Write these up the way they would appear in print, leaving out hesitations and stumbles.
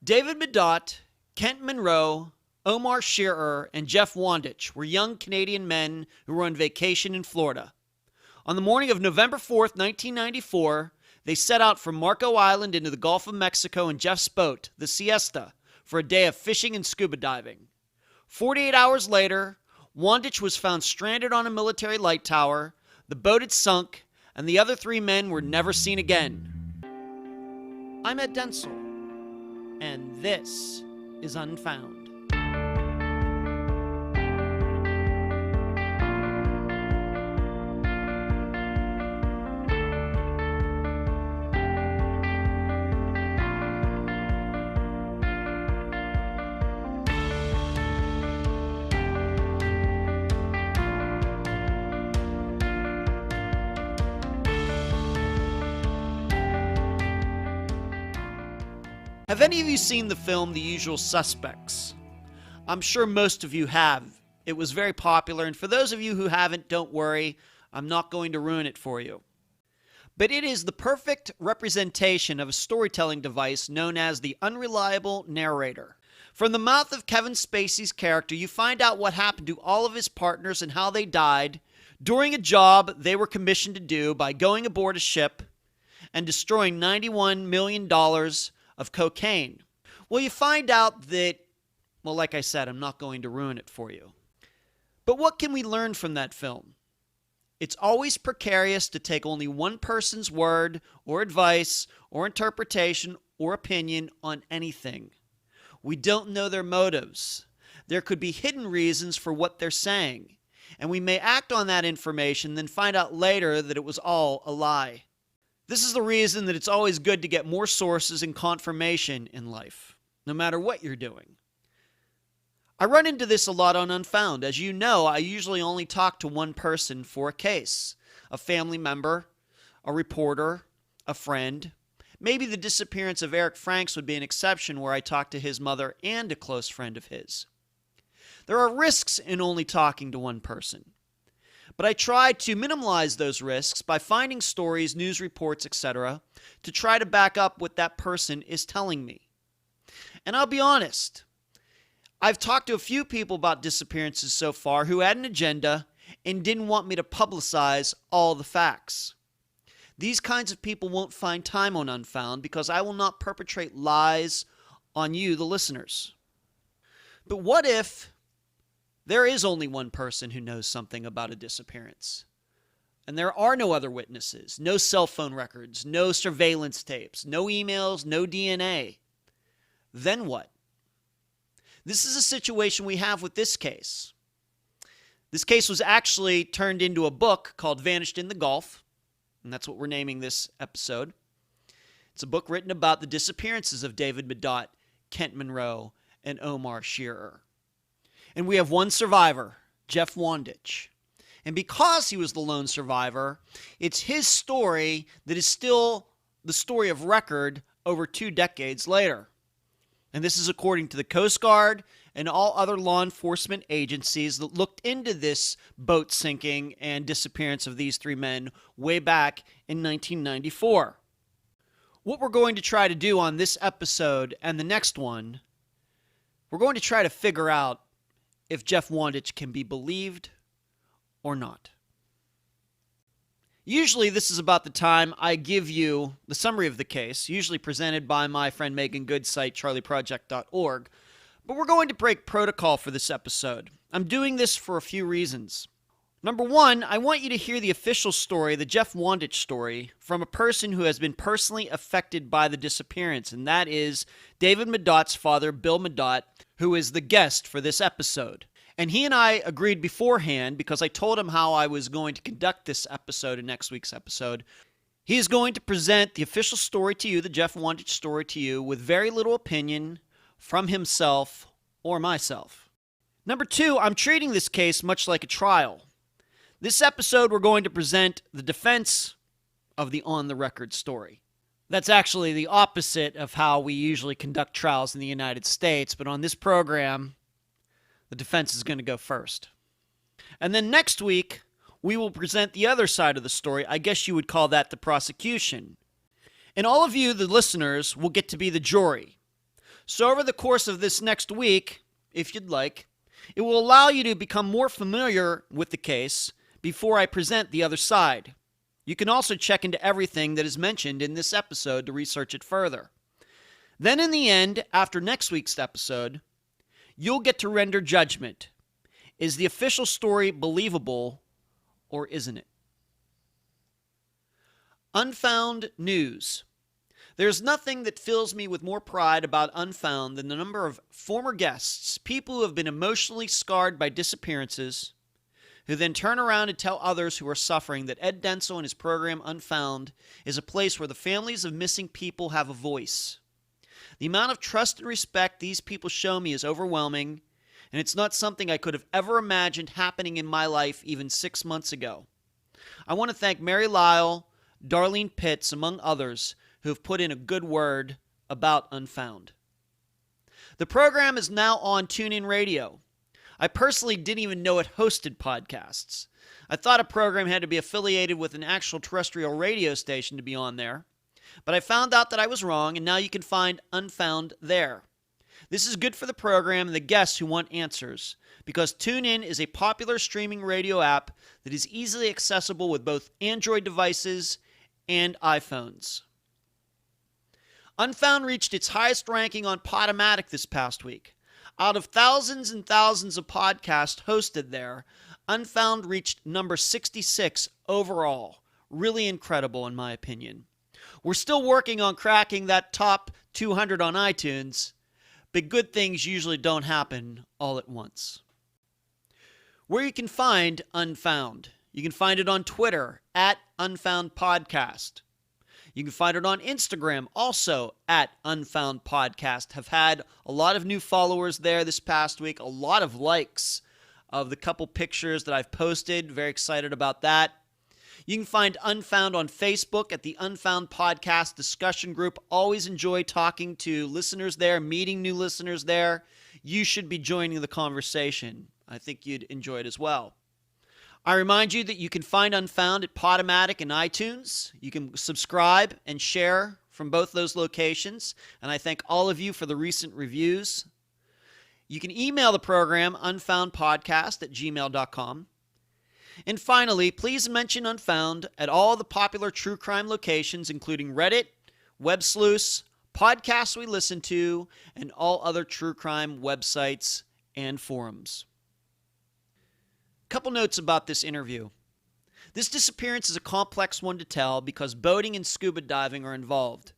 David Madott, Kent Munro, Omar Shearer, and Jeff Wandich were young Canadian men who were on vacation in Florida. On the morning of November 4th, 1994, they set out from Marco Island into the Gulf of Mexico in Jeff's boat, the Sea Esta, for a day of fishing and scuba diving. 48 hours later, Wandich was found stranded on a military light tower, the boat had sunk, and the other three men were never seen again. I'm Ed Denzel, and this is Unfound. Have any of you seen the film The Usual Suspects? I'm sure most of you have. It was very popular, and for those of you who haven't, don't worry, I'm not going to ruin it for you. But it is the perfect representation of a storytelling device known as the unreliable narrator. From the mouth of Kevin Spacey's character, you find out what happened to all of his partners and how they died during a job they were commissioned to do by going aboard a ship and destroying $91 million of cocaine. Well, you find out that, well, like I said, I'm not going to ruin it for you. But what can we learn from that film? It's always precarious to take only one person's word or advice or interpretation or opinion on anything. We don't know their motives. There could be hidden reasons for what they're saying, and we may act on that information, then find out later that it was all a lie. This is the reason that it's always good to get more sources and confirmation in life, no matter what you're doing. I run into this a lot on Unfound. As you know, I usually only talk to one person for a case. A family member, a reporter, a friend. Maybe the disappearance of Eric Franks would be an exception where I talk to his mother and a close friend of his. There are risks in only talking to one person. But I try to minimize those risks by finding stories, news reports, etc., to try to back up what that person is telling me. And I'll be honest, I've talked to a few people about disappearances so far who had an agenda and didn't want me to publicize all the facts. These kinds of people won't find time on Unfound because I will not perpetrate lies on you, the listeners. But what if there is only one person who knows something about a disappearance, and there are no other witnesses, no cell phone records, no surveillance tapes, no emails, no DNA? Then what? This is a situation we have with this case. This case was actually turned into a book called Vanished in the Gulf, and that's what we're naming this episode. It's a book written about the disappearances of David Madott, Kent Munro, and Omar Shearer. And we have one survivor, Jeff Wandich. And because he was the lone survivor, it's his story that is still the story of record over 2 decades later. And this is according to the Coast Guard and all other law enforcement agencies that looked into this boat sinking and disappearance of these 3 men way back in 1994. What we're going to try to do on this episode and the next one, we're going to try to figure out if Jeff Wandich can be believed or not. Usually this is about the time I give you the summary of the case, usually presented by my friend Megan Good's site, charleyproject.org. But we're going to break protocol for this episode. I'm doing this for a few reasons. Number one, I want you to hear the official story, the Jeff Wandich story, from a person who has been personally affected by the disappearance, and that is David Madott's father, Bill Madott, who is the guest for this episode. And he and I agreed beforehand, because I told him how I was going to conduct this episode in next week's episode. He is going to present the official story to you, the Jeff Wandich story to you, with very little opinion from himself or myself. Number two, I'm treating this case much like a trial. This episode, we're going to present the defense of the on-the-record story. That's actually the opposite of how we usually conduct trials in the United States, but on this program, the defense is going to go first. And then next week, we will present the other side of the story. I guess you would call that the prosecution. And all of you, the listeners, will get to be the jury. So over the course of this next week, if you'd like, it will allow you to become more familiar with the case before I present the other side. You can also check into everything that is mentioned in this episode to research it further. Then in the end, after next week's episode, you'll get to render judgment. Is the official story believable or isn't it? Unfound news. There's nothing that fills me with more pride about Unfound than the number of former guests, people who have been emotionally scarred by disappearances, who then turn around and tell others who are suffering that Ed Denzel and his program Unfound is a place where the families of missing people have a voice. The amount of trust and respect these people show me is overwhelming, and it's not something I could have ever imagined happening in my life even 6 months ago. I want to thank Mary Lyle, Darlene Pitts, among others, who have put in a good word about Unfound. The program is now on TuneIn Radio. I personally didn't even know it hosted podcasts. I thought a program had to be affiliated with an actual terrestrial radio station to be on there, but I found out that I was wrong, and now you can find Unfound there. This is good for the program and the guests who want answers, because TuneIn is a popular streaming radio app that is easily accessible with both Android devices and iPhones. Unfound reached its highest ranking on Podomatic this past week. Out of thousands and thousands of podcasts hosted there, Unfound reached number 66 overall. Really incredible in my opinion. We're still working on cracking that top 200 on iTunes, but good things usually don't happen all at once. Where you can find Unfound. You can find it on Twitter at Unfound Podcast. You can find it on Instagram, also at Unfound Podcast. Have had a lot of new followers there this past week, a lot of likes of the couple pictures that I've posted. Very excited about that. You can find Unfound on Facebook at the Unfound Podcast discussion group. Always enjoy talking to listeners there, meeting new listeners there. You should be joining the conversation. I think you'd enjoy it as well. I remind you that you can find Unfound at Podomatic and iTunes. You can subscribe and share from both those locations, and I thank all of you for the recent reviews. You can email the program, unfoundpodcast@gmail.com. And finally, please mention Unfound at all the popular true crime locations, including Reddit, WebSleuth, podcasts we listen to, and all other true crime websites and forums. Couple notes about this interview. This disappearance is a complex one to tell because boating and scuba diving are involved.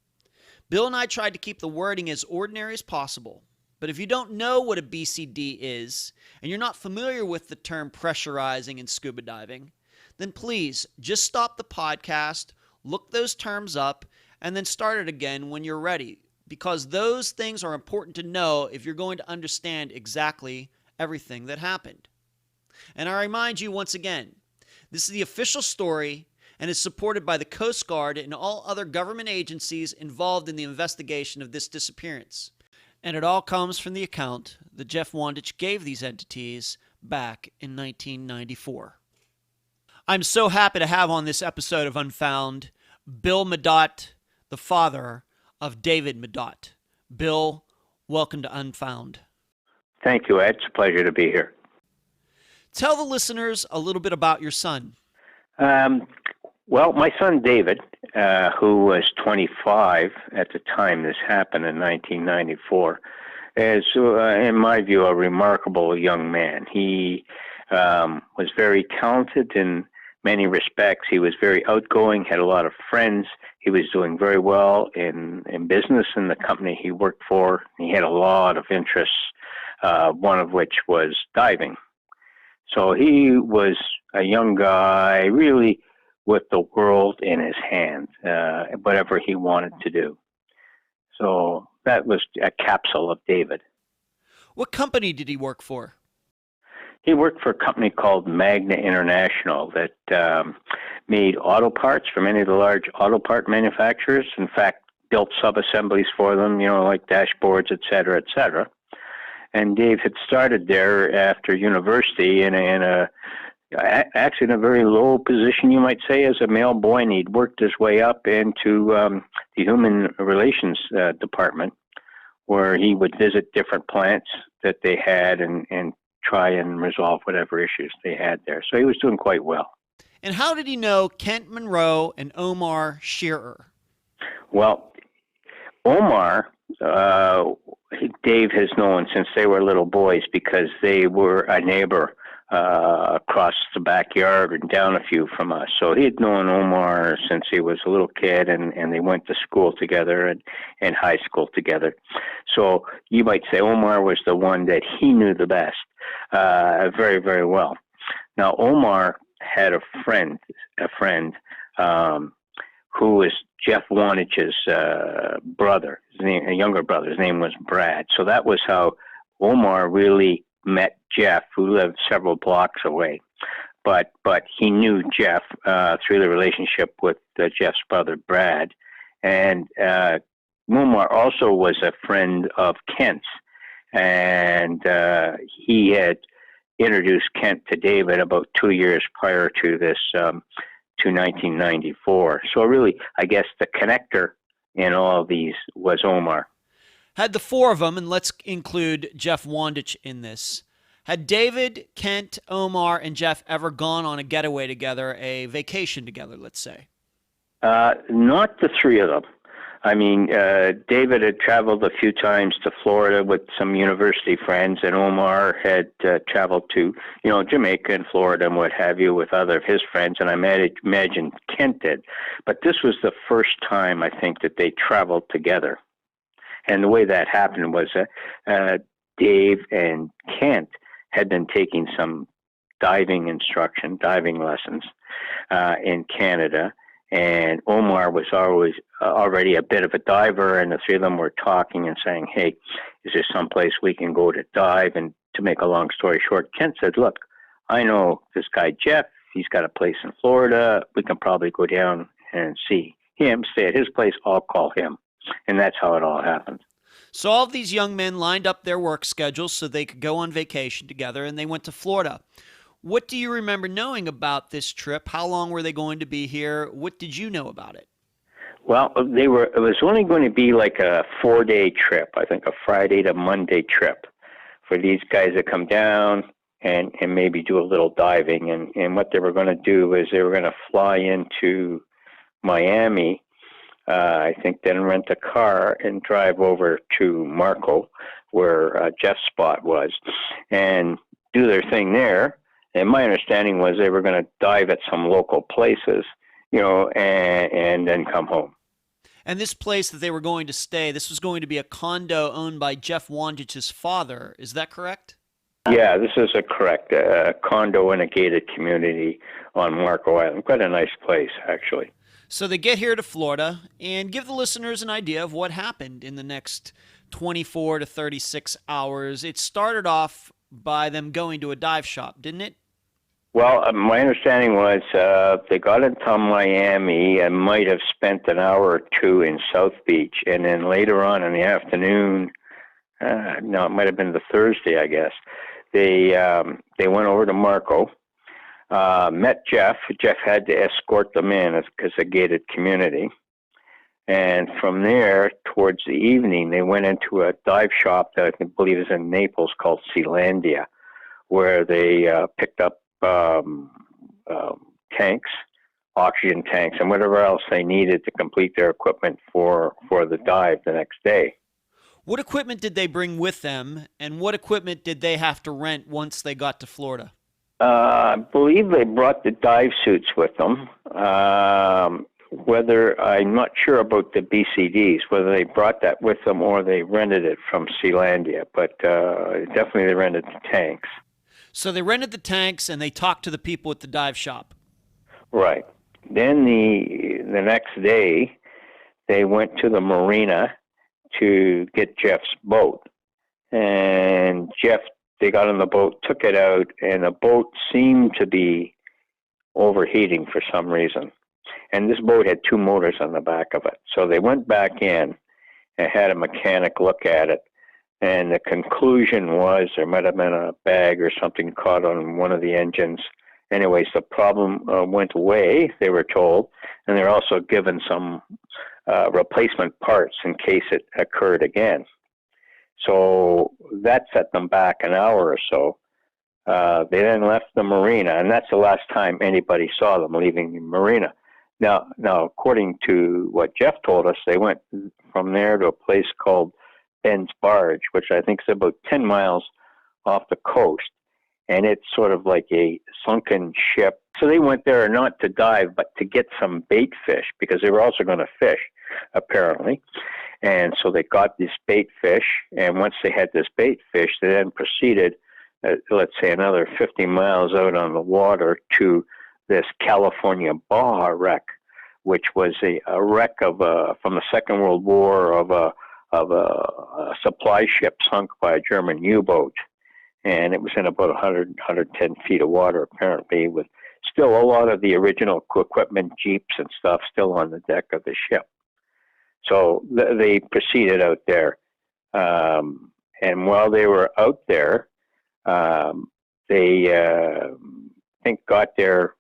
Bill and I tried to keep the wording as ordinary as possible, but if you don't know what a BCD is, and you're not familiar with the term pressurizing and scuba diving, then please just stop the podcast, look those terms up, and then start it again when you're ready, because those things are important to know if you're going to understand exactly everything that happened. And I remind you once again, this is the official story and is supported by the Coast Guard and all other government agencies involved in the investigation of this disappearance. And it all comes from the account that Jeff Wandich gave these entities back in 1994. I'm so happy to have on this episode of Unfound Bill Madott, the father of David Madott. Bill, welcome to Unfound. Thank you, Ed. It's a pleasure to be here. Tell the listeners a little bit about your son. Well, my son David, who was 25 at the time this happened in 1994, is, in my view, a remarkable young man. He was very talented in many respects. He was very outgoing, had a lot of friends. He was doing very well in business in the company he worked for. He had a lot of interests, one of which was diving. So he was a young guy, really with the world in his hand, whatever he wanted to do. So that was a capsule of David. What company did he work for? He worked for a company called Magna International that made auto parts for many of the large auto part manufacturers. In fact, built sub-assemblies for them, like dashboards, et cetera, et cetera. And Dave had started there after university actually in a very low position, you might say, as a male boy, and he'd worked his way up into the human relations department, where he would visit different plants that they had and try and resolve whatever issues they had there. So he was doing quite well. And how did he know Kent Munro and Omar Shearer? Well, Omar, Dave has known since they were little boys because they were a neighbor across the backyard and down a few from us. So he had known Omar since he was a little kid, and they went to school together and high school together. So you might say Omar was the one that he knew the best, very, very well. Now, Omar had a friend who was Jeff Wandich's brother, a younger brother. His name was Brad. So that was how Omar really met Jeff, who lived several blocks away. But he knew Jeff through the relationship with Jeff's brother, Brad. And Omar also was a friend of Kent's. And he had introduced Kent to David about 2 years prior to this, to 1994. So really, I guess the connector in all of these was Omar. Had the four of them, and let's include Jeff Wandich in this, had David, Kent, Omar, and Jeff ever gone on a getaway together, a vacation together, let's say? Not the three of them. I mean, David had traveled a few times to Florida with some university friends, and Omar had traveled to, Jamaica and Florida and what have you with other of his friends, and I imagine Kent did. But this was the first time, I think, that they traveled together. And the way that happened was Dave and Kent had been taking some diving lessons in Canada. And Omar was already a bit of a diver, and the three of them were talking and saying, hey, is there some place we can go to dive? And to make a long story short, Kent said, look, I know this guy Jeff. He's got a place in Florida. We can probably go down and see him, stay at his place. I'll call him. And that's how it all happened. So all of these young men lined up their work schedules so they could go on vacation together, and they went to Florida. What do you remember knowing about this trip? How long were they going to be here? What did you know about it? Well, it was only going to be like a 4-day trip, I think a Friday to Monday trip for these guys to come down and maybe do a little diving. And what they were going to do is they were going to fly into Miami, I think, then rent a car and drive over to Marco, where Jeff's spot was, and do their thing there. And my understanding was they were going to dive at some local places, and then come home. And this place that they were going to stay, this was going to be a condo owned by Jeff Wandich's father. Is that correct? Yeah, this is correct. A condo in a gated community on Marco Island. Quite a nice place, actually. So they get here to Florida, and give the listeners an idea of what happened in the next 24 to 36 hours. It started off by them going to a dive shop, didn't it? Well, my understanding was they got into Miami and might have spent an hour or two in South Beach, and then later on in the afternoon, it might have been the Thursday, I guess, they went over to Marco, met Jeff. Jeff had to escort them in because it's a gated community. And from there, towards the evening, they went into a dive shop that I believe is in Naples called Sealandia, where they picked up tanks, oxygen tanks, and whatever else they needed to complete their equipment for the dive the next day. What equipment did they bring with them, and what equipment did they have to rent once they got to Florida? I believe they brought the dive suits with them. Whether I'm not sure about the BCDs, whether they brought that with them or they rented it from Sealandia, but definitely they rented the tanks. So they rented the tanks and they talked to the people at the dive shop. Right. Then the next day, they went to the marina to get Jeff's boat. And they got on the boat, took it out, and the boat seemed to be overheating for some reason. And this boat had 2 motors on the back of it. So they went back in and had a mechanic look at it. And the conclusion was there might have been a bag or something caught on one of the engines. Anyways, the problem went away, they were told. And they're also given some replacement parts in case it occurred again. So that set them back an hour or so. They then left the marina, and that's the last time anybody saw them leaving the marina. Now, according to what Jeff told us, they went from there to a place called Ben's Barge, which I think is about 10 miles off the coast. And it's sort of like a sunken ship. So they went there not to dive, but to get some bait fish, because they were also going to fish, apparently. And so they got this bait fish, and once they had this bait fish, they then proceeded, let's say, another 50 miles out on the water to this California Baja wreck, which was a wreck of from the Second World War of a supply ship sunk by a German U-boat. And it was in about 110 feet of water, apparently, with still a lot of the original equipment, jeeps and stuff, still on the deck of the ship. So they proceeded out there. And while they were out there, they, I think, got there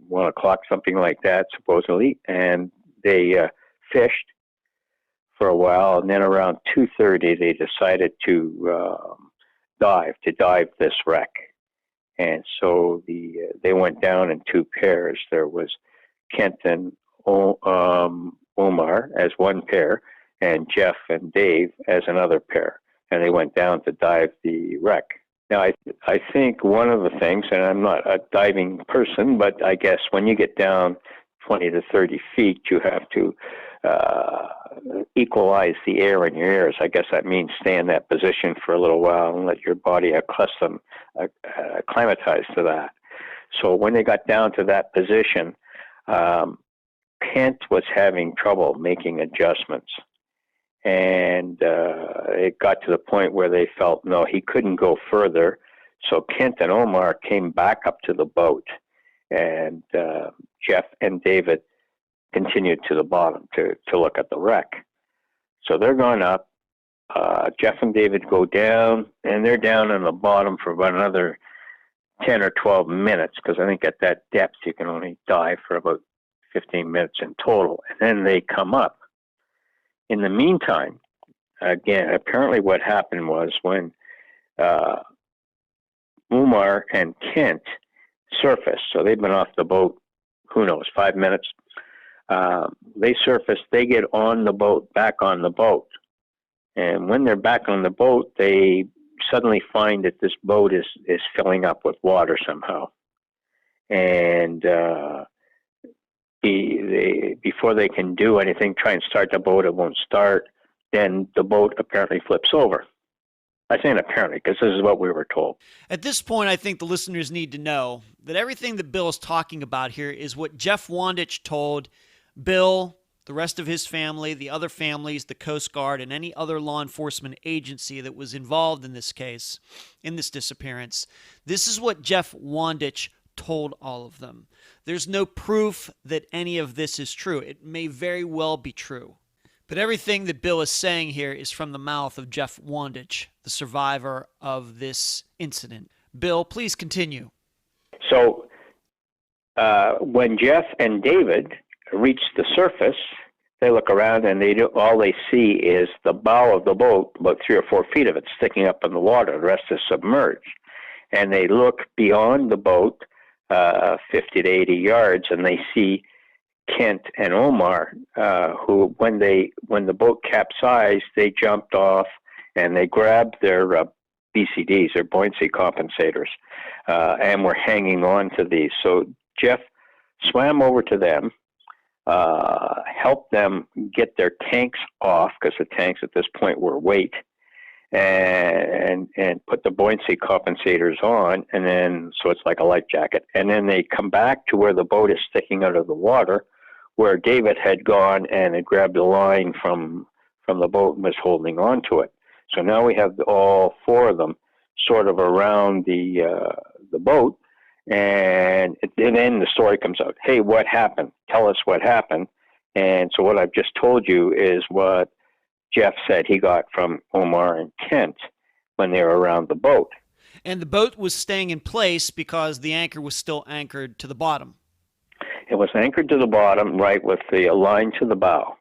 1 o'clock, something like that, supposedly, and they fished for a while. And then around 2:30, they decided to dive this wreck. And so they went down in two pairs. There was Kent and Omar as one pair, and Jeff and Dave as another pair. And they went down to dive the wreck. Now, I think one of the things, and I'm not a diving person, but I guess when you get down 20 to 30 feet, you have to equalize the air in your ears. I guess that means stay in that position for a little while and let your body acclimatize to that. So when they got down to that position, Kent was having trouble making adjustments. And it got to the point where they felt, no, he couldn't go further. So Kent and Omar came back up to the boat, and Jeff and David continued to the bottom to look at the wreck. So they're going up. Jeff and David go down, and they're down on the bottom for about another 10 or 12 minutes, because I think at that depth you can only dive for about 15 minutes in total. And then they come up. In the meantime, again, apparently what happened was when Omar and Kent surfaced, so they've been off the boat, who knows, 5 minutes. They surfaced, they get on the boat, back on the boat. And when they're back on the boat, they suddenly find that this boat is filling up with water somehow. And before they can do anything, try and start the boat, it won't start. Then the boat apparently flips over. I say apparently because this is what we were told. At this point, I think the listeners need to know that everything that Bill is talking about here is what Jeff Wandich told Bill, the rest of his family, the other families, the Coast Guard, and any other law enforcement agency that was involved in this case, in this disappearance. This is what Jeff Wandich told all of them. There's no proof that any of this is true. It may very well be true. But everything that Bill is saying here is from the mouth of Jeff Wandich, the survivor of this incident. Bill, please continue. So when Jeff and David reach the surface, they look around and all they see is the bow of the boat, about 3 or 4 feet of it sticking up in the water. The rest is submerged. And they look beyond the boat 50 to 80 yards, and they see Kent and Omar, who, when the boat capsized, they jumped off and they grabbed their BCDs, or buoyancy compensators, and were hanging on to these. So Jeff swam over to them, helped them get their tanks off, because the tanks at this point were weight, and put the buoyancy compensators on, and then, so it's like a life jacket. And then they come back to where the boat is sticking out of the water, where David had gone and had grabbed a line from the boat and was holding on to it. So now we have all 4 of them sort of around the boat, and then the story comes out. Hey, what happened? Tell us what happened. And so what I've just told you is what Jeff said he got from Omar and Kent when they were around the boat. And the boat was staying in place because the anchor was still anchored to the bottom. It was anchored to the bottom, right, with the line to the bow.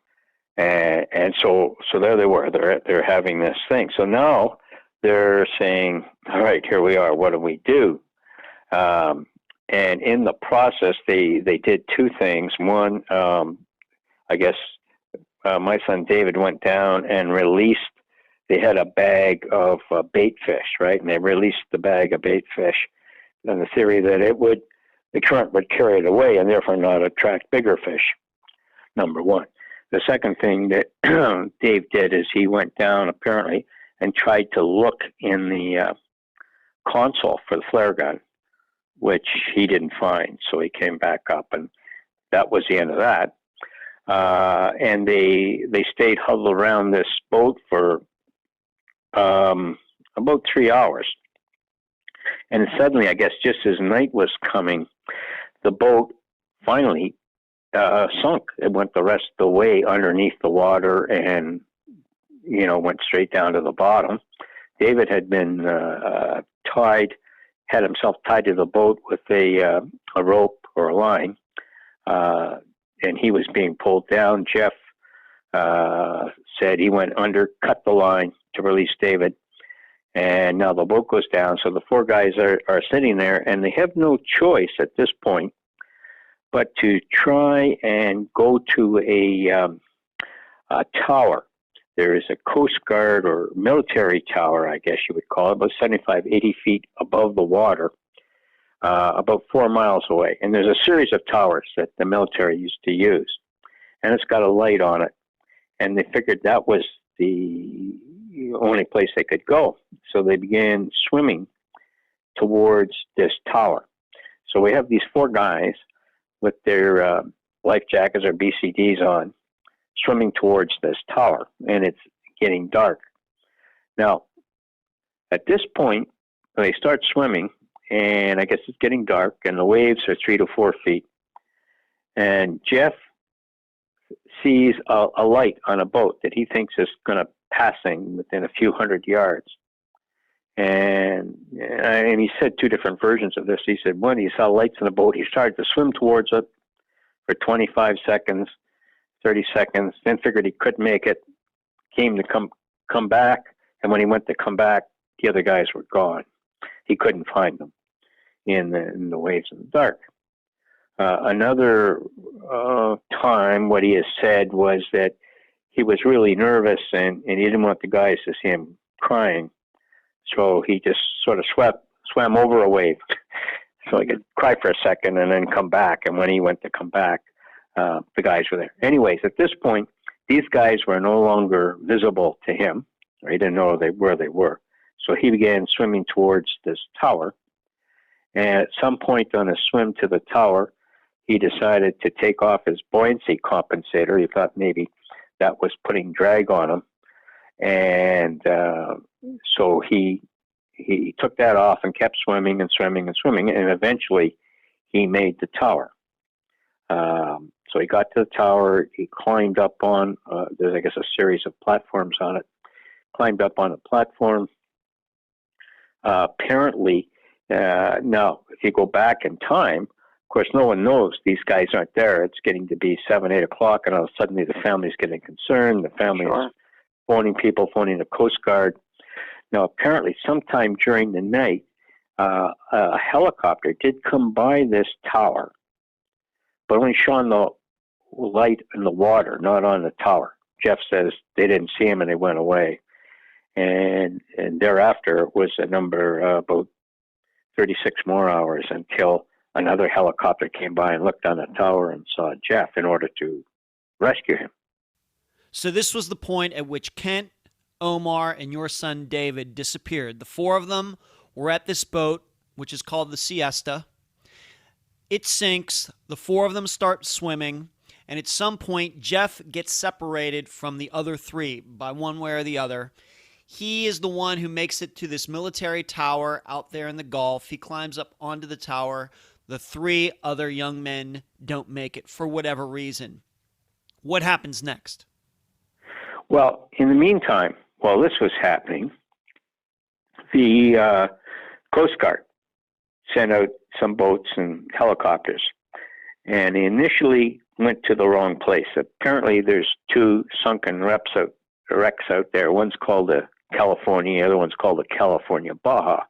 And so there they were. They're having this thing. So now they're saying, all right, here we are. What do we do? And in the process, they did two things. One, I guess my son David went down and released. They had a bag of bait fish, right? And they released the bag of bait fish, and the theory that the current would carry it away and therefore not attract bigger fish. Number one. The second thing that Dave did is he went down apparently and tried to look in the console for the flare gun, which he didn't find. So he came back up, and that was the end of that. And they stayed huddled around this boat for about 3 hours. And suddenly, I guess just as night was coming, the boat finally sunk. It went the rest of the way underneath the water and, went straight down to the bottom. David had been had himself tied to the boat with a rope or a line, and he was being pulled down. Jeff said he went under, cut the line to release David, and now the boat goes down. So the four guys are sitting there, and they have no choice at this point but to try and go to a tower. There is a Coast Guard or military tower, I guess you would call it, about 75, 80 feet above the water, about 4 miles away. And there's a series of towers that the military used to use. And it's got a light on it. And they figured that was the only place they could go. So they began swimming towards this tower. So we have these four guys with their life jackets or BCDs on, swimming towards this tower, and it's getting dark. Now, at this point, they start swimming, and I guess it's getting dark, and the waves are 3 to 4 feet. And Jeff sees a light on a boat that he thinks is going to passing within a few hundred yards. And he said two different versions of this. He said, one, he saw lights in the boat. He started to swim towards it for 25 seconds, 30 seconds, then figured he couldn't make it, came to come back, and when he went to come back, the other guys were gone. He couldn't find them in the waves in the dark. Another time, what he has said was that he was really nervous, and he didn't want the guys to see him crying. So he just sort of swam over a wave so he could cry for a second and then come back. And when he went to come back, the guys were there. Anyways, at this point, these guys were no longer visible to him. Or he didn't know where they were. So he began swimming towards this tower. And at some point on his swim to the tower, he decided to take off his buoyancy compensator. He thought maybe that was putting drag on him. And so he took that off and kept swimming and swimming and swimming, and eventually he made the tower. So he got to the tower, he climbed up on, there's I guess a series of platforms on it, climbed up on a platform. Apparently, now if you go back in time, of course no one knows these guys aren't there. It's getting to be 7, 8 o'clock, and all of a sudden the family's getting concerned. The family is phoning the Coast Guard. Now, apparently, sometime during the night, a helicopter did come by this tower, but only shone the light in the water, not on the tower. Jeff says they didn't see him and they went away. And thereafter, it was a number about 36 more hours until another helicopter came by and looked on the tower and saw Jeff in order to rescue him. So this was the point at which Kent, Omar, and your son David disappeared. The four of them were at this boat, which is called the Sea Esta. It sinks. The four of them start swimming. And at some point, Jeff gets separated from the other three by one way or the other. He is the one who makes it to this military tower out there in the Gulf. He climbs up onto the tower. The three other young men don't make it for whatever reason. What happens next? Well, in the meantime, while this was happening, the Coast Guard sent out some boats and helicopters. And they initially went to the wrong place. Apparently, there's two sunken wrecks out there. One's called the California, the other one's called the California Baja.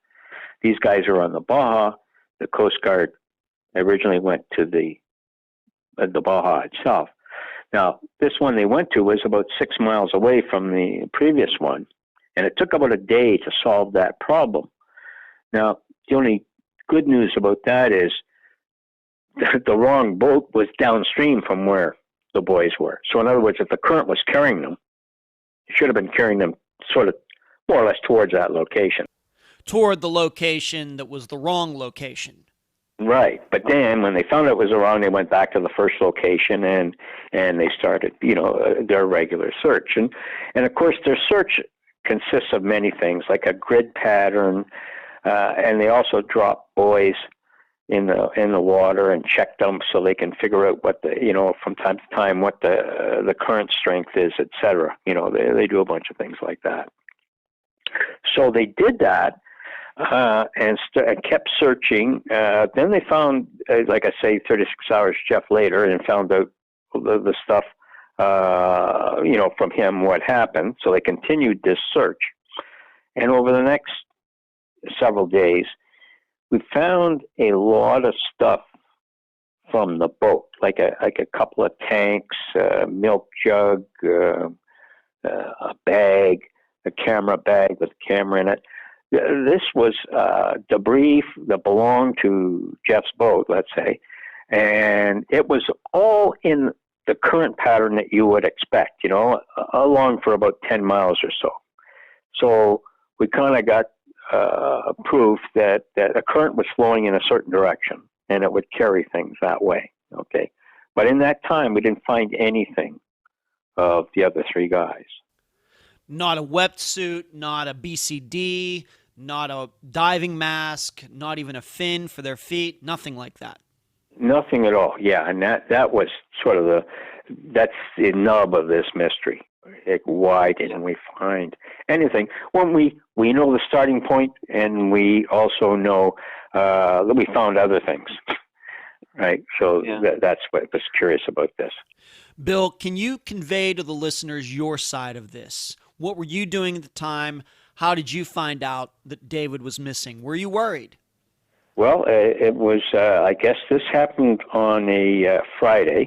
These guys are on the Baja. The Coast Guard originally went to the Baja itself. Now, this one they went to was about 6 miles away from the previous one, and it took about a day to solve that problem. Now, the only good news about that is the wrong boat was downstream from where the boys were. So in other words, if the current was carrying them, it should have been carrying them sort of more or less towards that location. Toward the location that was the wrong location. Right. But then when they found out it was wrong, they went back to the first location and they started, their regular search. And of course, their search consists of many things, like a grid pattern, and they also drop buoys in the water and check them so they can figure out what from time to time what the current strength is, etc. They do a bunch of things like that. So they did that and kept searching. Then they found, like I say, 36 hours, Jeff, later, and found out the stuff, from him what happened. So they continued this search, and over the next several days, we found a lot of stuff from the boat, like a couple of tanks, a milk jug, a bag, a camera bag with a camera in it. This was debris that belonged to Jeff's boat, let's say, and it was all in the current pattern that you would expect, along for about 10 miles or so. So we kind of got proof that a current was flowing in a certain direction, and it would carry things that way. Okay, but in that time, we didn't find anything of the other three guys. Not a wetsuit, not a BCD, not a diving mask, not even a fin for their feet, nothing like that. Nothing at all. Yeah, and that was sort of that's the nub of this mystery. Like, why didn't we find anything? When we know the starting point, and we also know that we found other things, right? So that's what was curious about this. Bill, can you convey to the listeners your side of this? What were you doing at the time? How did you find out that David was missing? Were you worried? Well, it was, I guess this happened on a Friday,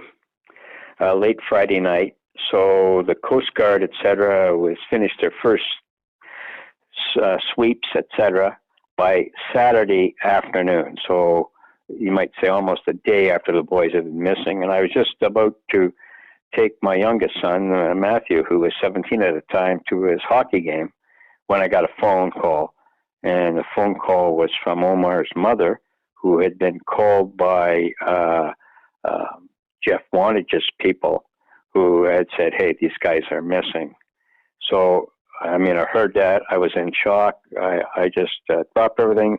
late Friday night. So the Coast Guard, et cetera, was finished their first sweeps, et cetera, by Saturday afternoon. So you might say almost a day after the boys had been missing. And I was just about to take my youngest son, Matthew, who was 17 at the time, to his hockey game when I got a phone call. And the phone call was from Omar's mother, who had been called by Jeff Wandich's people, who had said, hey, these guys are missing. So, I heard that. I was in shock. I just dropped everything,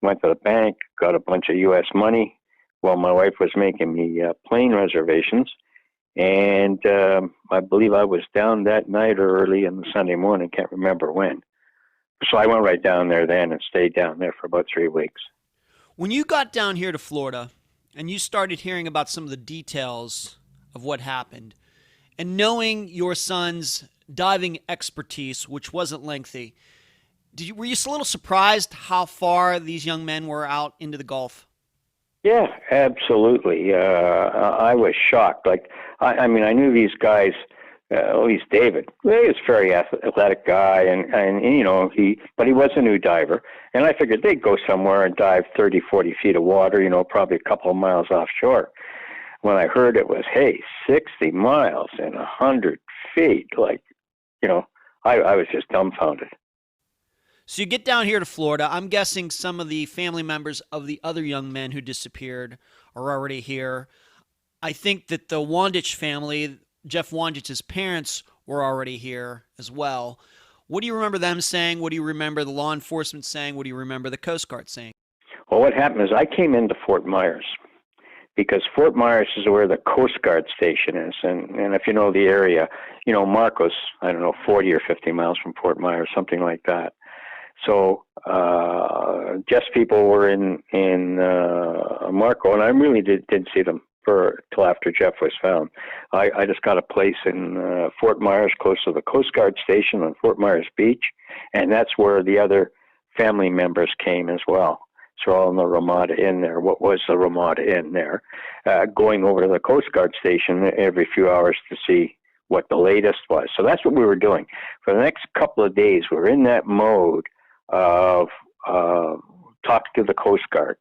went to the bank, got a bunch of U.S. money while my wife was making me plane reservations. And I believe I was down that night or early in the Sunday morning, can't remember when. So I went right down there then and stayed down there for about 3 weeks. When you got down here to Florida and you started hearing about some of the details of what happened, and knowing your son's diving expertise, which wasn't lengthy, were you a little surprised how far these young men were out into the Gulf? Yeah, absolutely. I was shocked. I knew these guys, at least David. He was a very athletic guy, but he was a new diver. And I figured they'd go somewhere and dive 30, 40 feet of water, probably a couple of miles offshore. When I heard it was, 60 miles and 100 feet, I was just dumbfounded. So you get down here to Florida. I'm guessing some of the family members of the other young men who disappeared are already here. I think that the Wandich family, Jeff Wandich's parents, were already here as well. What do you remember them saying? What do you remember the law enforcement saying? What do you remember the Coast Guard saying? Well, what happened is I came into Fort Myers because Fort Myers is where the Coast Guard station is. And if you know the area, Marco's, 40 or 50 miles from Fort Myers, something like that. So Jeff's people were in Marco, and I really didn't see them till after Jeff was found. I just got a place in Fort Myers, close to the Coast Guard station on Fort Myers Beach, and that's where the other family members came as well. So all in the Ramada Inn there. What was the Ramada Inn there? Going over to the Coast Guard station every few hours to see what the latest was. So that's what we were doing. For the next couple of days, we were in that mode of talking to the Coast Guard.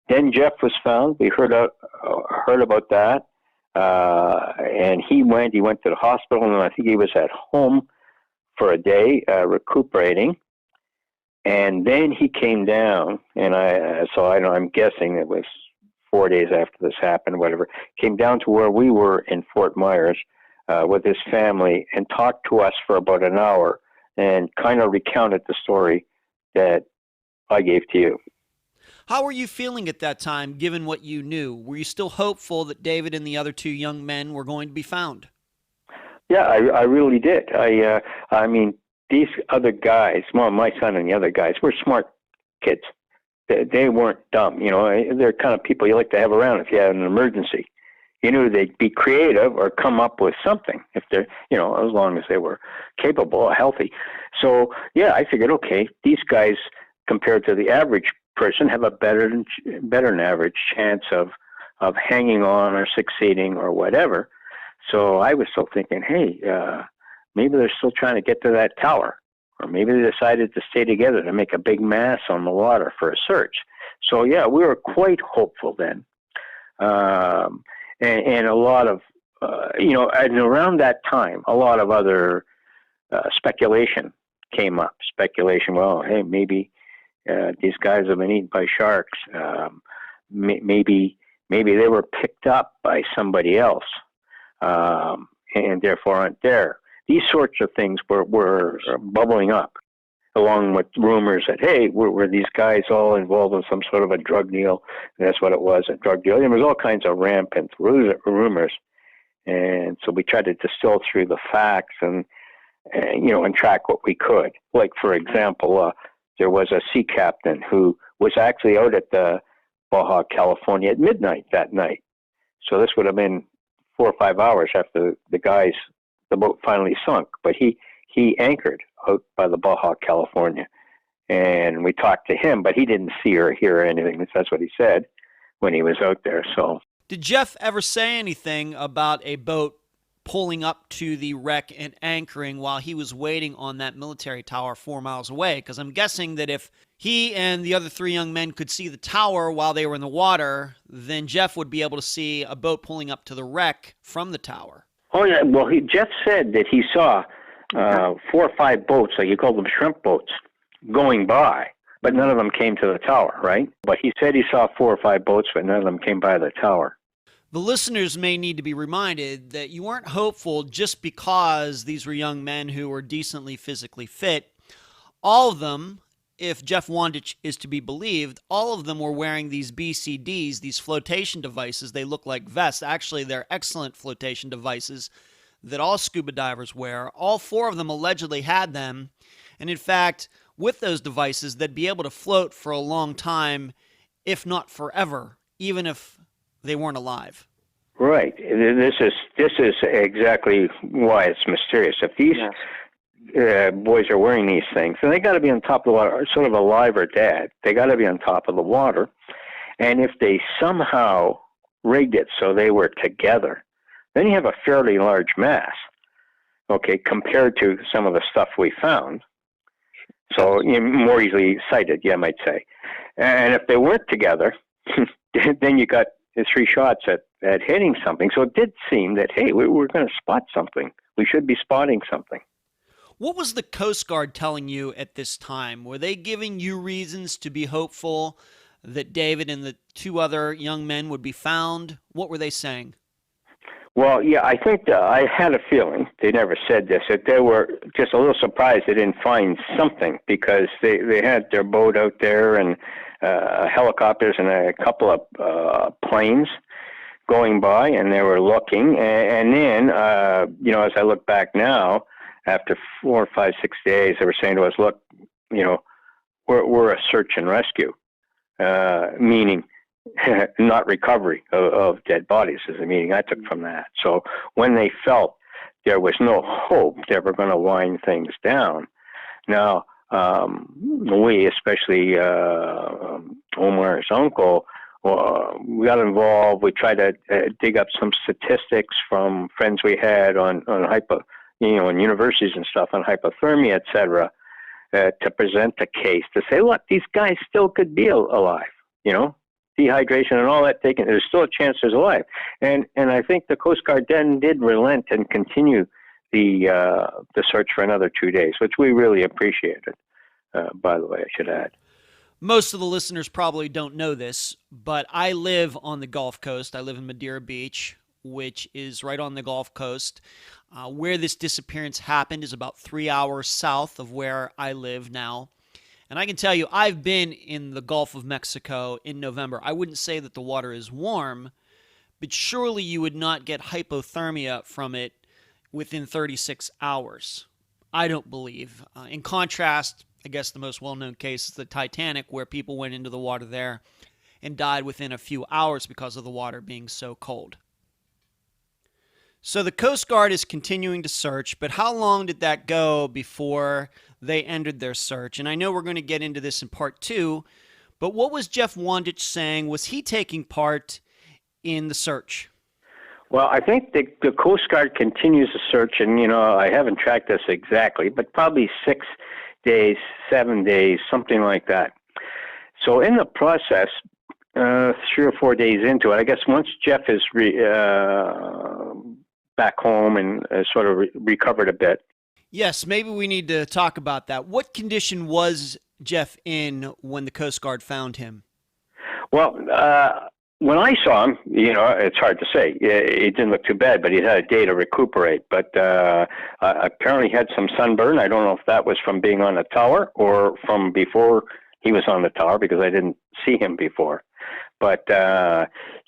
Then Jeff was found. We heard about that. And he went to the hospital, and I think he was at home for a day, recuperating. And then he came down, and I'm guessing it was 4 days after this happened, whatever, came down to where we were in Fort Myers with his family and talked to us for about an hour and kind of recounted the story that I gave to you. How were you feeling at that time, given what you knew? Were you still hopeful that David and the other two young men were going to be found? Yeah, I really did. I mean, these other guys, well, my son and the other guys, were smart kids. They weren't dumb. You know, they're kind of people you like to have around if you had an emergency. You knew they'd be creative or come up with something if they're, you know, as long as they were capable, healthy. So, yeah, I figured, okay, these guys, compared to the average person, have a better than average chance of hanging on or succeeding or whatever. So I was still thinking, hey, maybe they're still trying to get to that tower, or maybe they decided to stay together to make a big mass on the water for a search. So, yeah, we were quite hopeful then. And a lot of, and around that time, a lot of other speculation came up. Speculation, well, hey, maybe these guys have been eaten by sharks. Maybe they were picked up by somebody else, and therefore aren't there. These sorts of things were bubbling up, along with rumors that, hey, were these guys all involved in some sort of a drug deal? And that's what it was, a drug deal. And there was all kinds of rampant rumors. And so we tried to distill through the facts and track what we could. Like, for example, there was a sea captain who was actually out at the Baja California at midnight that night. So this would have been 4 or 5 hours after the boat finally sunk. But he anchored out by the Baja California, and we talked to him, but he didn't see or hear anything. That's what he said when he was out there. So, did Jeff ever say anything about a boat pulling up to the wreck and anchoring while he was waiting on that military tower 4 miles away? Because I'm guessing that if he and the other three young men could see the tower while they were in the water, then Jeff would be able to see a boat pulling up to the wreck from the tower. Oh, yeah. Well, Jeff said that he saw 4 or 5 boats, like you call them shrimp boats, going by, but none of them came to the tower, right? But he said he saw 4 or 5 boats, but none of them came by the tower. The listeners may need to be reminded that you weren't hopeful just because these were young men who were decently physically fit. All of them, if Jeff Wandich is to be believed, all of them were wearing these BCDs, these flotation devices. They look like vests. Actually, they're excellent flotation devices that all scuba divers wear. All 4 of them allegedly had them. And in fact, with those devices, they'd be able to float for a long time, if not forever, even if they weren't alive. Right. This is exactly why it's mysterious. If these boys are wearing these things, then they got to be on top of the water, sort of alive or dead. They got to be on top of the water. And if they somehow rigged it so they were together, then you have a fairly large mass, okay, compared to some of the stuff we found. So you're more easily sighted, you might say. And if they weren't together, then you got 3 shots at hitting something. So it did seem that, hey, we're going to spot something. We should be spotting something. What was the Coast Guard telling you at this time? Were they giving you reasons to be hopeful that David and the 2 other young men would be found? What were they saying? Well, yeah, I think I had a feeling, they never said this, that they were just a little surprised they didn't find something, because they had their boat out there and helicopters and a couple of planes going by, and they were looking. And then, as I look back now, after 4 or 5, 6 days, they were saying to us, look, we're a search and rescue, meaning not recovery of dead bodies, is the meaning I took from that. So when they felt there was no hope they were going to wind things down, now we, especially Omar's uncle, we got involved. We tried to dig up some statistics from friends we had on in universities and stuff on hypothermia, etc., to present the case to say, look, these guys still could be alive, dehydration and all that taken. There's still a chance there's alive. And I think the Coast Guard then did relent and continue the search for another 2 days, which we really appreciated, by the way, I should add. Most of the listeners probably don't know this, but I live on the Gulf Coast. I live in Madeira Beach, which is right on the Gulf Coast. Where this disappearance happened is about 3 hours south of where I live now. And I can tell you, I've been in the Gulf of Mexico in November. I wouldn't say that the water is warm, but surely you would not get hypothermia from it within 36 hours. I don't believe. In contrast, I guess the most well-known case is the Titanic, where people went into the water there and died within a few hours because of the water being so cold. So the Coast Guard is continuing to search, but how long did that go before they ended their search? And I know we're going to get into this in part 2, but what was Jeff Wandich saying? Was he taking part in the search? Well, I think the Coast Guard continues the search, and, I haven't tracked this exactly, but probably 6 days, 7 days, something like that. So in the process, 3 or 4 days into it, I guess once Jeff is back home and sort of recovered a bit. Yes, maybe we need to talk about that. What condition was Jeff in when the Coast Guard found him? Well, when I saw him, it's hard to say. He didn't look too bad, but he had a day to recuperate. But apparently he had some sunburn. I don't know if that was from being on the tower or from before he was on the tower, because I didn't see him before. But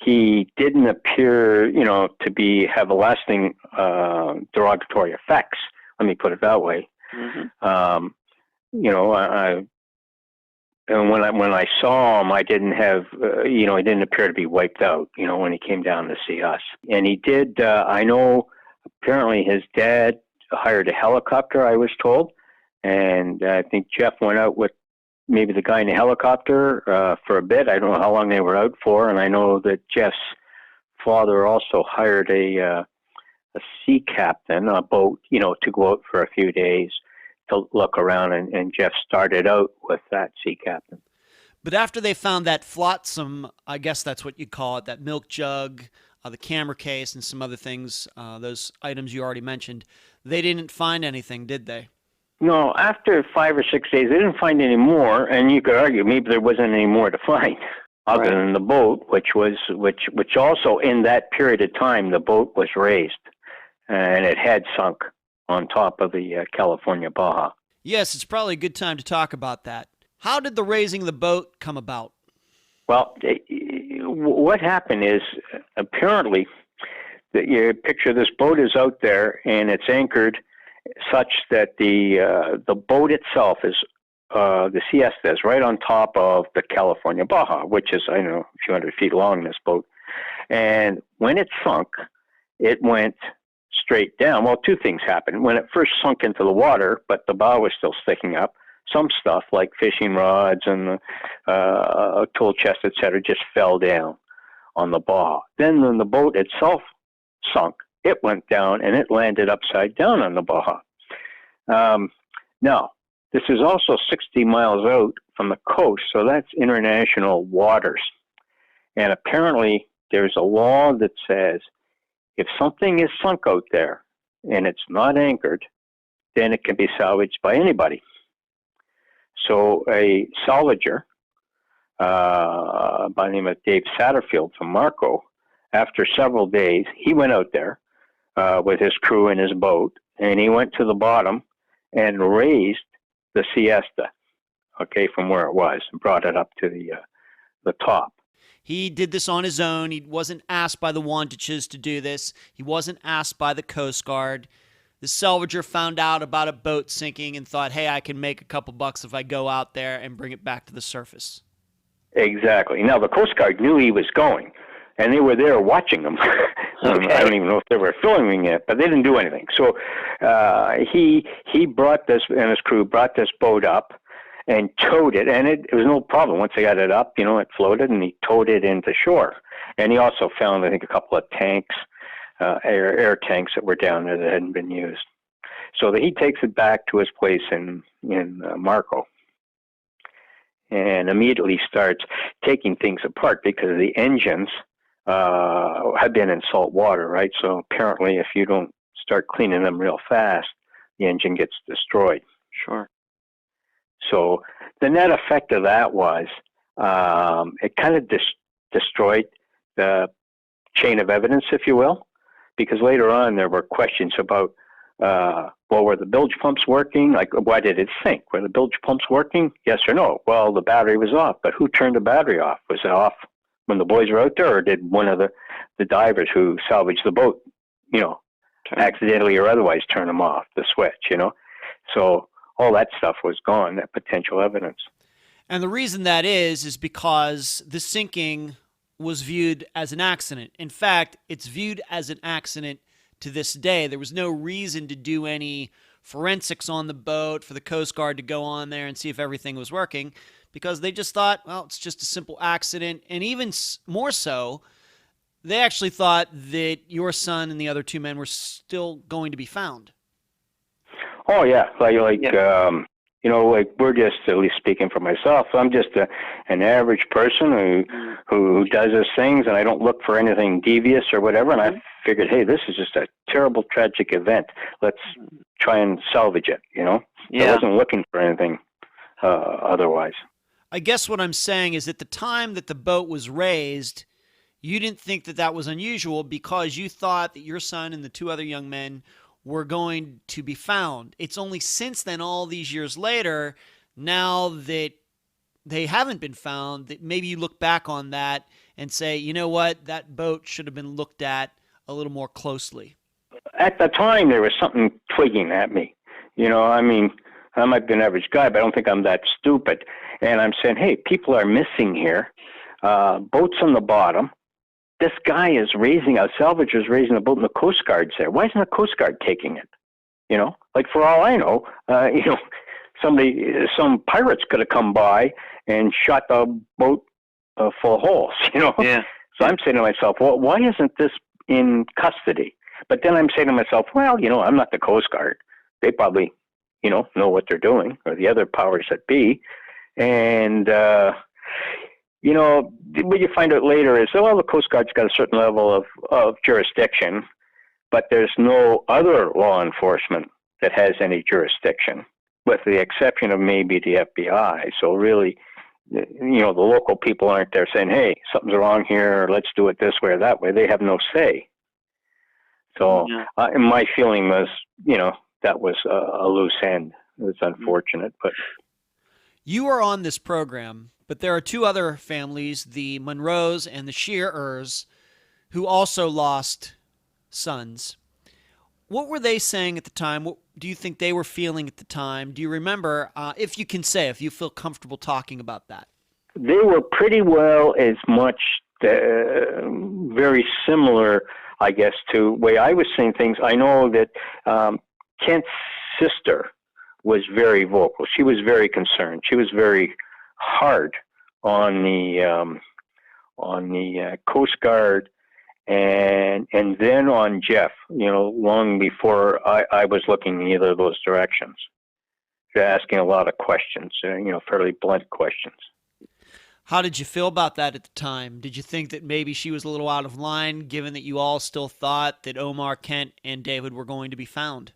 he didn't appear, to have lasting derogatory effects. Let me put it that way. Mm-hmm. And when I saw him, I didn't have, he didn't appear to be wiped out, when he came down to see us. And he did, I know, apparently his dad hired a helicopter, I was told. And I think Jeff went out with maybe the guy in the helicopter for a bit. I don't know how long they were out for. And I know that Jeff's father also hired a sea captain, a boat, to go out for a few days to look around, and Jeff started out with that sea captain. But after they found that flotsam, I guess that's what you call it, that milk jug, the camera case, and some other things, those items you already mentioned, they didn't find anything, did they? No, after 5 or 6 days, they didn't find any more, and you could argue maybe there wasn't any more to find other than the boat, which also in that period of time, the boat was raised, and it had sunk on top of the California Baja. Yes, it's probably a good time to talk about that. How did the raising of the boat come about? Well, what happened is, apparently, you picture this boat is out there, and it's anchored such that the boat itself is, the Sea Esta is right on top of the California Baja, which is, I don't know, a few hundred feet long, this boat. And when it sunk, it went straight down. Well, two things happened. When it first sunk into the water, but the bow was still sticking up, some stuff like fishing rods and a tool chest, etc., just fell down on the Baja. Then when the boat itself sunk, it went down and it landed upside down on the Baja. Now, this is also 60 miles out from the coast, so that's international waters. And apparently there's a law that says if something is sunk out there and it's not anchored, then it can be salvaged by anybody. So a salvager by the name of Dave Satterfield from Marco, after several days, he went out there with his crew in his boat, and he went to the bottom and raised the Sea Esta, from where it was, and brought it up to the top. He did this on his own. He wasn't asked by the Wandiches to do this. He wasn't asked by the Coast Guard. The salvager found out about a boat sinking and thought, hey, I can make a couple bucks if I go out there and bring it back to the surface. Exactly. Now, the Coast Guard knew he was going, and they were there watching him. Okay. I don't even know if they were filming it, but they didn't do anything. So he brought this, and his crew brought this boat up and towed it, and it was no problem. Once they got it up, it floated, and he towed it into shore. And he also found, I think, a couple of tanks, air tanks that were down there that hadn't been used. So he takes it back to his place in Marco, and immediately starts taking things apart because the engines have been in salt water, right? So apparently if you don't start cleaning them real fast, the engine gets destroyed. Sure. So the net effect of that was it kind of destroyed the chain of evidence, if you will, because later on there were questions about, were the bilge pumps working? Like, why did it sink? Were the bilge pumps working? Yes or no? Well, the battery was off, but who turned the battery off? Was it off when the boys were out there, or did one of the divers who salvaged the boat, accidentally or otherwise turn them off, the switch, So all that stuff was gone, that potential evidence. And the reason that is because the sinking was viewed as an accident. In fact, it's viewed as an accident to this day. There was no reason to do any forensics on the boat for the Coast Guard to go on there and see if everything was working, because they just thought, well, it's just a simple accident. And even more so, they actually thought that your son and the other two men were still going to be found. Oh, yeah. Like we're just, at least speaking for myself, I'm just an average person who does his things, and I don't look for anything devious or whatever. And I figured, hey, this is just a terrible, tragic event. Let's try and salvage it, Yeah. I wasn't looking for anything otherwise. I guess what I'm saying is at the time that the boat was raised, you didn't think that was unusual because you thought that your son and the two other young men were going to be found. It's only since then, all these years later, now that they haven't been found, that maybe you look back on that and say, you know what, that boat should have been looked at a little more closely. At the time, there was something twigging at me. I might be an average guy, but I don't think I'm that stupid. And I'm saying, hey, people are missing here. Boats on the bottom. This guy is raising, a salvager is raising a boat, and the Coast Guard's there. Why isn't the Coast Guard taking it? Like, for all I know, some pirates could have come by and shot the boat full of holes, Yeah. So I'm saying to myself, well, why isn't this in custody? But then I'm saying to myself, well, I'm not the Coast Guard. They probably, know what they're doing, or the other powers that be. And, what you find out later is, well, the Coast Guard's got a certain level of jurisdiction, but there's no other law enforcement that has any jurisdiction, with the exception of maybe the FBI. So really, the local people aren't there saying, hey, something's wrong here, let's do it this way or that way. They have no say. So my feeling was, that was a loose end. It was unfortunate, but... You are on this program, but there are two other families, the Munros and the Shearers, who also lost sons. What were they saying at the time? What do you think they were feeling at the time? Do you remember, if you can say, if you feel comfortable talking about that? They were pretty well as much very similar, I guess, to the way I was saying things. I know that Kent's sister was very vocal. She was very concerned. She was very hard on the Coast Guard, and then on Jeff. Long before I was looking in either of those directions. They're asking a lot of questions. Fairly blunt questions. How did you feel about that at the time? Did you think that maybe she was a little out of line, given that you all still thought that Omar, Kent, and David were going to be found?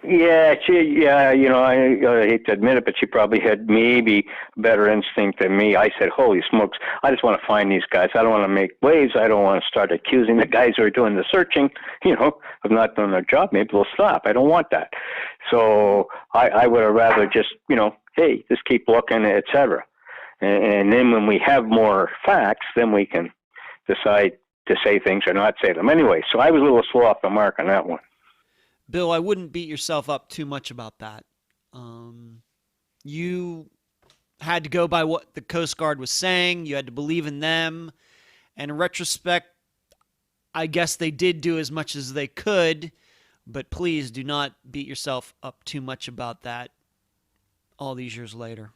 Yeah, I hate to admit it, but she probably had maybe better instinct than me. I said, holy smokes, I just want to find these guys. I don't want to make waves. I don't want to start accusing the guys who are doing the searching, of not doing their job. Maybe they'll stop. I don't want that. So I would have rather just, hey, just keep looking, etc. And then when we have more facts, then we can decide to say things or not say them. Anyway, so I was a little slow off the mark on that one. Bill, I wouldn't beat yourself up too much about that. You had to go by what the Coast Guard was saying. You had to believe in them. And in retrospect, I guess they did do as much as they could, but please do not beat yourself up too much about that all these years later.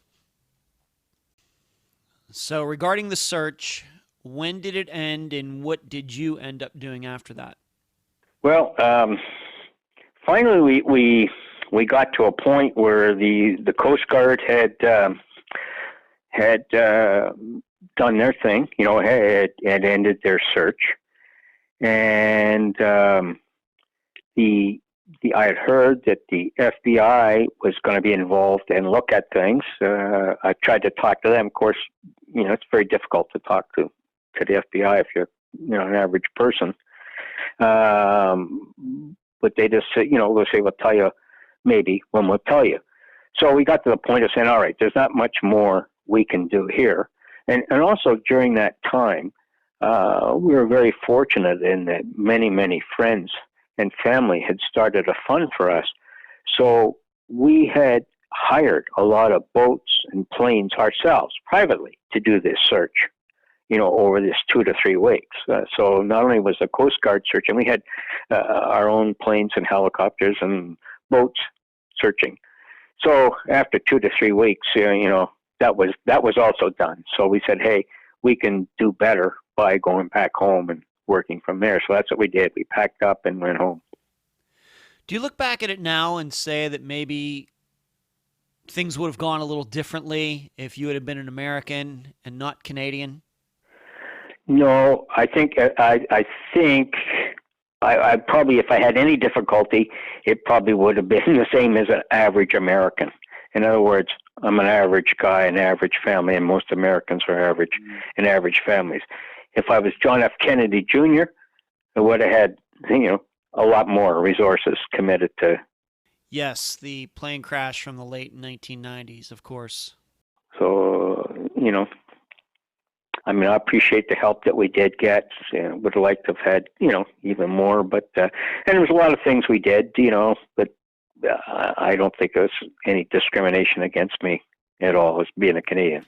So regarding the search, when did it end and what did you end up doing after that? Well, finally we got to a point where the Coast Guard had done their thing, had ended their search, and I had heard that the FBI was going to be involved and look at things. I tried to talk to them. Of course, it's very difficult to talk to the FBI if you're an average person. But they just say, they'll say, we'll tell you maybe when we'll tell you. So we got to the point of saying, all right, there's not much more we can do here. And also during that time, we were very fortunate in that many, many friends and family had started a fund for us. So we had hired a lot of boats and planes ourselves privately to do this search, over this 2 to 3 weeks. So not only was the Coast Guard searching, we had our own planes and helicopters and boats searching. So after 2 to 3 weeks, that was also done. So we said, hey, we can do better by going back home and working from there. So that's what we did. We packed up and went home. Do you look back at it now and say that maybe things would have gone a little differently if you had been an American and not Canadian? No, I think I probably, if I had any difficulty, it probably would have been the same as an average American. In other words, I'm an average guy, an average family, and most Americans are average and average families. If I was John F. Kennedy Jr., I would have had, a lot more resources committed to. Yes, the plane crash from the late 1990s, of course. So, I appreciate the help that we did get. Would have liked to have had, even more. But and there was a lot of things we did, but I don't think there was any discrimination against me at all as being a Canadian.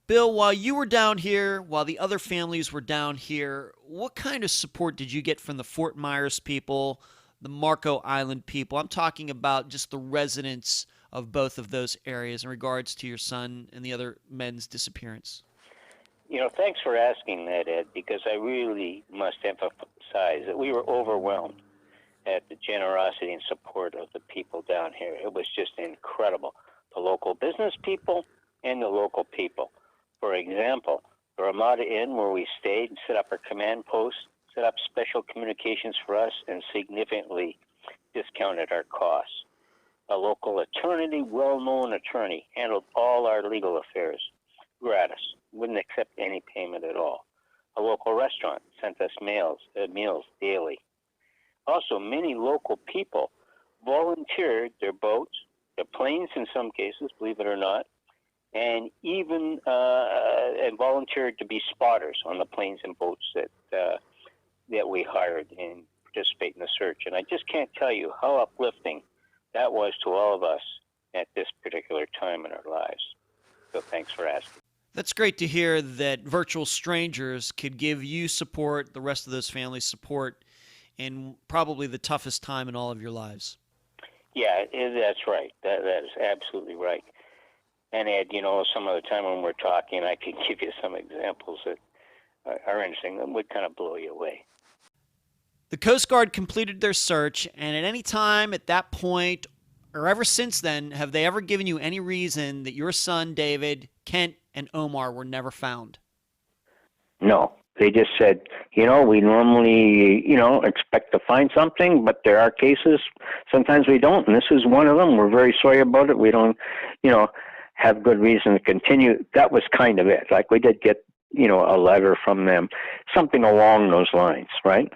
Bill, while you were down here, while the other families were down here, what kind of support did you get from the Fort Myers people, the Marco Island people? I'm talking about just the residents of both of those areas in regards to your son and the other men's disappearance. Thanks for asking that, Ed, because I really must emphasize that we were overwhelmed at the generosity and support of the people down here. It was just incredible. The local business people and the local people. For example, the Ramada Inn, where we stayed and set up our command post, set up special communications for us and significantly discounted our costs. A local attorney, well-known attorney, handled all our legal affairs gratis, wouldn't accept any payment at all. A local restaurant sent us meals daily. Also, many local people volunteered their boats, their planes in some cases, believe it or not, and even and volunteered to be spotters on the planes and boats that we hired and participate in the search. And I just can't tell you how uplifting that was to all of us at this particular time in our lives. So thanks for asking. That's great to hear that virtual strangers could give you support, the rest of those families support, in probably the toughest time in all of your lives. Yeah, that's right. That is absolutely right. And Ed, some other time when we're talking, I could give you some examples that are interesting that would kind of blow you away. The Coast Guard completed their search, and at any time at that point, or ever since then, have they ever given you any reason that your son, David, Kent, and Omar were never found? No. They just said, we normally, expect to find something, but there are cases, sometimes we don't, and this is one of them. We're very sorry about it. We don't, have good reason to continue. That was kind of it. Like we did get, a letter from them, something along those lines, right?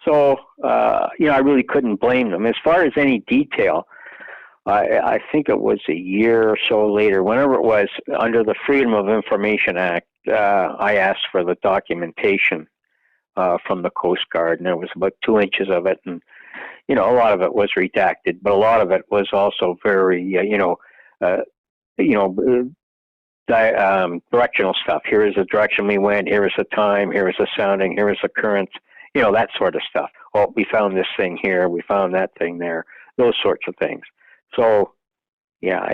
So, I really couldn't blame them. As far as any detail, I think it was a year or so later, whenever it was, under the Freedom of Information Act, I asked for the documentation from the Coast Guard, and there was about 2 inches of it, and a lot of it was redacted, but a lot of it was also very, directional stuff. Here is the direction we went. Here is the time. Here is the sounding. Here is the currents. That sort of stuff. Oh, we found this thing here. We found that thing there. Those sorts of things. So, yeah,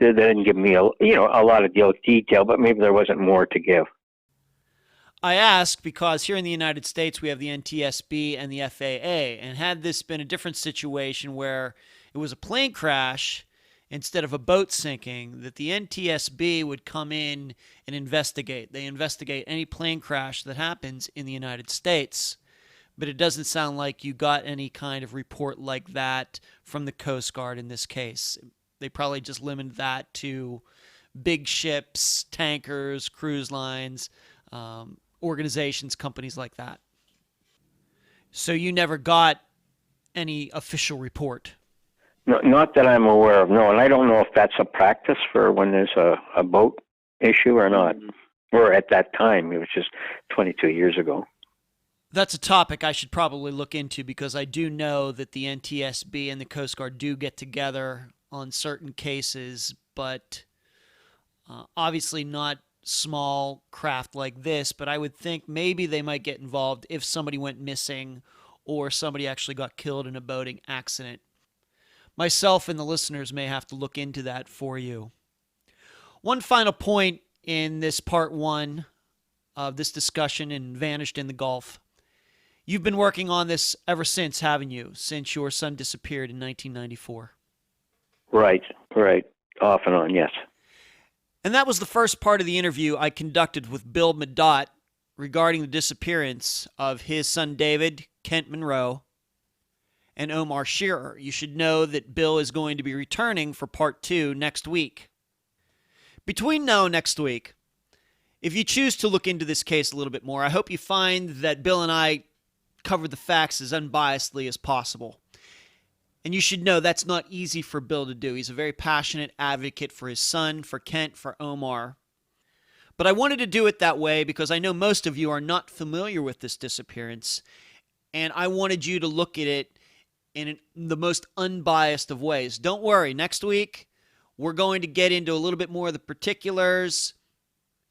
they didn't give me a lot of detail, but maybe there wasn't more to give. I ask because here in the United States we have the NTSB and the FAA, and had this been a different situation where it was a plane crash instead of a boat sinking, that the NTSB would come in and investigate. They investigate any plane crash that happens in the United States. But it doesn't sound like you got any kind of report like that from the Coast Guard in this case. They probably just limited that to big ships, tankers, cruise lines, organizations, companies like that. So you never got any official report? No, not that I'm aware of, no. And I don't know if that's a practice for when there's a boat issue or not. Or at that time, it was just 22 years ago. That's a topic I should probably look into, because I do know that the NTSB and the Coast Guard do get together on certain cases, but obviously not small craft like this. But I would think maybe they might get involved if somebody went missing or somebody actually got killed in a boating accident. Myself and the listeners may have to look into that for you. One final point in this part one of this discussion in Vanished in the Gulf. You've been working on this ever since, haven't you? Since your son disappeared in 1994. Right. Off and on, yes. And that was the first part of the interview I conducted with Bill Madott regarding the disappearance of his son David, Kent Munro, and Omar Shearer. You should know that Bill is going to be returning for part 2 next week. Between now and next week, if you choose to look into this case a little bit more, I hope you find that Bill and I covered the facts as unbiasedly as possible. And you should know that's not easy for Bill to do. He's a very passionate advocate for his son, for Kent, for Omar. But I wanted to do it that way because I know most of you are not familiar with this disappearance, and I wanted you to look at it in the most unbiased of ways. Don't worry, next week we're going to get into a little bit more of the particulars.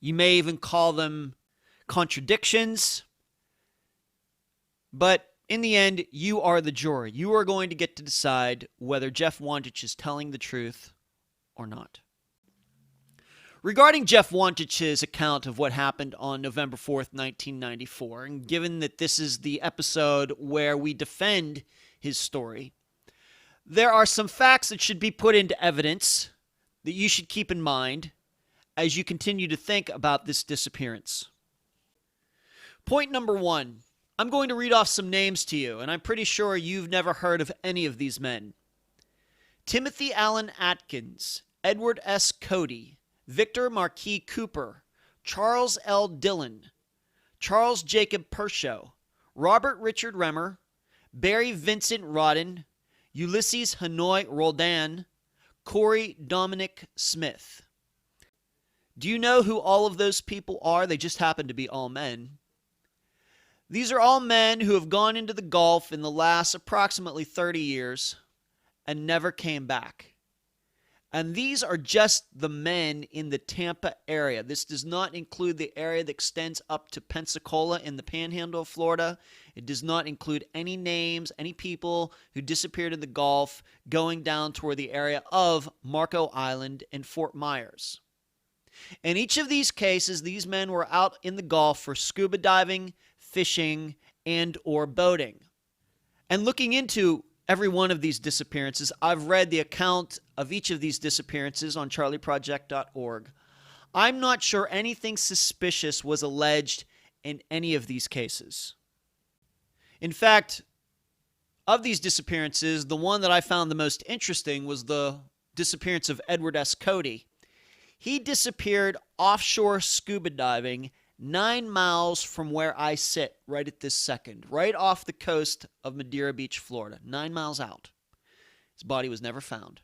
You may even call them contradictions. But in the end, you are the jury. You are going to get to decide whether Jeff Wandich is telling the truth or not. Regarding Jeff Wandich's account of what happened on November 4th, 1994, and given that this is the episode where we defend his story, there are some facts that should be put into evidence that you should keep in mind as you continue to think about this disappearance. Point number 1. I'm going to read off some names to you, and I'm pretty sure you've never heard of any of these men. Timothy Allen Atkins, Edward S. Cody, Victor Marquis Cooper, Charles L. Dillon, Charles Jacob Pershaw, Robert Richard Remmer, Barry Vincent Rodden, Ulysses Hanoi Roldan, Corey Dominic Smith. Do you know who all of those people are? They just happen to be all men. These are all men who have gone into the Gulf in the last approximately 30 years and never came back. And these are just the men in the Tampa area. This does not include the area that extends up to Pensacola in the Panhandle of Florida. It does not include any names, any people who disappeared in the Gulf going down toward the area of Marco Island and Fort Myers. In each of these cases, these men were out in the Gulf for scuba diving, fishing, and or boating. And looking into every one of these disappearances, I've read the account of each of these disappearances on charleyproject.org. I'm not sure anything suspicious was alleged in any of these cases. In fact, of these disappearances, the one that I found the most interesting was the disappearance of Edward S. Cody. He disappeared offshore scuba diving 9 miles from where I sit right at this second, right off the coast of Madeira Beach, Florida, 9 miles out. His body was never found.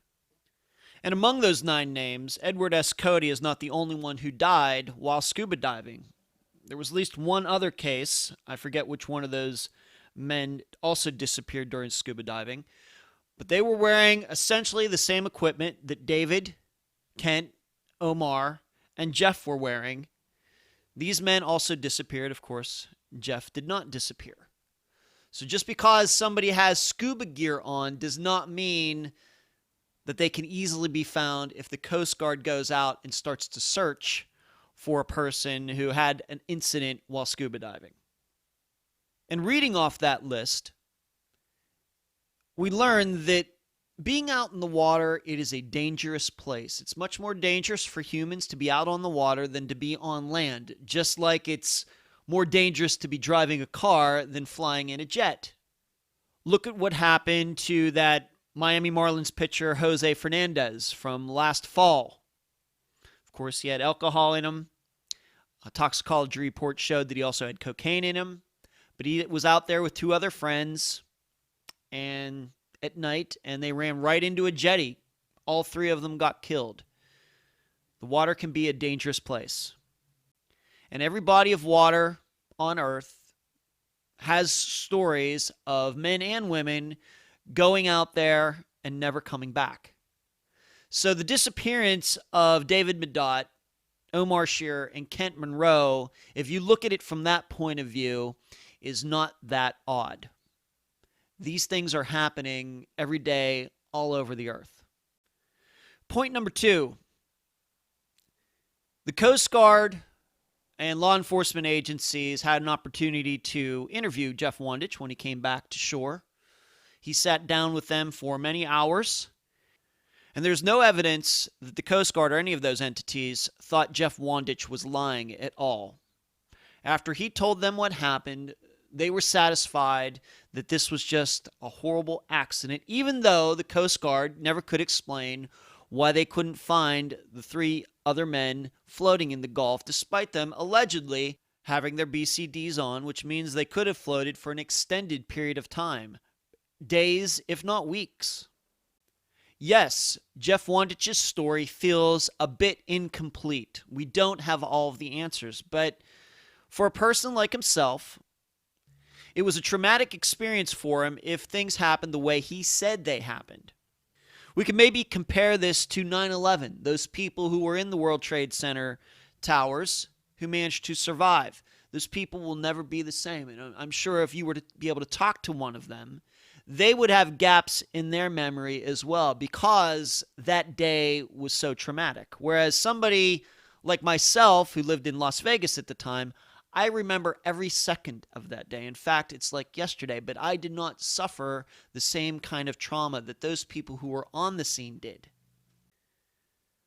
And among those 9 names, Edward S. Cody is not the only one who died while scuba diving. There was at least one other case. I forget which one of those men also disappeared during scuba diving. But they were wearing essentially the same equipment that David Kent, Omar, and Jeff were wearing. These men also disappeared. Of course, Jeff did not disappear. So just because somebody has scuba gear on does not mean that they can easily be found if the Coast Guard goes out and starts to search for a person who had an incident while scuba diving. And reading off that list, we learn that being out in the water, it is a dangerous place. It's much more dangerous for humans to be out on the water than to be on land, just like it's more dangerous to be driving a car than flying in a jet. Look at what happened to that Miami Marlins pitcher Jose Fernandez from last fall. Of course, he had alcohol in him. A toxicology report showed that he also had cocaine in him. But he was out there with two other friends and at night, and they ran right into a jetty. All three of them got killed. The water can be a dangerous place. And every body of water on Earth has stories of men and women going out there and never coming back. So the disappearance of David Madott, Omar Shearer, and Kent Munro, if you look at it from that point of view, is not that odd. These things are happening every day all over the earth. Point number 2. The Coast Guard and law enforcement agencies had an opportunity to interview Jeff Wandich when he came back to shore. He sat down with them for many hours, and there's no evidence that the Coast Guard or any of those entities thought Jeff Wandich was lying at all. After he told them what happened, they were satisfied that this was just a horrible accident, even though the Coast Guard never could explain why they couldn't find the 3 other men floating in the Gulf, despite them allegedly having their BCDs on, which means they could have floated for an extended period of time. Days, if not weeks. Yes, Jeff Wandich's story feels a bit incomplete. We don't have all of the answers, but for a person like himself, it was a traumatic experience for him if things happened the way he said they happened. We can maybe compare this to 9/11, those people who were in the World Trade Center towers who managed to survive. Those people will never be the same. And I'm sure if you were to be able to talk to one of them, they would have gaps in their memory as well because that day was so traumatic. Whereas somebody like myself who lived in Las Vegas at the time, I remember every second of that day. In fact, it's like yesterday, but I did not suffer the same kind of trauma that those people who were on the scene did.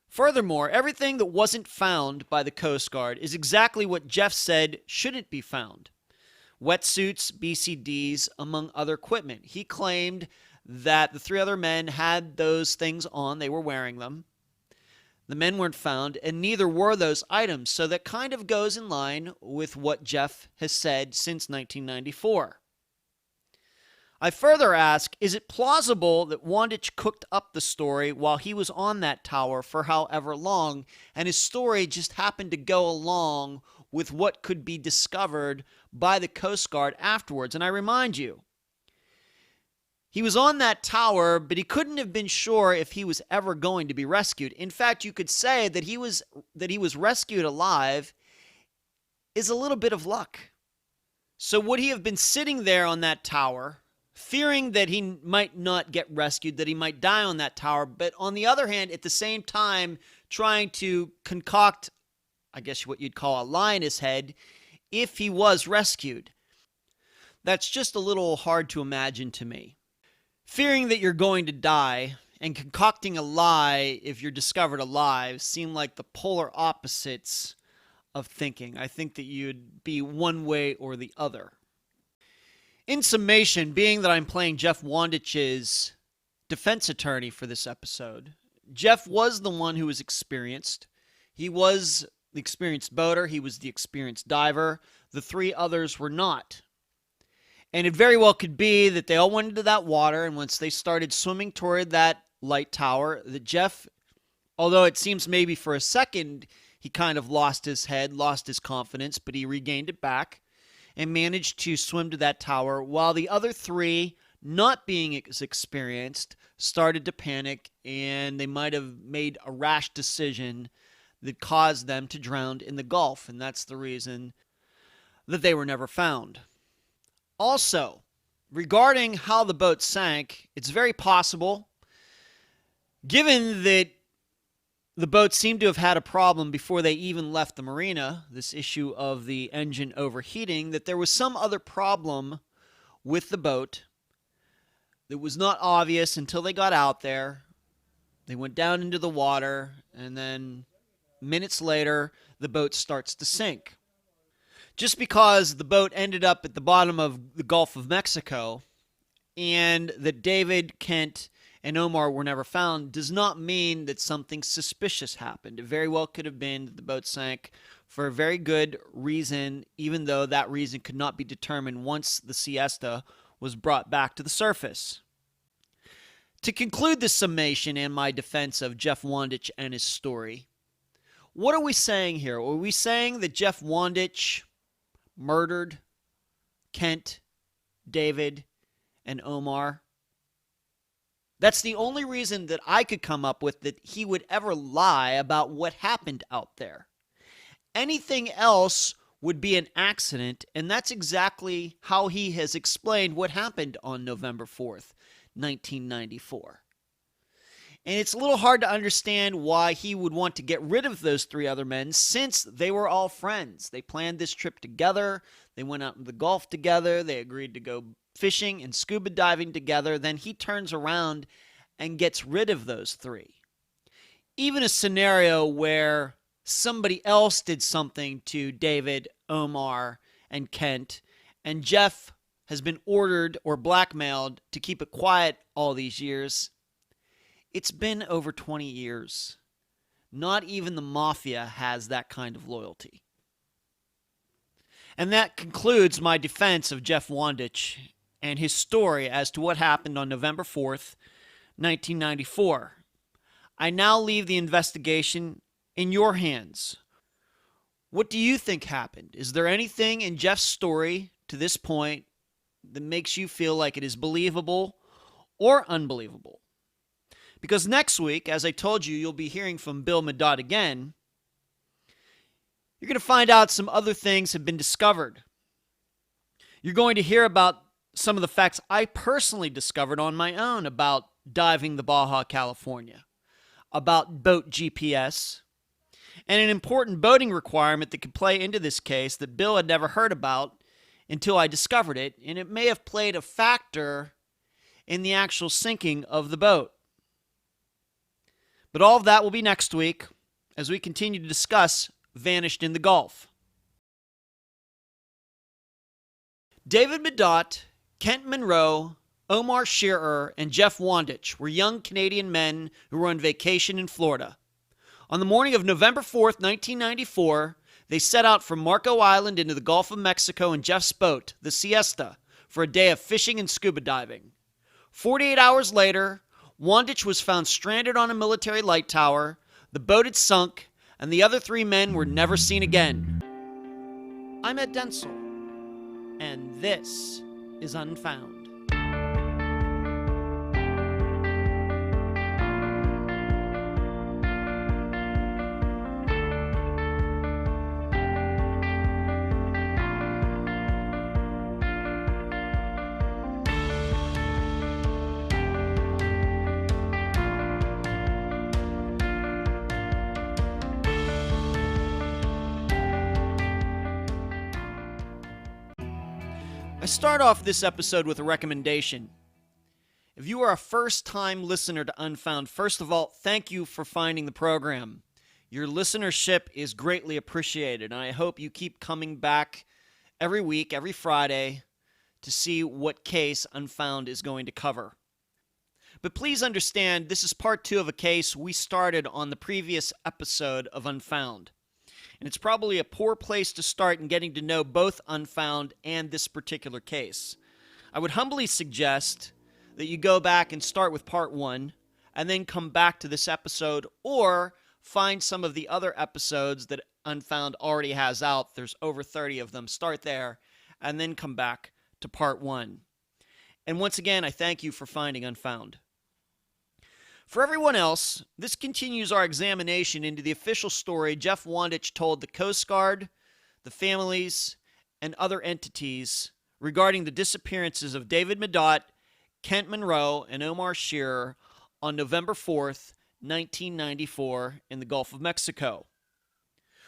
Furthermore, everything that wasn't found by the Coast Guard is exactly what Jeff said shouldn't be found. Wetsuits, BCDs, among other equipment. He claimed that the 3 other men had those things on. They were wearing them. The men weren't found, and neither were those items. So that kind of goes in line with what Jeff has said since 1994. I further ask, is it plausible that Wandich cooked up the story while he was on that tower for however long, and his story just happened to go along with what could be discovered by the Coast Guard afterwards? And I remind you, he was on that tower, but he couldn't have been sure if he was ever going to be rescued. In fact, you could say that he was rescued alive is a little bit of luck. So would he have been sitting there on that tower, fearing that he might not get rescued, that he might die on that tower, but on the other hand, at the same time, trying to concoct, I guess what you'd call a lie in his head, if he was rescued? That's just a little hard to imagine to me. Fearing that you're going to die and concocting a lie if you're discovered alive seem like the polar opposites of thinking. I think that you'd be one way or the other. In summation, being that I'm playing Jeff Wandich's defense attorney for this episode, Jeff was the one who was experienced. He was the experienced boater. He was the experienced diver. The 3 others were not. And it very well could be that they all went into that water, and once they started swimming toward that light tower, that Jeff, although it seems maybe for a second he kind of lost his head, lost his confidence, but he regained it back and managed to swim to that tower, while the other 3 not being as experienced, started to panic, and they might have made a rash decision that caused them to drown in the Gulf, and that's the reason that they were never found. Also, regarding how the boat sank, it's very possible, given that the boat seemed to have had a problem before they even left the marina, this issue of the engine overheating, that there was some other problem with the boat that was not obvious until they got out there. They went down into the water, and then minutes later, the boat starts to sink. Just because the boat ended up at the bottom of the Gulf of Mexico and that David, Kent, and Omar were never found does not mean that something suspicious happened. It very well could have been that the boat sank for a very good reason, even though that reason could not be determined once the Sea Esta was brought back to the surface. To conclude this summation and my defense of Jeff Wandich and his story, what are we saying here? Are we saying that Jeff Wandich murdered Kent, David, and Omar? That's the only reason that I could come up with that he would ever lie about what happened out there. Anything else would be an accident, and that's exactly how he has explained what happened on November 4th, 1994. And it's a little hard to understand why he would want to get rid of those three other men since they were all friends. They planned this trip together. They went out in the Gulf together. They agreed to go fishing and scuba diving together. Then he turns around and gets rid of those three. Even a scenario where somebody else did something to David, Omar, and Kent, and Jeff has been ordered or blackmailed to keep it quiet all these years. It's been over 20 years. Not even the mafia has that kind of loyalty. And that concludes my defense of Jeff Wandich and his story as to what happened on November 4th, 1994. I now leave the investigation in your hands. What do you think happened? Is there anything in Jeff's story to this point that makes you feel like it is believable or unbelievable? Because next week, as I told you, you'll be hearing from Bill Madott again. You're going to find out some other things have been discovered. You're going to hear about some of the facts I personally discovered on my own about diving the Baja California, about boat GPS, and an important boating requirement that could play into this case that Bill had never heard about until I discovered it, and it may have played a factor in the actual sinking of the boat. But all of that will be next week as we continue to discuss Vanished in the Gulf. David Madott, Kent Munro, Omar Shearer, and Jeff Wandich were young Canadian men who were on vacation in Florida. On the morning of November 4th, 1994, they set out from Marco Island into the Gulf of Mexico in Jeff's boat, the Sea Esta, for a day of fishing and scuba diving. 48 hours later, Wandich was found stranded on a military light tower, the boat had sunk, and the other three men were never seen again. I'm Ed Denzel, and this is Unfound. I start off this episode with a recommendation. If you are a first-time listener to Unfound, first of all, thank you for finding the program. Your listenership is greatly appreciated, and I hope you keep coming back every week, every Friday, to see what case Unfound is going to cover. But please understand, this is part 2 of a case we started on the previous episode of Unfound. And it's probably a poor place to start in getting to know both Unfound and this particular case. I would humbly suggest that you go back and start with part 1 and then come back to this episode, or find some of the other episodes that Unfound already has out. There's over 30 of them. Start there and then come back to part 1. And once again, I thank you for finding Unfound. For everyone else, this continues our examination into the official story Jeff Wandich told the Coast Guard, the families, and other entities regarding the disappearances of David Madott, Kent Munro, and Omar Shearer on November 4th, 1994 in the Gulf of Mexico.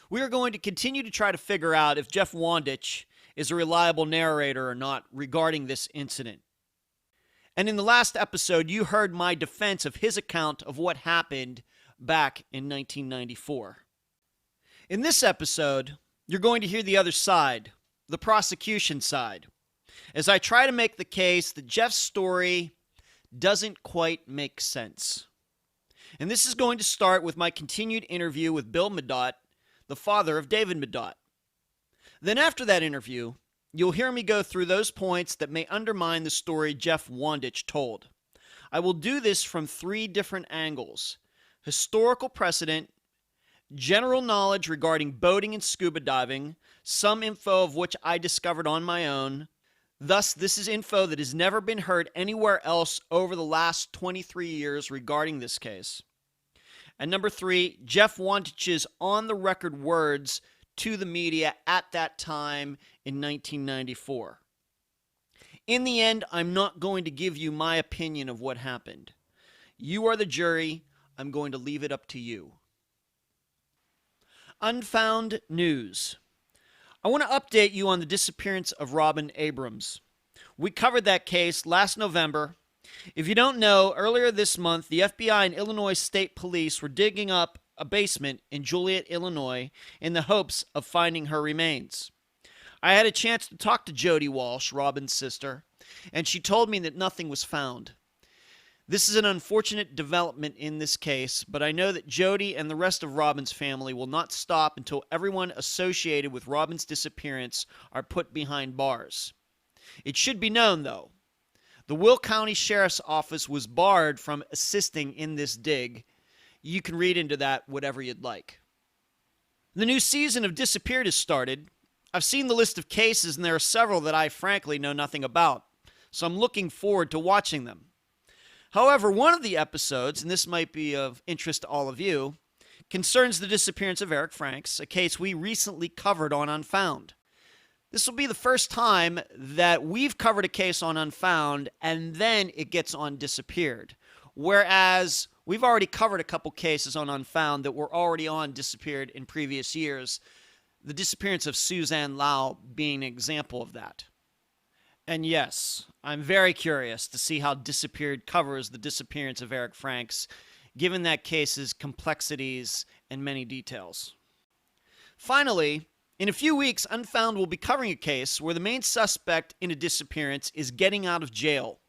We are going to continue to try to figure out if Jeff Wandich is a reliable narrator or not regarding this incident. And in the last episode, you heard my defense of his account of what happened back in 1994. In this episode, you're going to hear the other side, the prosecution side, as I try to make the case that Jeff's story doesn't quite make sense. And this is going to start with my continued interview with Bill Madott, the father of David Madott. Then after that interview, you'll hear me go through those points that may undermine the story Jeff Wandich told. I will do this from 3 different angles: historical precedent, general knowledge regarding boating and scuba diving, some info of which I discovered on my own. Thus, this is info that has never been heard anywhere else over the last 23 years regarding this case. And number 3, Jeff Wandich's on-the-record words to the media at that time in 1994. In the end, I'm not going to give you my opinion of what happened. You are the jury. I'm going to leave it up to you. Unfound news. I want to update you on the disappearance of Robin Abrams. We covered that case last November. If you don't know, earlier this month, the FBI and Illinois State Police were digging up a basement in Joliet, Illinois, in the hopes of finding her remains. I had a chance to talk to Jody Walsh, Robin's sister, and she told me that nothing was found. This is an unfortunate development in this case, but I know that Jody and the rest of Robin's family will not stop until everyone associated with Robin's disappearance are put behind bars. It should be known, though, the Will County Sheriff's Office was barred from assisting in this dig. You can read into that whatever you'd like. The new season of Disappeared has started. I've seen the list of cases, and there are several that I frankly know nothing about, so I'm looking forward to watching them. However, one of the episodes, and this might be of interest to all of you, concerns the disappearance of Eric Franks, a case we recently covered on Unfound. This will be the first time that we've covered a case on Unfound and then it gets on Disappeared, whereas we've already covered a couple cases on Unfound that were already on Disappeared in previous years, the disappearance of Suzanne Lau being an example of that. And yes, I'm very curious to see how Disappeared covers the disappearance of Eric Franks, given that case's complexities and many details. Finally, in a few weeks, Unfound will be covering a case where the main suspect in a disappearance is getting out of jail.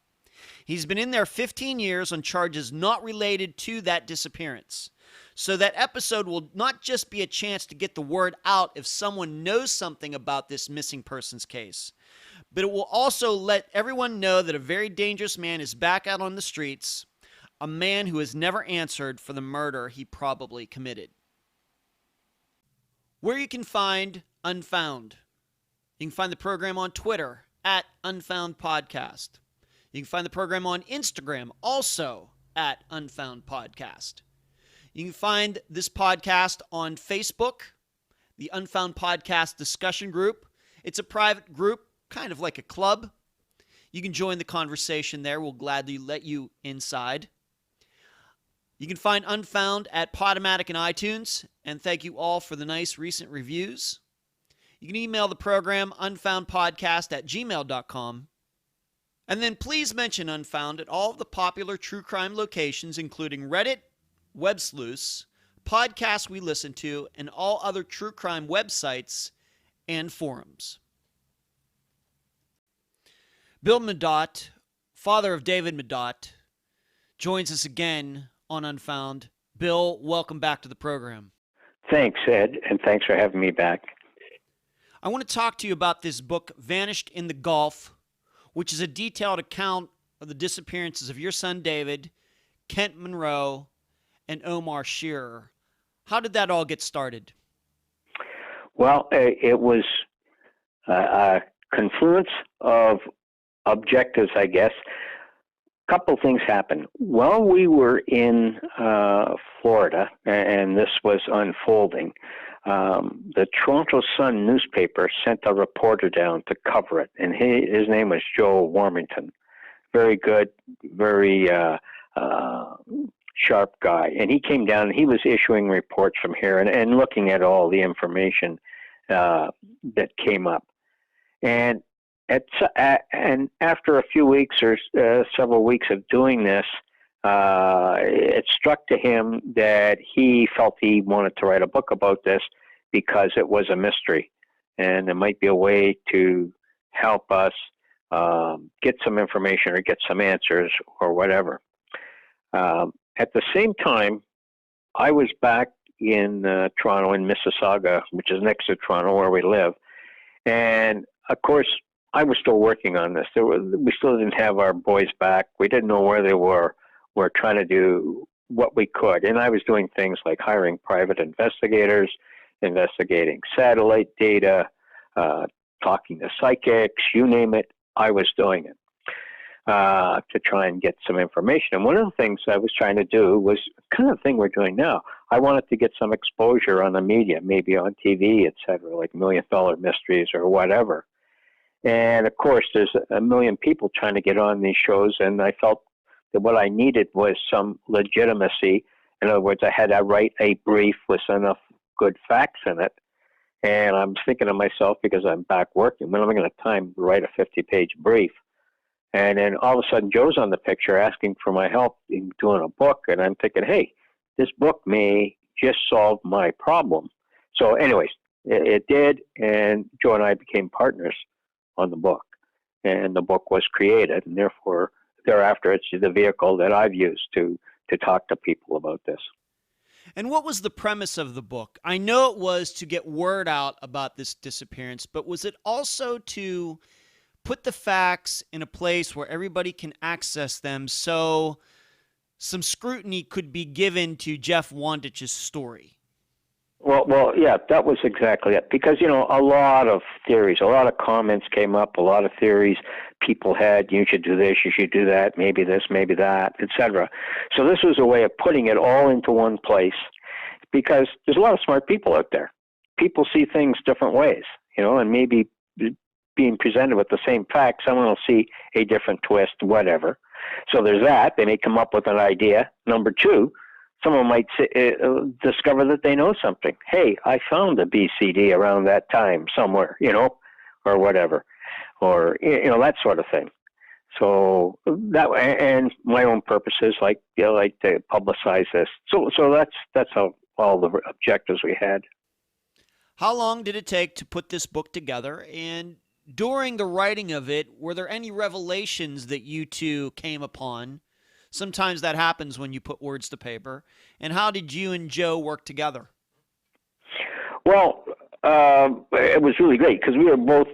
He's been in there 15 years on charges not related to that disappearance. So that episode will not just be a chance to get the word out if someone knows something about this missing persons case, but it will also let everyone know that a very dangerous man is back out on the streets, a man who has never answered for the murder he probably committed. Where you can find Unfound. You can find the program on Twitter at Unfound Podcast. You can find the program on Instagram also at Unfound Podcast. You can find this podcast on Facebook, the Unfound Podcast discussion group. It's a private group, kind of like a club. You can join the conversation there. We'll gladly let you inside. You can find Unfound at Podomatic and iTunes. And thank you all for the nice recent reviews. You can email the program unfoundpodcast@gmail.com. And then please mention Unfound at all of the popular true crime locations, including Reddit, WebSleuths, podcasts we listen to, and all other true crime websites and forums. Bill Madott, father of David Madott, joins us again on Unfound. Bill, welcome back to the program. Thanks, Ed, and thanks for having me back. I want to talk to you about this book, Vanished in the Gulf, which is a detailed account of the disappearances of your son David, Kent Munro, and Omar Shearer. How did that all get started? Well, it was a confluence of objectives, I guess. Couple things happened. While we were in Florida, and this was unfolding, the Toronto Sun newspaper sent a reporter down to cover it, and his name was Joe Warmington. Very good, very sharp guy. And he came down, and he was issuing reports from here and looking at all the information that came up. And and after a few weeks or several weeks of doing this, it struck to him that he felt he wanted to write a book about this because it was a mystery, and it might be a way to help us get some information or get some answers or whatever. At the same time, I was back in Toronto, in Mississauga, which is next to Toronto where we live, and of course, I was still working on this. We still didn't have our boys back. We didn't know where they were. We're trying to do what we could. And I was doing things like hiring private investigators, investigating satellite data, talking to psychics, you name it. I was doing it to try and get some information. And one of the things I was trying to do was kind of the thing we're doing now. I wanted to get some exposure on the media, maybe on TV, et cetera, like $1 Million Mysteries or whatever. And of course, there's a million people trying to get on these shows, and I felt that what I needed was some legitimacy. In other words, I had to write a brief with enough good facts in it. And I'm thinking to myself, because I'm back working, when am I going to have time to write a 50-page brief? And then all of a sudden, Joe's on the picture asking for my help in doing a book, and I'm thinking, hey, this book may just solve my problem. So anyways, it did, and Joe and I became partners on the book, and the book was created, and therefore thereafter it's the vehicle that I've used to talk to people about this. And what was the premise of the book? I know it was to get word out about this disappearance, but was it also to put the facts in a place where everybody can access them so some scrutiny could be given to Jeff Wandich's story? Well, yeah, that was exactly it. Because, a lot of theories, a lot of comments came up, a lot of theories people had. You should do this, you should do that, maybe this, maybe that, etc. So this was a way of putting it all into one place, because there's a lot of smart people out there. People see things different ways, and maybe being presented with the same facts, someone will see a different twist, whatever. So there's that. They may come up with an idea. Number two, someone might discover that they know something. Hey, I found a BCD around that time somewhere, or whatever, or that sort of thing. So that, and my own purposes, like to publicize this. So that's how all the objectives we had. How long did it take to put this book together? And during the writing of it, were there any revelations that you two came upon? Sometimes that happens when you put words to paper. And how did you and Joe work together? Well, it was really great because we were both,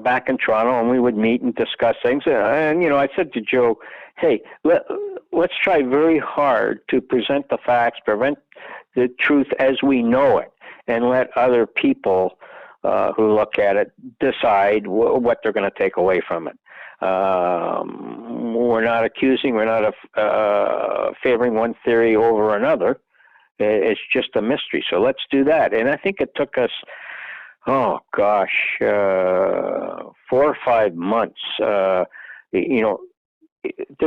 back in Toronto, and we would meet and discuss things. And I said to Joe, hey, let's try very hard to present the facts, present the truth as we know it, and let other people who look at it decide what they're going to take away from it. We're not accusing, we're not favoring one theory over another. It's just a mystery. So let's do that. And I think it took us, 4 or 5 months. There's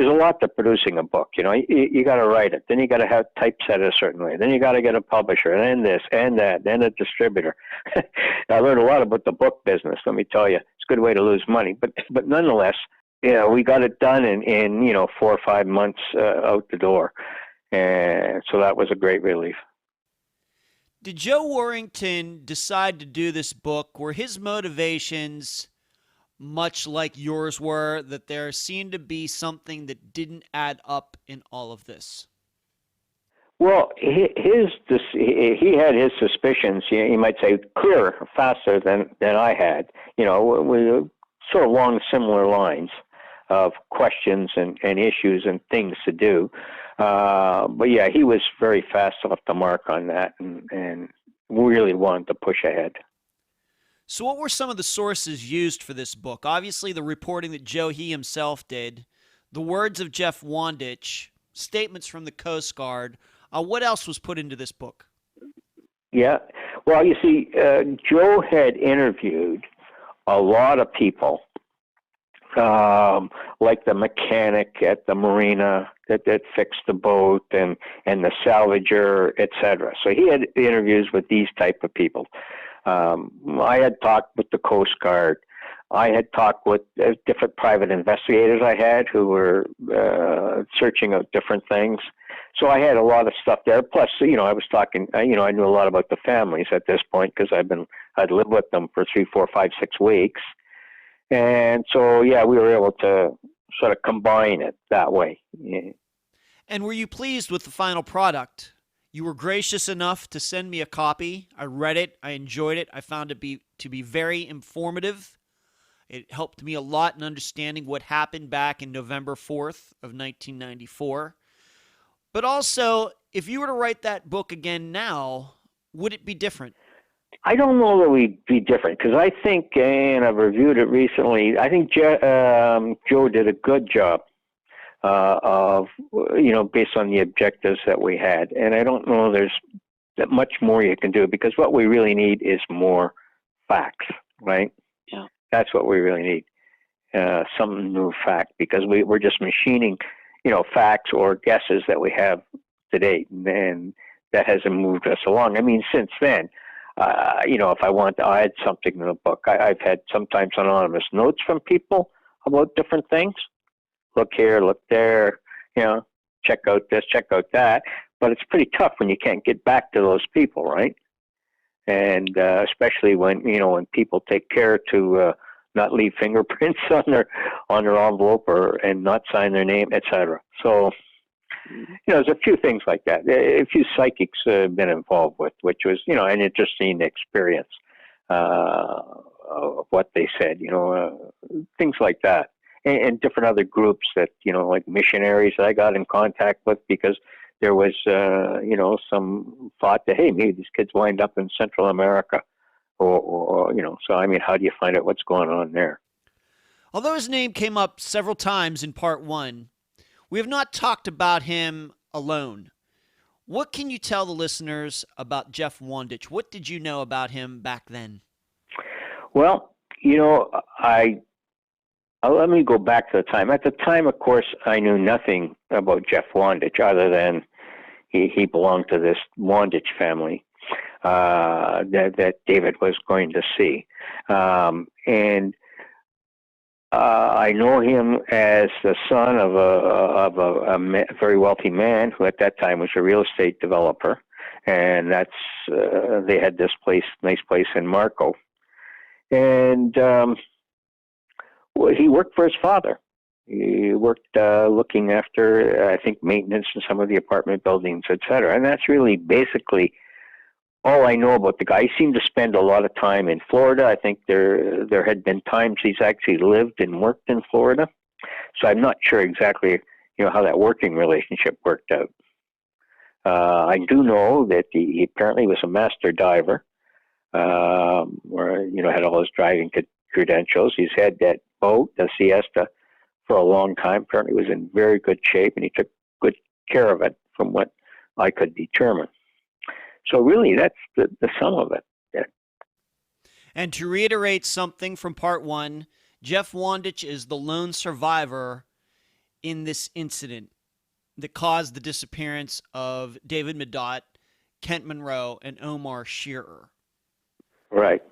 a lot to producing a book. You got to write it. Then you got to have typeset a certain way. Then you got to get a publisher, and then this and that, then a distributor. I learned a lot about the book business. Let me tell you, it's a good way to lose money. But nonetheless, we got it done in 4 or 5 months out the door, and so that was a great relief. Did Joe Warrington decide to do this book? Were his motivations much like yours were, that there seemed to be something that didn't add up in all of this? Well, he had his suspicions, you might say, clearer, faster than I had. We sort of along similar lines of questions and issues and things to do. But yeah, he was very fast off the mark on that and really wanted to push ahead. So what were some of the sources used for this book? Obviously, the reporting that Joe he himself did, the words of Jeff Wandich, statements from the Coast Guard. What else was put into this book? Yeah. Well, you see, Joe had interviewed a lot of people, like the mechanic at the marina that fixed the boat, and the salvager, etc. So he had interviews with these type of people. I had talked with the Coast Guard. I had talked with different private investigators I had who were searching out different things. So I had a lot of stuff there. Plus, I was talking, I knew a lot about the families at this point because I'd lived with them for 3, 4, 5, 6 weeks. And so, yeah, we were able to sort of combine it that way. Yeah. And were you pleased with the final product? You were gracious enough to send me a copy. I read it. I enjoyed it. I found it to be very informative. It helped me a lot in understanding what happened back in November 4th of 1994. But also, if you were to write that book again now, would it be different? I don't know that we'd be different because I think, and I've reviewed it recently, I think Joe did a good job of, based on the objectives that we had. And I don't know there's that much more you can do because what we really need is more facts, right? Yeah. That's what we really need, some new fact, because we're just machining, facts or guesses that we have to date, and that hasn't moved us along. I mean, since then, if I want to add something to the book, I've had sometimes anonymous notes from people about different things. Look here, look there, check out this, check out that. But it's pretty tough when you can't get back to those people, right? And especially when people take care to not leave fingerprints on their envelope and not sign their name, etc. So there's a few things like that. A few psychics have been involved with, which was an interesting experience of what they said. Things like that, and different other groups that like missionaries that I got in contact with because there was, some thought that, hey, maybe these kids wind up in Central America or so I mean, how do you find out what's going on there? Although his name came up several times in part 1, we have not talked about him alone. What can you tell the listeners about Jeff Wandich? What did you know about him back then? Well, let me go back to the time. At the time, of course, I knew nothing about Jeff Wandich other than he belonged to this Wandich family that David was going to see. And I know him as the son of a very wealthy man who at that time was a real estate developer. And that's they had this nice place in Marco. And he worked for his father. He worked looking after, I think, maintenance in some of the apartment buildings, et cetera. And that's really basically all I know about the guy. He seemed to spend a lot of time in Florida. I think there had been times he's actually lived and worked in Florida. So I'm not sure exactly, how that working relationship worked out. I do know that he apparently was a master diver, or had all his driving credentials. He's had that boat, the Sea Esta, for a long time. Apparently was in very good shape, and he took good care of it from what I could determine. So really, that's the sum of it. Yeah. And to reiterate something from part 1, Jeff Wandich is the lone survivor in this incident that caused the disappearance of David Madott, Kent Munro, and Omar Shearer. Right.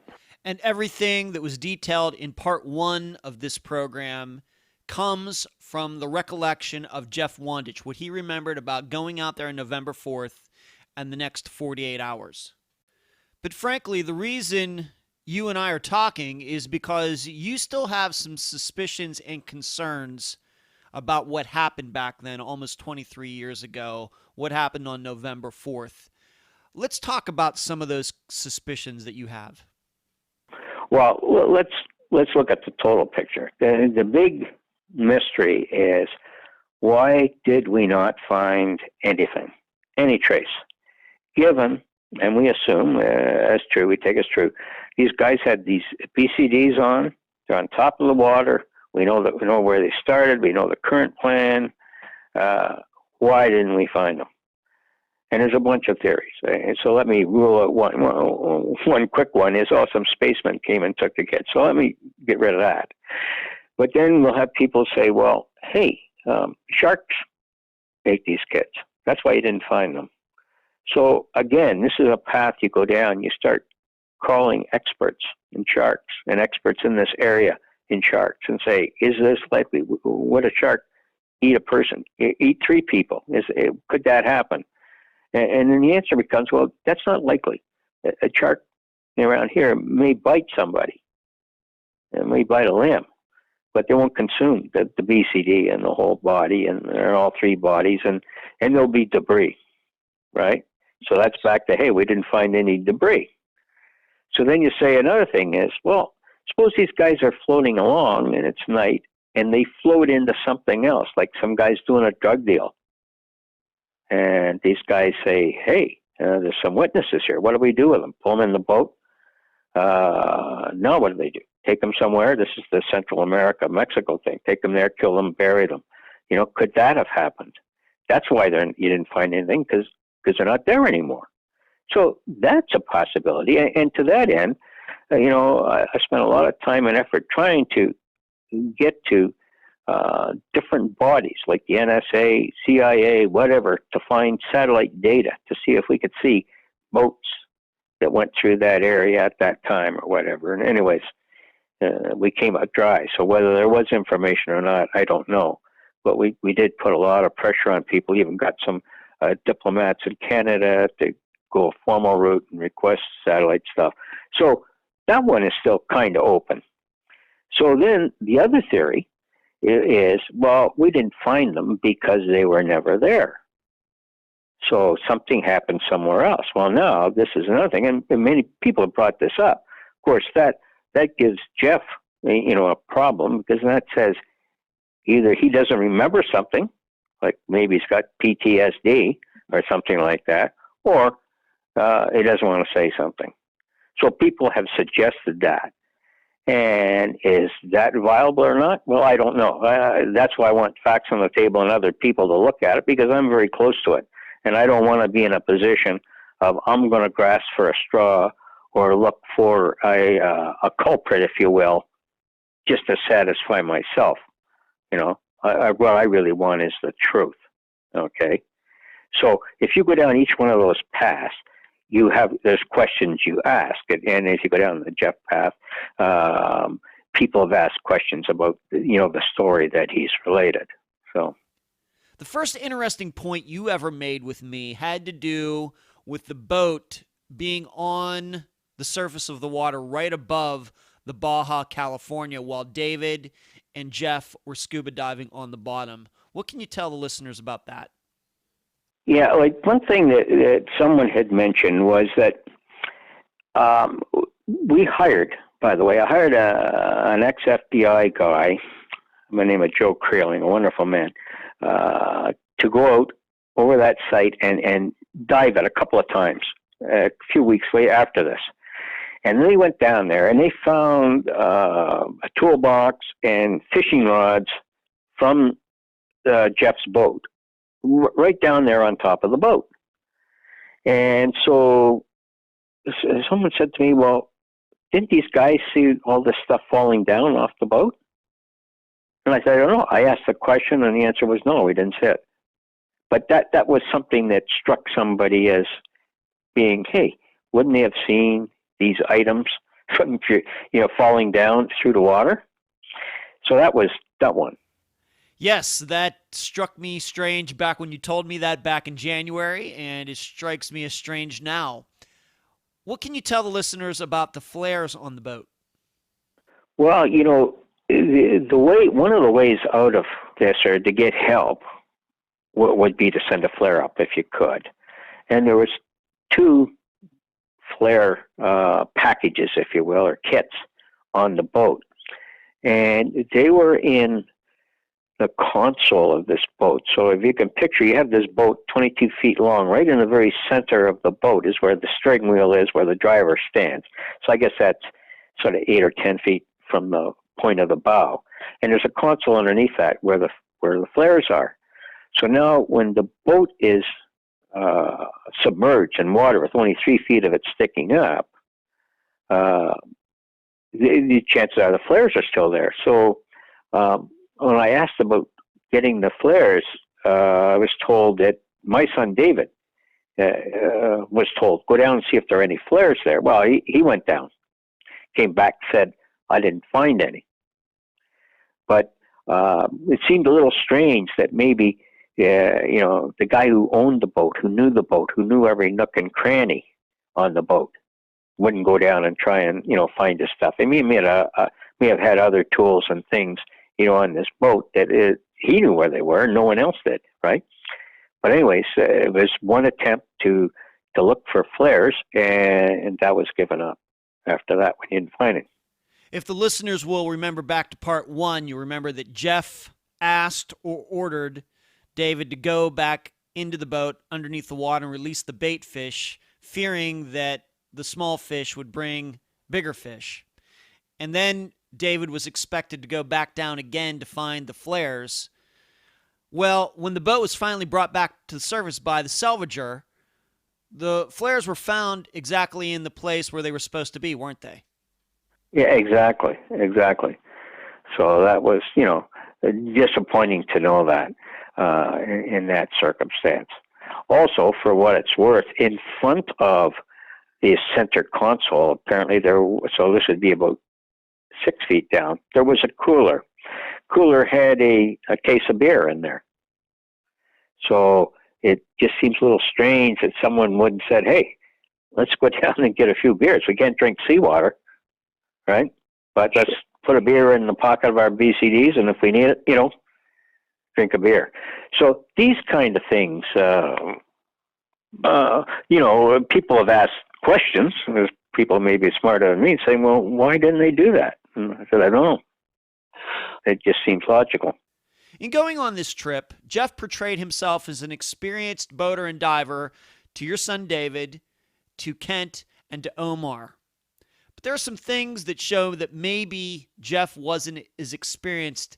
And everything that was detailed in part 1 of this program comes from the recollection of Jeff Wandich, what he remembered about going out there on November 4th and the next 48 hours. But frankly, the reason you and I are talking is because you still have some suspicions and concerns about what happened back then, almost 23 years ago, what happened on November 4th. Let's talk about some of those suspicions that you have. Well, let's look at the total picture. The big mystery is, why did we not find anything, any trace, given and we assume as true, we take as true, these guys had these BCDs on. They're on top of the water. We know where they started. We know the current plan. Why didn't we find them? And there's a bunch of theories. And so let me rule out one quick one is, some spacemen came and took the kids. So let me get rid of that. But then we'll have people say, well, hey, sharks ate these kids. That's why you didn't find them. So again, this is a path you go down. You start calling experts in sharks and experts in this area in sharks and say, is this likely? Would a shark eat a person, eat three people? Could that happen? And then the answer becomes, well, that's not likely. A shark around here may bite somebody. It may bite a limb, but they won't consume the BCD and the whole body and all three bodies, and there'll be debris, right? So that's back to, hey, we didn't find any debris. So then you say another thing is, well, suppose these guys are floating along and it's night and they float into something else, like some guy's doing a drug deal. And these guys say, hey, there's some witnesses here. What do we do with them? Pull them in the boat? No, what do? Take them somewhere? This is the Central America, Mexico thing. Take them there, kill them, bury them. Could that have happened? That's why you didn't find anything, because they're not there anymore. So that's a possibility. And to that end, I spent a lot of time and effort trying to get to different bodies like the NSA, CIA, whatever, to find satellite data to see if we could see boats that went through that area at that time or whatever. And anyways, we came out dry. So whether there was information or not, I don't know. But we did put a lot of pressure on people, even got some diplomats in Canada to go a formal route and request satellite stuff. So that one is still kind of open. So then the other theory is, well, we didn't find them because they were never there. So something happened somewhere else. Well, now this is another thing, and many people have brought this up. Of course, that gives Jeff, a problem, because that says either he doesn't remember something, like maybe he's got PTSD or something like that, or he doesn't want to say something. So people have suggested that. And is that viable or not? Well, I don't know. That's why I want facts on the table and other people to look at it, because I'm very close to it. And I don't want to be in a position of I'm going to grasp for a straw or look for a culprit, if you will, just to satisfy myself. What I really want is the truth. Okay? So if you go down each one of those paths, there's questions you ask, and as you go down the Jeff path, people have asked questions about the story that he's related. So the first interesting point you ever made with me had to do with the boat being on the surface of the water right above the Baja California while David and Jeff were scuba diving on the bottom. What can you tell the listeners about that? Yeah, like one thing that someone had mentioned was that we hired, by the way, I hired an ex-FBI guy by the name of Joe Creeling, a wonderful man, to go out over that site and dive it a couple of times, a few weeks later after this. And they went down there and they found a toolbox and fishing rods from Jeff's boat, right down there on top of the boat. And so someone said to me, well, didn't these guys see all this stuff falling down off the boat? And I said, I don't know. I asked the question and the answer was no, we didn't see it. But that was something that struck somebody as being, hey, wouldn't they have seen these items falling down through the water? So that was that one. Yes, that struck me strange back when you told me that back in January, and it strikes me as strange now. What can you tell the listeners about the flares on the boat? Well, one of the ways out of this, or to get help, would be to send a flare up if you could. And there was 2 flare packages, if you will, or kits on the boat. And they were in the console of this boat. So if you can picture, you have this boat 22 feet long. Right in the very center of the boat is where the steering wheel is, where the driver stands. So I guess that's sort of 8 or 10 feet from the point of the bow. And there's a console underneath that where the flares are. So now when the boat is submerged in water with only 3 feet of it sticking up, the chances are the flares are still there. So when I asked about getting the flares, I was told that my son David was told, go down and see if there are any flares there. Well, he went down, came back, said, I didn't find any. But it seemed a little strange that maybe, the guy who owned the boat, who knew every nook and cranny on the boat, wouldn't go down and try and, find his stuff. I mean, may have had other tools and things, on this boat that he knew where they were and no one else did, right? But anyways, it was one attempt to look for flares, and that was given up after that when you didn't find it. If the listeners will remember back to part 1, you remember that Jeff asked or ordered David to go back into the boat underneath the water and release the bait fish, fearing that the small fish would bring bigger fish. And then David was expected to go back down again to find the flares. Well, when the boat was finally brought back to the surface by the salvager, the flares were found exactly in the place where they were supposed to be, weren't they? Yeah, exactly. So that was, disappointing to know that in that circumstance. Also, for what it's worth, in front of the center console, apparently so this would be about 6 feet down, there was a cooler. Cooler had a case of beer in there. So it just seems a little strange that someone wouldn't have said, hey, let's go down and get a few beers. We can't drink seawater, right? But let's put a beer in the pocket of our BCDs, and if we need it, drink a beer. So these kind of things, people have asked questions. There's people maybe smarter than me saying, well, why didn't they do that? And I said, I don't know. It just seems logical. In going on this trip, Jeff portrayed himself as an experienced boater and diver to your son David, to Kent, and to Omar. But there are some things that show that maybe Jeff wasn't as experienced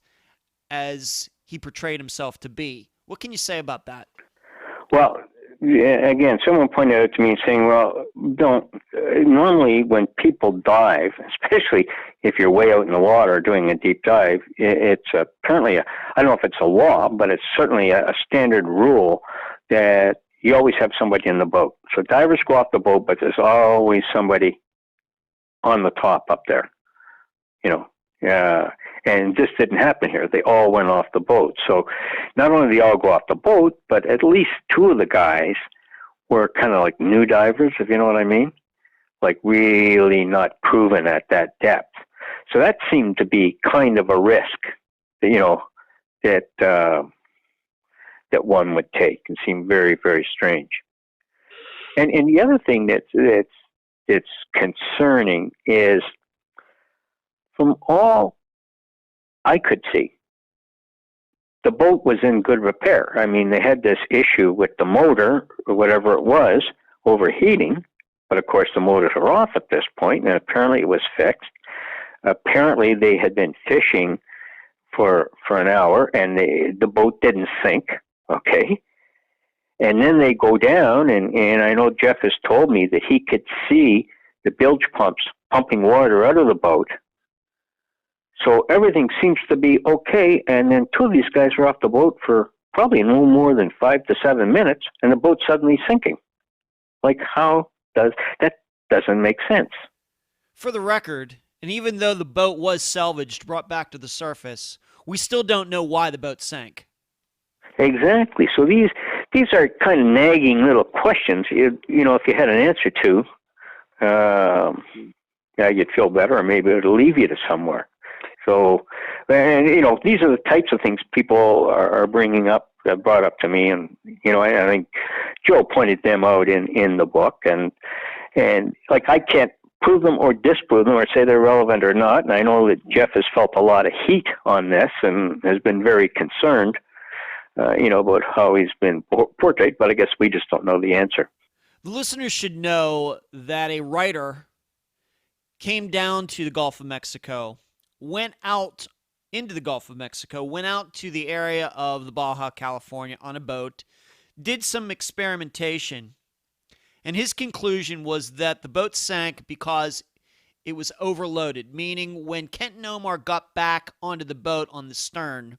as he portrayed himself to be. What can you say about that? Well, again, someone pointed out to me saying, well, normally when people dive, especially if you're way out in the water doing a deep dive, it's apparently, I don't know if it's a law, but it's certainly a standard rule that you always have somebody in the boat. So divers go off the boat, but there's always somebody on the top up there, and this didn't happen here. They all went off the boat. So not only did they all go off the boat, but at least 2 of the guys were kind of like new divers, if you know what I mean, like really not proven at that depth. So that seemed to be kind of a risk, that one would take, and seemed very, very strange. And the other thing that's concerning is, from all I could see, the boat was in good repair. I mean, they had this issue with the motor, or whatever it was, overheating, but of course the motors are off at this point, and apparently it was fixed. Apparently they had been fishing for an hour, and the boat didn't sink, okay? And then they go down, and I know Jeff has told me that he could see the bilge pumps pumping water out of the boat. So everything seems to be okay, and then 2 of these guys were off the boat for probably no more than 5 to 7 minutes, and the boat's suddenly sinking. Like, that doesn't make sense. For the record, and even though the boat was salvaged, brought back to the surface, we still don't know why the boat sank. Exactly. So these are kind of nagging little questions. If you had an answer to, you'd feel better, or maybe it would leave you to somewhere. So, and these are the types of things people are bringing up, brought up to me, and I think Joe pointed them out in the book, and like, I can't prove them or disprove them or say they're relevant or not. And I know that Jeff has felt a lot of heat on this and has been very concerned, about how he's been portrayed, but I guess we just don't know the answer. The listeners should know that a writer came down to the Gulf of Mexico, went out into the Gulf of Mexico, went out to the area of the Baja California on a boat, did some experimentation, and his conclusion was that the boat sank because it was overloaded, meaning when Kent and Omar got back onto the boat on the stern,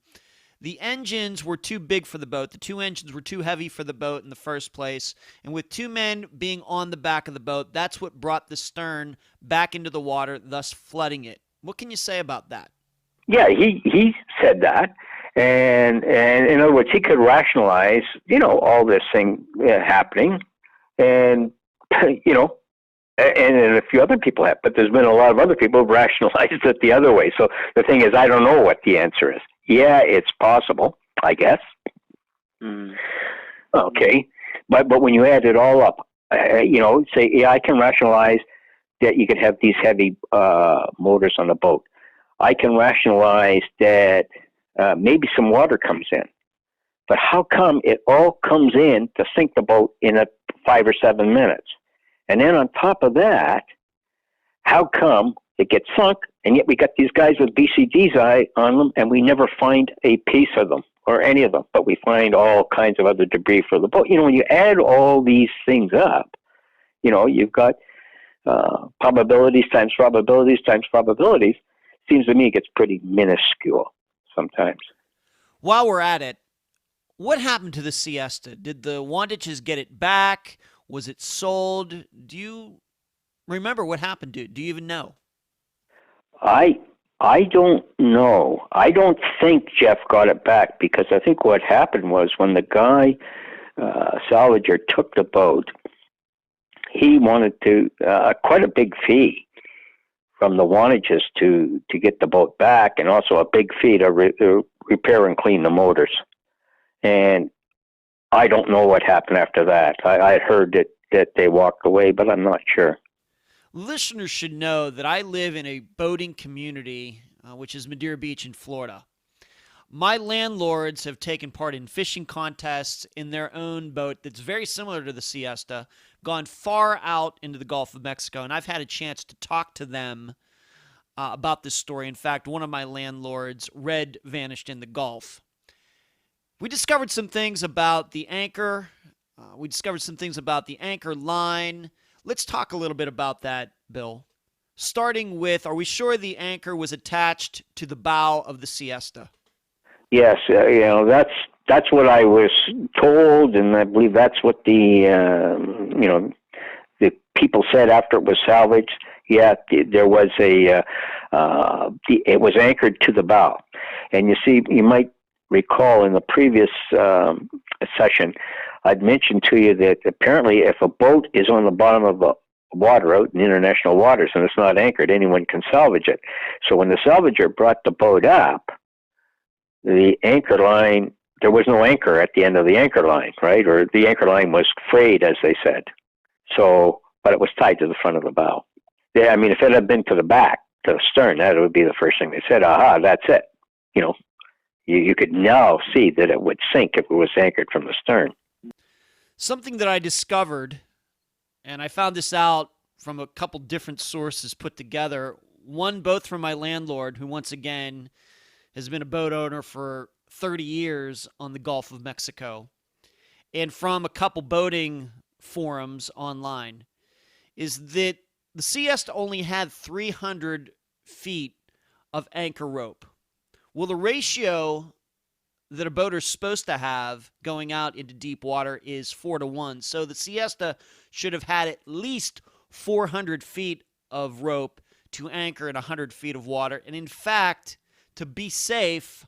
the engines were too big for the boat. The two engines were too heavy for the boat in the first place. And with two men being on the back of the boat, that's what brought the stern back into the water, thus flooding it. What can you say about that? Yeah, he said that. And in other words, he could rationalize, all this thing happening. And, and a few other people have. But there's been a lot of other people who've rationalized it the other way. So the thing is, I don't know what the answer is. Yeah, it's possible, I guess. Okay. But when you add it all up, say, yeah, I can rationalize that you could have these heavy motors on the boat. I can rationalize that maybe some water comes in. But how come it all comes in to sink the boat in 5 or 7 minutes? And then on top of that, how come it gets sunk, and yet we got these guys with BCD's eye on them, and we never find a piece of them or any of them, but we find all kinds of other debris for the boat. When you add all these things up, you've got probabilities times probabilities times probabilities. Seems to me it gets pretty minuscule sometimes. While we're at it, what happened to the Sea Esta? Did the Wandiches get it back? Was it sold? Do you remember what happened to it? Do you even know? I don't know. I don't think Jeff got it back, because I think what happened was when the guy, salvager, took the boat, he wanted to quite a big fee from the Wandages to get the boat back, and also a big fee to repair and clean the motors. And I don't know what happened after that. I had heard that they walked away, but I'm not sure. Listeners should know that I live in a boating community, which is Madeira Beach in Florida. My landlords have taken part in fishing contests in their own boat that's very similar to the Sea Esta, gone far out into the Gulf of Mexico, and I've had a chance to talk to them about this story. In fact, one of my landlords, Red, vanished in the Gulf. We discovered some things about the anchor. We discovered some things about the anchor line. Let's talk a little bit about that, Bill. Starting with, are we sure the anchor was attached to the bow of the Sea Esta? Yes, that's what I was told, and I believe that's what the people said after it was salvaged. Yeah, there was it was anchored to the bow, and you see, you might recall in the previous session, I'd mentioned to you that apparently if a boat is on the bottom of the water out in international waters and it's not anchored, anyone can salvage it. So when the salvager brought the boat up, the anchor line, there was no anchor at the end of the anchor line, right? Or the anchor line was frayed, as they said. So, but it was tied to the front of the bow. Yeah, I mean, if it had been to the back, to the stern, that would be the first thing they said. Aha, that's it. You could now see that it would sink if it was anchored from the stern. Something that I discovered, and I found this out from a couple different sources put together, one both from my landlord, who once again has been a boat owner for 30 years on the Gulf of Mexico, and from a couple boating forums online, is that the Sea Esta only had 300 feet of anchor rope. Well, the ratio that a boater's supposed to have going out into deep water is 4-to-1. So the Sea Esta should have had at least 400 feet of rope to anchor in 100 feet of water. And in fact, to be safe,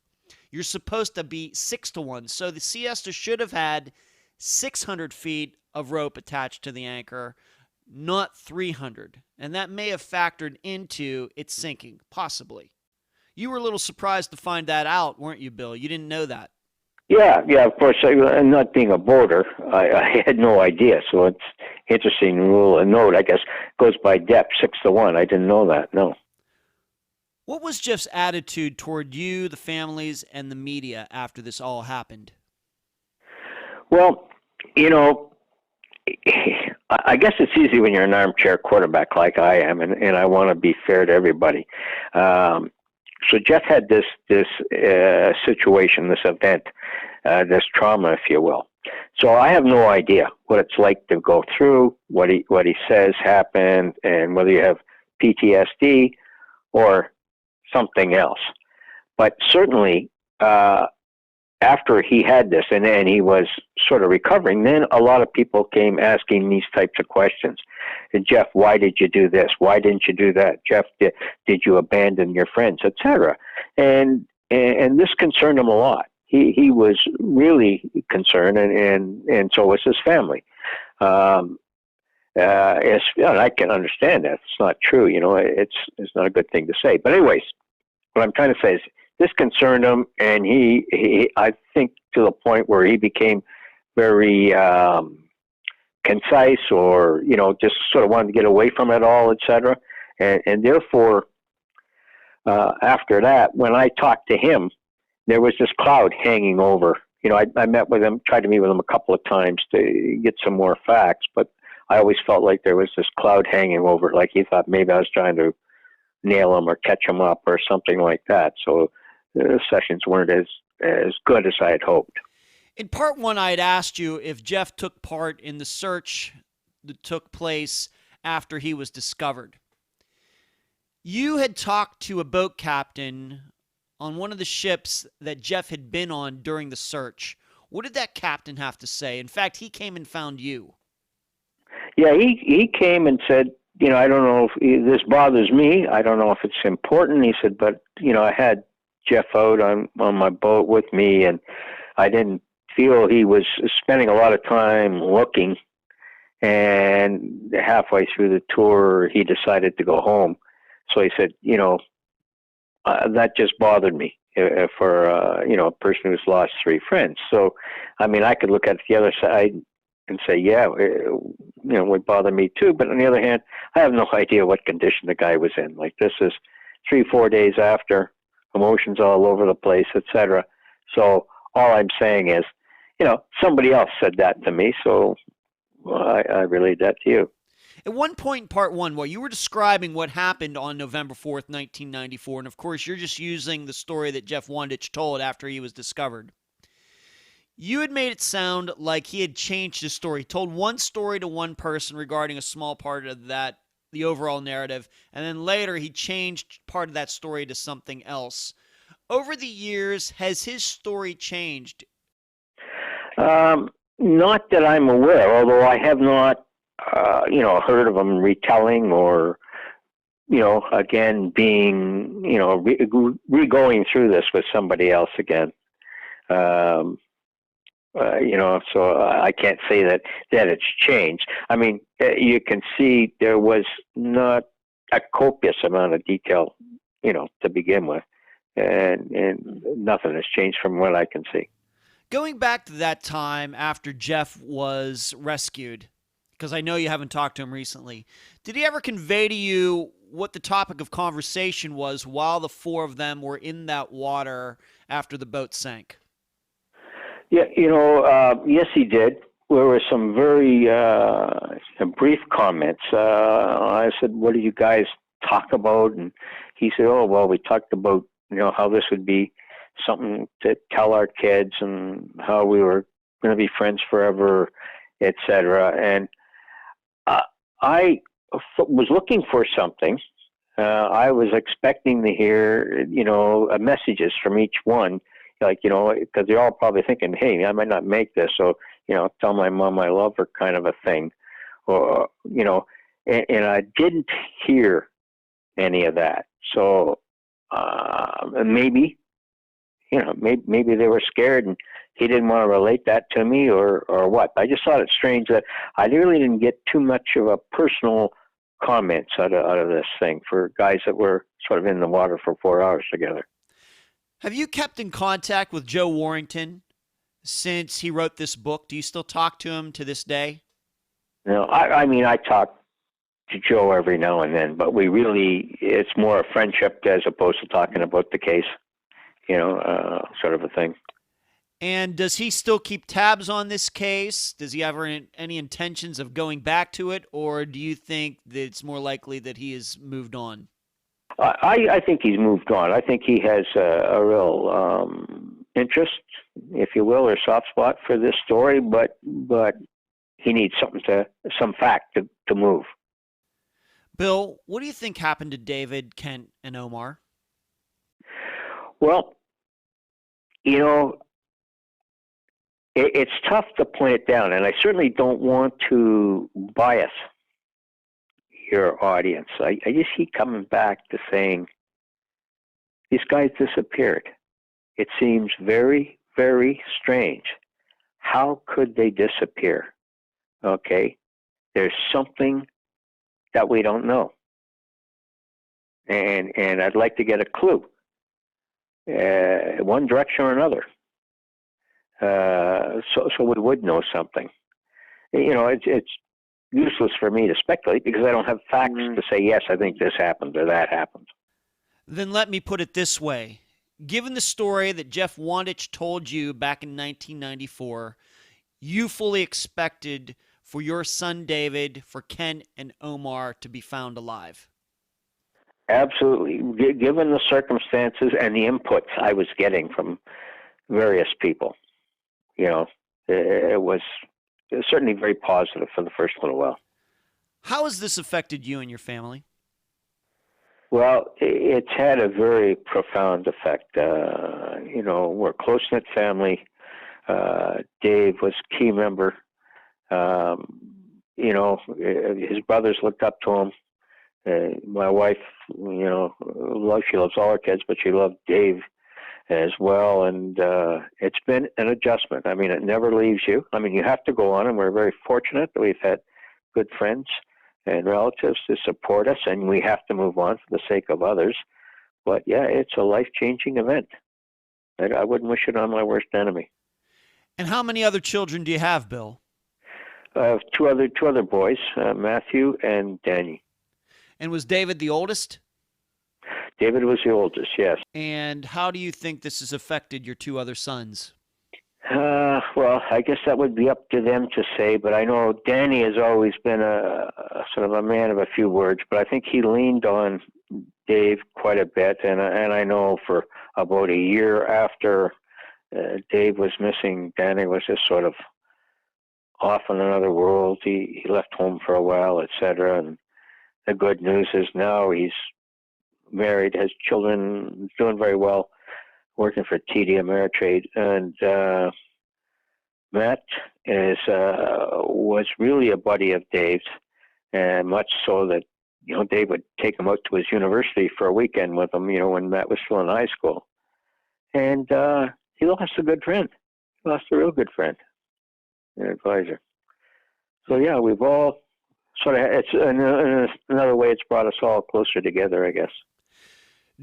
you're supposed to be 6-to-1. So the Sea Esta should have had 600 feet of rope attached to the anchor, not 300. And that may have factored into its sinking, possibly. You were a little surprised to find that out, weren't you, Bill? You didn't know that. Yeah, of course. And not being a boater, I had no idea. So it's interesting rule and note. I guess goes by depth, 6 to 1. I didn't know that. No. What was Jeff's attitude toward you, the families, and the media after this all happened? Well, you know, I guess it's easy when you're an armchair quarterback like I am, and I want to be fair to everybody. So Jeff had this situation, this event, this trauma, if you will. So I have no idea what it's like to go through what he says happened, and whether you have PTSD or something else. But certainly, after he had this and he was sort of recovering, then a lot of people came asking these types of questions. And Jeff, why did you do this? Why didn't you do that? Jeff, did you abandon your friends, etc.? And this concerned him a lot. He was really concerned, and so was his family. I can understand that. It's not true, it's not a good thing to say. But anyways, what I'm trying to say is this concerned him, and he I think to the point where he became very concise, or just sort of wanted to get away from it all, etc. And therefore, after that, when I talked to him, there was this cloud hanging over. I met with him, tried to meet with him a couple of times to get some more facts, but I always felt like there was this cloud hanging over, like he thought maybe I was trying to nail him or catch him up or something like that. So the sessions weren't as good as I had hoped. In part one, I had asked you if Jeff took part in the search that took place after he was discovered. You had talked to a boat captain on one of the ships that Jeff had been on during the search. What did that captain have to say? In fact, he came and found you. Yeah, he came and said, I don't know if this bothers me. I don't know if it's important. He said, but, I had Jeff out on my boat with me, and I didn't feel he was spending a lot of time looking. And halfway through the tour, he decided to go home. So he said, that just bothered me for, a person who's lost 3 friends. So, I could look at the other side and say, yeah, it would bother me too. But on the other hand, I have no idea what condition the guy was in. Like, this is 3-4 days after, emotions all over the place, etc. So all I'm saying is, somebody else said that to me, so I relayed that to you. At one point in part one, you were describing what happened on November 4th, 1994, and of course you're just using the story that Jeff Wandich told after he was discovered. You had made it sound like he had changed his story. He told one story to one person regarding a small part of that, the overall narrative, and then later he changed part of that story to something else. Over the years, has his story changed? Not that I'm aware, although I have not, heard of him retelling or, again being, re-going through this with somebody else again. So I can't say that it's changed. You can see there was not a copious amount of detail, to begin with, and nothing has changed from what I can see. Going back to that time after Jeff was rescued, because I know you haven't talked to him recently, did he ever convey to you what the topic of conversation was while the 4 of them were in that water after the boat sank? Yeah, yes, he did. There were some very brief comments. I said, what do you guys talk about? And he said, oh, well, we talked about, how this would be something to tell our kids and how we were going to be friends forever, etc. And I was looking for something. I was expecting to hear, messages from each one, because they're all probably thinking, hey, I might not make this, so, tell my mom I love her, kind of a thing. Or, and I didn't hear any of that. So maybe they were scared and he didn't want to relate that to me or what. I just thought it strange that I really didn't get too much of a personal comments out of this thing for guys that were sort of in the water for 4 hours together. Have you kept in contact with Joe Warrington? since he wrote this book? Do you still talk to him to this day? No, I mean, I talk to Joe every now and then, but it's more a friendship as opposed to talking about the case, sort of a thing. And does he still keep tabs on this case? Does he have any intentions of going back to it, or do you think that it's more likely that he has moved on? I think he's moved on. I think he has a real interest, if you will, or soft spot for this story, but he needs some fact to move. Bill, what do you think happened to David, Kent, and Omar? Well, it's tough to point it down, and I certainly don't want to bias your audience. I just keep coming back to saying these guys disappeared. It seems very, very strange. How could they disappear? Okay, there's something that we don't know, and I'd like to get a clue, one direction or another. So we would know something. It's useless for me to speculate because I don't have facts to say, yes, I think this happened or that happened. Then let me put it this way. Given the story that Jeff Wandich told you back in 1994, you fully expected for your son David, for Kent and Omar to be found alive. Absolutely. Given the circumstances and the inputs I was getting from various people, it was certainly very positive for the first little while. How has this affected you and your family? Well, it's had a very profound effect. We're a close-knit family. Dave was a key member. His brothers looked up to him. My wife, she loves all her kids, but she loved Dave as well. And it's been an adjustment. I mean, it never leaves you. I mean, you have to go on, and we're very fortunate that we've had good friends and relatives to support us, and we have to move on for the sake of others. But yeah, it's a life-changing event. I wouldn't wish it on my worst enemy. And how many other children do you have, Bill? I have two other boys, Matthew and Danny. And was David the oldest? David was the oldest, yes. And how do you think this has affected your two other sons? Well, I guess that would be up to them to say, but I know Danny has always been a sort of a man of a few words, but I think he leaned on Dave quite a bit, and I know for about a year after Dave was missing, Danny was just sort of off in another world. He left home for a while, etc. And the good news is now he's married, has children, doing very well, working for TD Ameritrade. And Matt was really a buddy of Dave's, and much so that Dave would take him out to his university for a weekend with him, when Matt was still in high school. And he lost a good friend. He lost a real good friend, an advisor. So yeah, we've all sort of, it's in another way, it's brought us all closer together, I guess.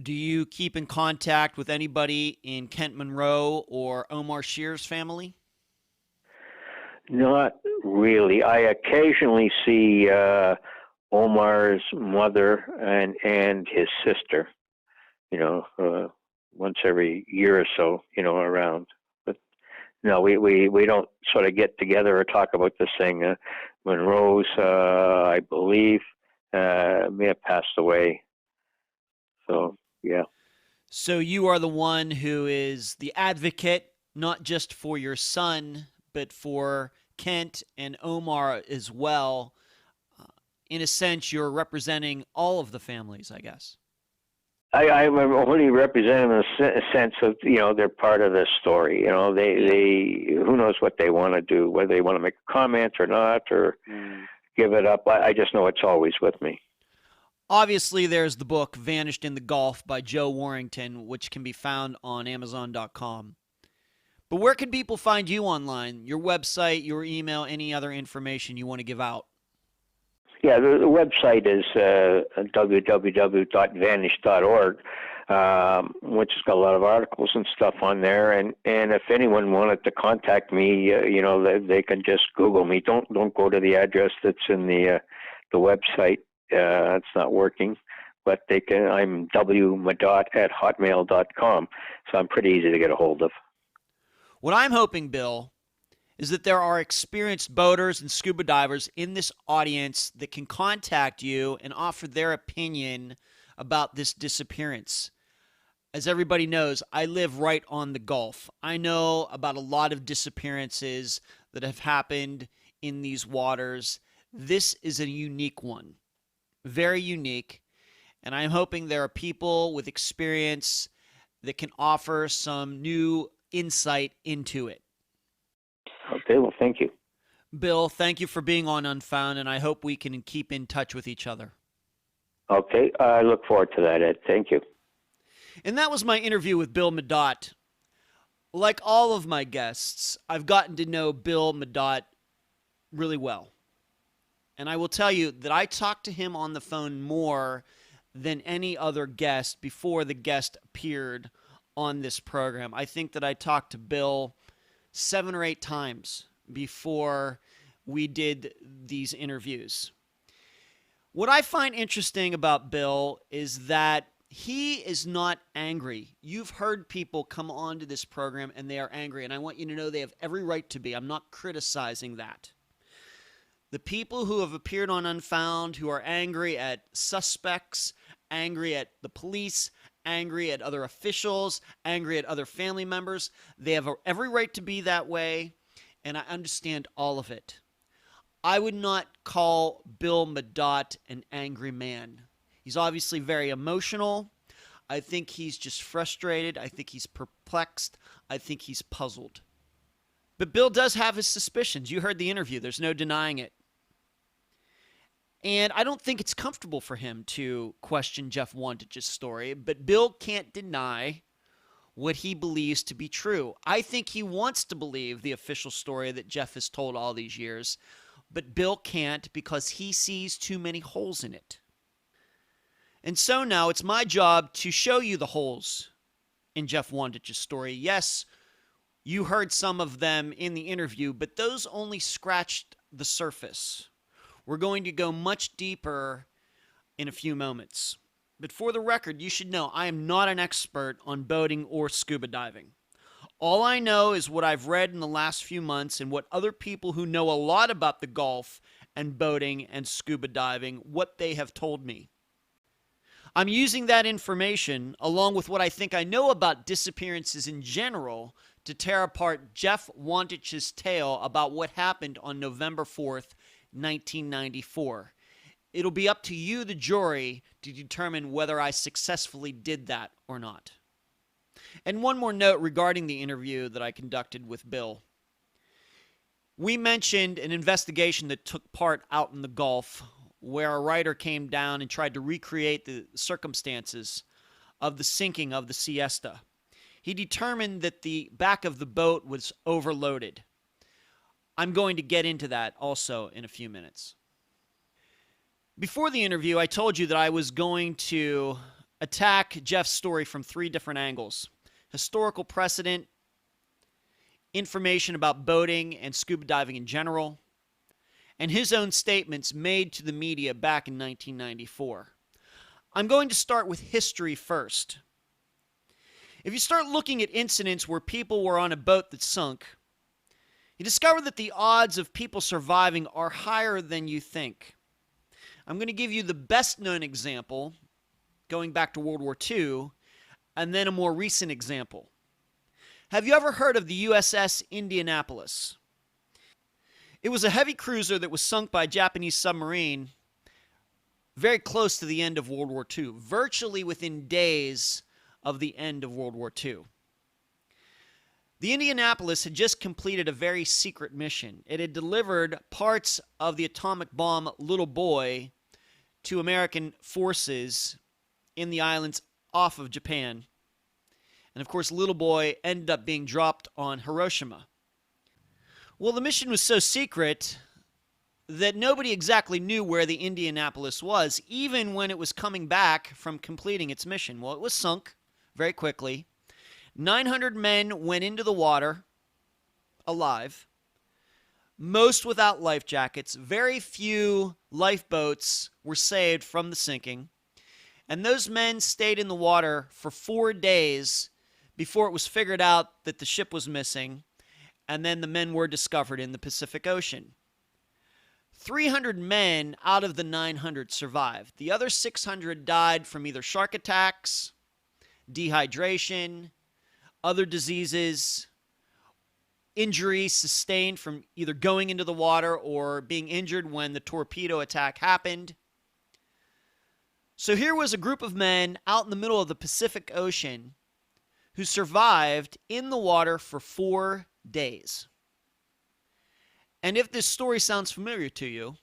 Do you keep in contact with anybody in Kent Munro or Omar Shearer's family? Not really. I occasionally see Omar's mother and his sister, once every year or so, around. But no, we don't sort of get together or talk about this thing. Monroe's, I believe, may have passed away. So, yeah. So you are the one who is the advocate, not just for your son, but for Kent and Omar as well. In a sense, you're representing all of the families, I guess. I'm only representing them in a sense of, they're part of this story. They who knows what they want to do, whether they want to make a comment or not, or give it up. I just know it's always with me. Obviously, there's the book Vanished in the Gulf by Joe Warrington, which can be found on Amazon.com. But where can people find you online? Your website, your email, any other information you want to give out? Yeah, the website is www.vanish.org. which has got a lot of articles and stuff on there. And if anyone wanted to contact me, they can just Google me. Don't go to the address that's in the website. It's not working. But they can. I'm wmadott@hotmail.com, so I'm pretty easy to get a hold of. What I'm hoping, Bill, is that there are experienced boaters and scuba divers in this audience that can contact you and offer their opinion about this disappearance. As everybody knows, I live right on the Gulf. I know about a lot of disappearances that have happened in these waters. This is a unique one, very unique. And I'm hoping there are people with experience that can offer some new insight into it. Okay, well, thank you. Bill, thank you for being on Unfound, and I hope we can keep in touch with each other. Okay, I look forward to that, Ed. Thank you. And that was my interview with Bill Madott. Like all of my guests, I've gotten to know Bill Madott really well. And I will tell you that I talked to him on the phone more than any other guest before the guest appeared on this program. I think that I talked to Bill 7 or 8 times before we did these interviews. What I find interesting about Bill is that he is not angry. You've heard people come onto this program and they are angry, and I want you to know they have every right to be. I'm not criticizing that. The people who have appeared on Unfound who are angry at suspects, angry at the police, angry at other officials, angry at other family members, they have every right to be that way, and I understand all of it. I would not call Bill Madott an angry man. He's obviously very emotional. I think he's just frustrated. I think he's perplexed. I think he's puzzled. But Bill does have his suspicions. You heard the interview. There's no denying it. And I don't think it's comfortable for him to question Jeff Wandich's story, but Bill can't deny what he believes to be true. I think he wants to believe the official story that Jeff has told all these years, but Bill can't because he sees too many holes in it. And so now it's my job to show you the holes in Jeff Wandich's story. Yes, you heard some of them in the interview, but those only scratched the surface. We're going to go much deeper in a few moments. But for the record, you should know I am not an expert on boating or scuba diving. All I know is what I've read in the last few months and what other people who know a lot about the Gulf and boating and scuba diving, what they have told me. I'm using that information, along with what I think I know about disappearances in general, to tear apart Jeff Wandich's tale about what happened on November 4th, 1994. It'll be up to you, the jury, to determine whether I successfully did that or not. And one more note regarding the interview that I conducted with Bill. We mentioned an investigation that took part out in the Gulf where a writer came down and tried to recreate the circumstances of the sinking of the Sea Esta. He determined that the back of the boat was overloaded. I'm going to get into that also in a few minutes. Before the interview, I told you that I was going to attack Jeff's story from 3 different angles: historical precedent, information about boating and scuba diving in general, and his own statements made to the media back in 1994. I'm going to start with history first. If you start looking at incidents where people were on a boat that sunk, you discover that the odds of people surviving are higher than you think. I'm going to give you the best known example, going back to World War II, and then a more recent example. Have you ever heard of the USS Indianapolis? It was a heavy cruiser that was sunk by a Japanese submarine very close to the end of World War II, virtually within days of the end of World War II. The Indianapolis had just completed a very secret mission. It had delivered parts of the atomic bomb Little Boy to American forces in the islands off of Japan. And of course, Little Boy ended up being dropped on Hiroshima. Well, the mission was so secret that nobody exactly knew where the Indianapolis was, even when it was coming back from completing its mission. Well, it was sunk very quickly. 900 men went into the water alive, most without life jackets. Very few lifeboats were saved from the sinking. And those men stayed in the water for 4 days before it was figured out that the ship was missing, and then the men were discovered in the Pacific Ocean. 300 men out of the 900 survived. The other 600 died from either shark attacks, dehydration, other diseases, injuries sustained from either going into the water or being injured when the torpedo attack happened. So here was a group of men out in the middle of the Pacific Ocean who survived in the water for 4 days. And if this story sounds familiar to you,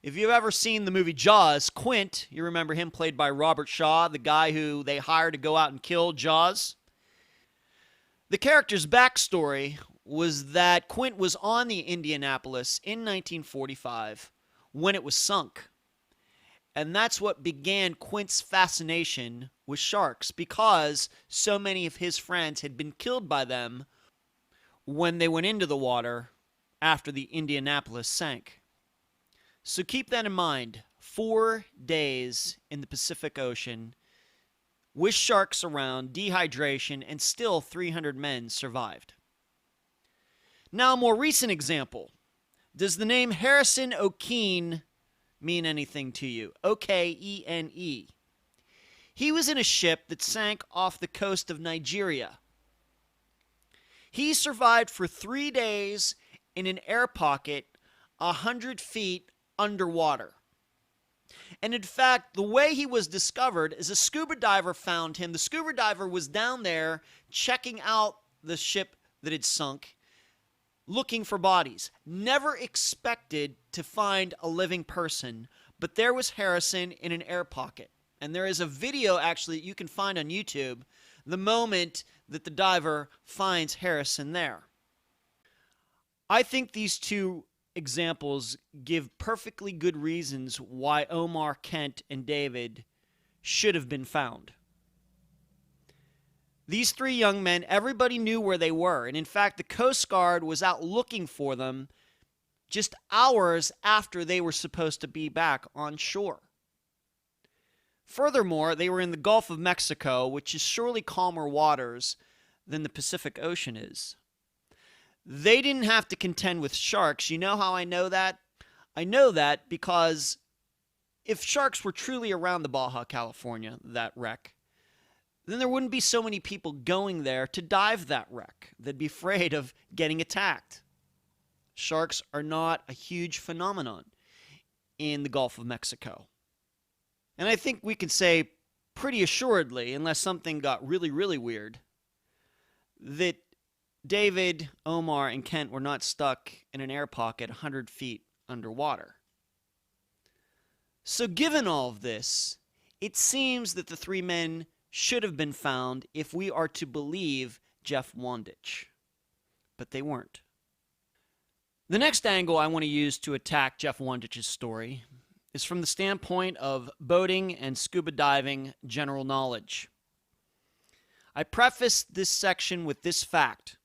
if you've ever seen the movie Jaws, Quint, you remember him, played by Robert Shaw, the guy who they hired to go out and kill Jaws. The character's backstory was that Quint was on the Indianapolis in 1945 when it was sunk. And that's what began Quint's fascination with sharks, because so many of his friends had been killed by them when they went into the water after the Indianapolis sank. So keep that in mind. 4 days in the Pacific Ocean with sharks around, dehydration, and still 300 men survived. Now, a more recent example. Does the name Harrison Okene mean anything to you? Okene. He was in a ship that sank off the coast of Nigeria. He survived for 3 days in an air pocket 100 feet underwater. And in fact, the way he was discovered is a scuba diver found him. The scuba diver was down there checking out the ship that had sunk, looking for bodies. Never expected to find a living person, but there was Harrison in an air pocket. And there is a video actually you can find on YouTube, the moment that the diver finds Harrison there. I think these two examples give perfectly good reasons why Omar, Kent, and David should have been found. These 3 young men, everybody knew where they were. And in fact, the Coast Guard was out looking for them just hours after they were supposed to be back on shore. Furthermore, they were in the Gulf of Mexico, which is surely calmer waters than the Pacific Ocean is. They didn't have to contend with sharks. You know how I know that? I know that because if sharks were truly around the Baja California, that wreck, then there wouldn't be so many people going there to dive that wreck. They'd be afraid of getting attacked. Sharks are not a huge phenomenon in the Gulf of Mexico. And I think we can say pretty assuredly, unless something got really, really weird, that David, Omar, and Kent were not stuck in an air pocket 100 feet underwater. So given all of this, it seems that the 3 men should have been found if we are to believe Jeff Wandich. But they weren't. The next angle I want to use to attack Jeff Wandich's story is from the standpoint of boating and scuba diving general knowledge. I prefaced this section with this fact.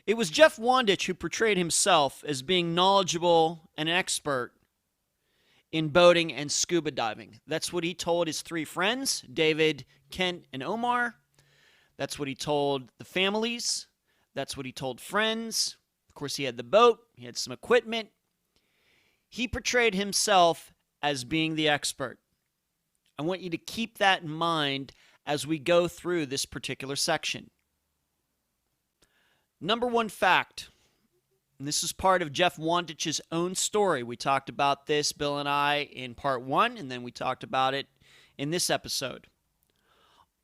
It was Jeff Wandich who portrayed himself as being knowledgeable and an expert in boating and scuba diving. That's what he told his 3 friends, David, Kent, and Omar. That's what he told the families. That's what he told friends. Of course, he had the boat. He had some equipment. He portrayed himself as being the expert. I want you to keep that in mind as we go through this particular section. Number 1 fact, and this is part of Jeff Wandich's own story. We talked about this, Bill and I, in part 1, and then we talked about it in this episode.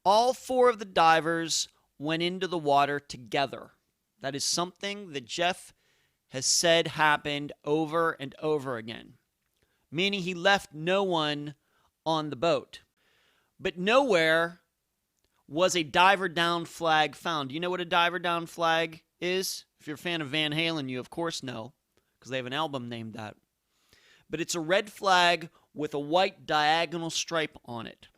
All 4 of the divers went into the water together. That is something that Jeff has said happened over and over again, meaning he left no one on the boat. But nowhere was a diver down flag found. Do you know what a diver down flag is? If you're a fan of Van Halen, you of course know, because they have an album named that. but it's a red flag with a white diagonal stripe on it.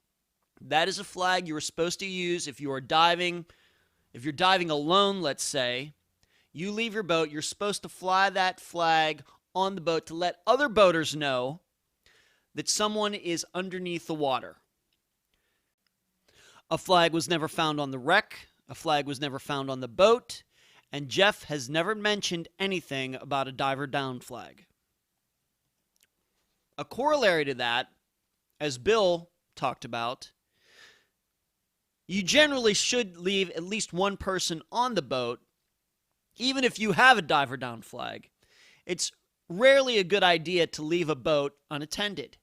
That is a flag you are supposed to use if you are diving. If you're diving alone, let's say, you leave your boat, you're supposed to fly that flag on the boat to let other boaters know that someone is underneath the water. A flag was never found on the wreck. A flag was never found on the boat. And Jeff has never mentioned anything about a diver down flag. A corollary to that, as Bill talked about, you generally should leave at least one person on the boat, even if you have a diver down flag. It's rarely a good idea to leave a boat unattended.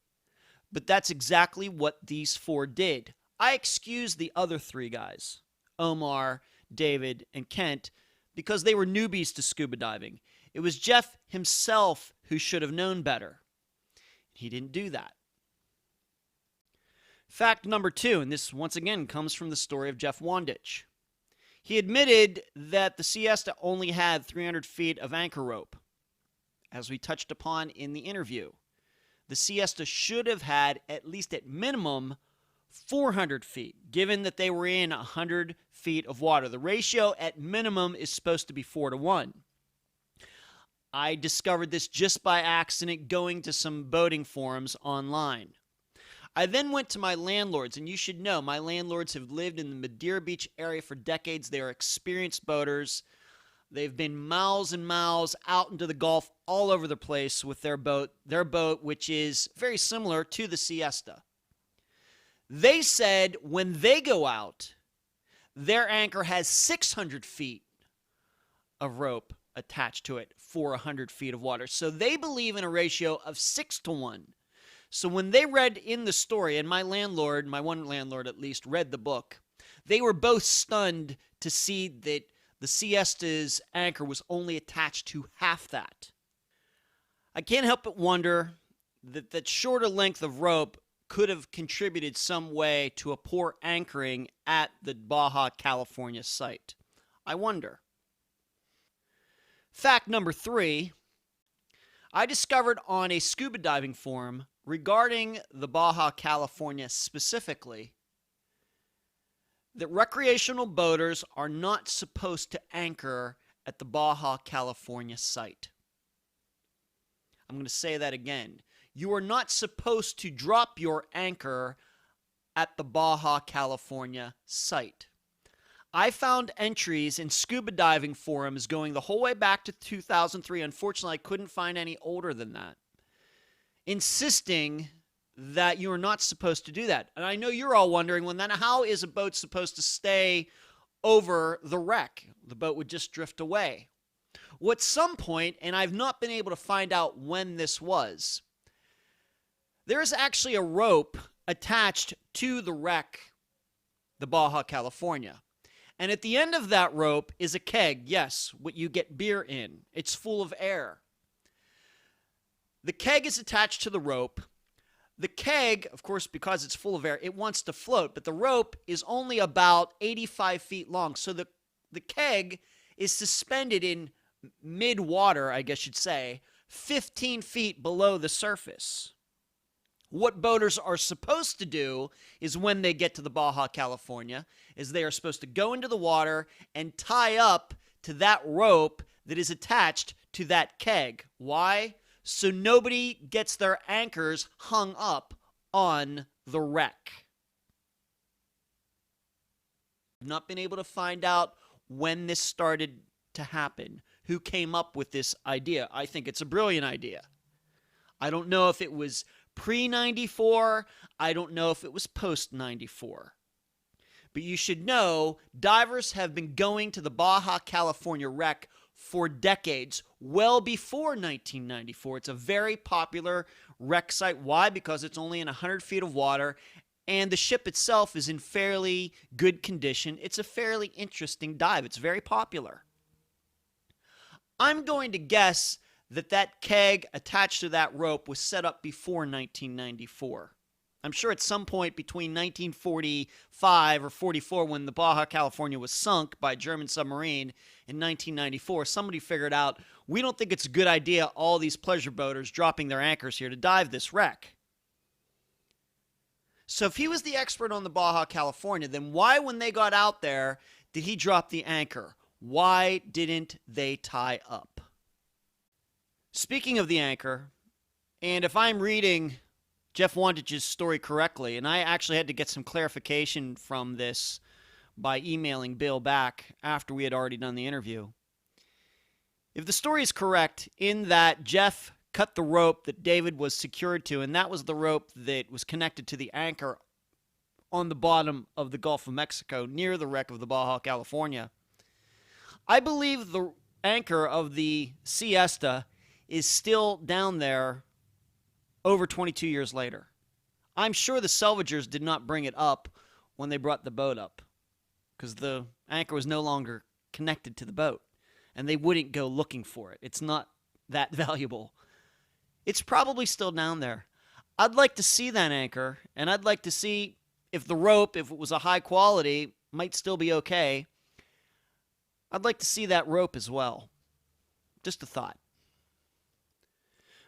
But that's exactly what these four did. I excuse the other three guys, Omar, David, and Kent, because they were newbies to scuba diving. It was Jeff himself who should have known better. He didn't do that. Fact number 2, and this once again comes from the story of Jeff Wandich. He admitted that the Sea Esta only had 300 feet of anchor rope, as we touched upon in the interview. The Sea Esta should have had, at least at minimum, 400 feet, given that they were in 100 feet of water. The ratio at minimum is supposed to be 4-to-1. I discovered this just by accident going to some boating forums online. I then went to my landlords, and you should know my landlords have lived in the Madeira Beach area for decades. They are experienced boaters. They've been miles and miles out into the Gulf all over the place with their boat, which is very similar to the Sea Esta. They said when they go out, their anchor has 600 feet of rope attached to it for 100 feet of water. So they believe in a ratio of 6-to-1. So when they read in the story, and my one landlord at least, read the book, they were both stunned to see that the Sea Esta's anchor was only attached to half that. I can't help but wonder that that shorter length of rope could have contributed some way to a poor anchoring at the Baja California site. I wonder. Fact number 3, I discovered on a scuba diving forum regarding the Baja California specifically that recreational boaters are not supposed to anchor at the Baja California site. I'm going to say that again. You are not supposed to drop your anchor at the Baja California site. I found entries in scuba diving forums going the whole way back to 2003. Unfortunately, I couldn't find any older than that, insisting that you are not supposed to do that. And I know you're all wondering, well, then how is a boat supposed to stay over the wreck? The boat would just drift away. Well, at some point, and I've not been able to find out when this was, there is actually a rope attached to the wreck, the Baja California. And at the end of that rope is a keg, yes, what you get beer in. It's full of air. The keg is attached to the rope. The keg, of course, because it's full of air, it wants to float, but the rope is only about 85 feet long. So the keg is suspended in mid-water, I guess you'd say, 15 feet below the surface. What boaters are supposed to do is when they get to the Baja California, is they are supposed to go into the water and tie up to that rope that is attached to that keg. Why? So nobody gets their anchors hung up on the wreck. I've not been able to find out when this started to happen, who came up with this idea. I think it's a brilliant idea. I don't know if it was pre-94. I don't know if it was post-94. But you should know, divers have been going to the Baja California wreck for decades, well before 1994. It's a very popular wreck site. Why? Because it's only in 100 feet of water, and the ship itself is in fairly good condition. It's a fairly interesting dive. It's very popular. I'm going to guess that keg attached to that rope was set up before 1994. I'm sure at some point between 1945 or 44, when the Baja California was sunk by a German submarine in 1994, somebody figured out, We don't think it's a good idea, all these pleasure boaters dropping their anchors here to dive this wreck. So if he was the expert on the Baja California, then why, when they got out there, did he drop the anchor? Why didn't they tie up? Speaking of the anchor, and if I'm reading Jeff Wandich's story correctly, and I actually had to get some clarification from this by emailing Bill back after we had already done the interview. If the story is correct in that Jeff cut the rope that David was secured to, and that was the rope that was connected to the anchor on the bottom of the Gulf of Mexico near the wreck of the Baja California, I believe the anchor of the Sea Esta is still down there over 22 years later. I'm sure the salvagers did not bring it up when they brought the boat up because the anchor was no longer connected to the boat, and they wouldn't go looking for it. It's not that valuable. It's probably still down there. I'd like to see that anchor, and I'd like to see if the rope, if it was a high quality, might still be okay. I'd like to see that rope as well. Just a thought.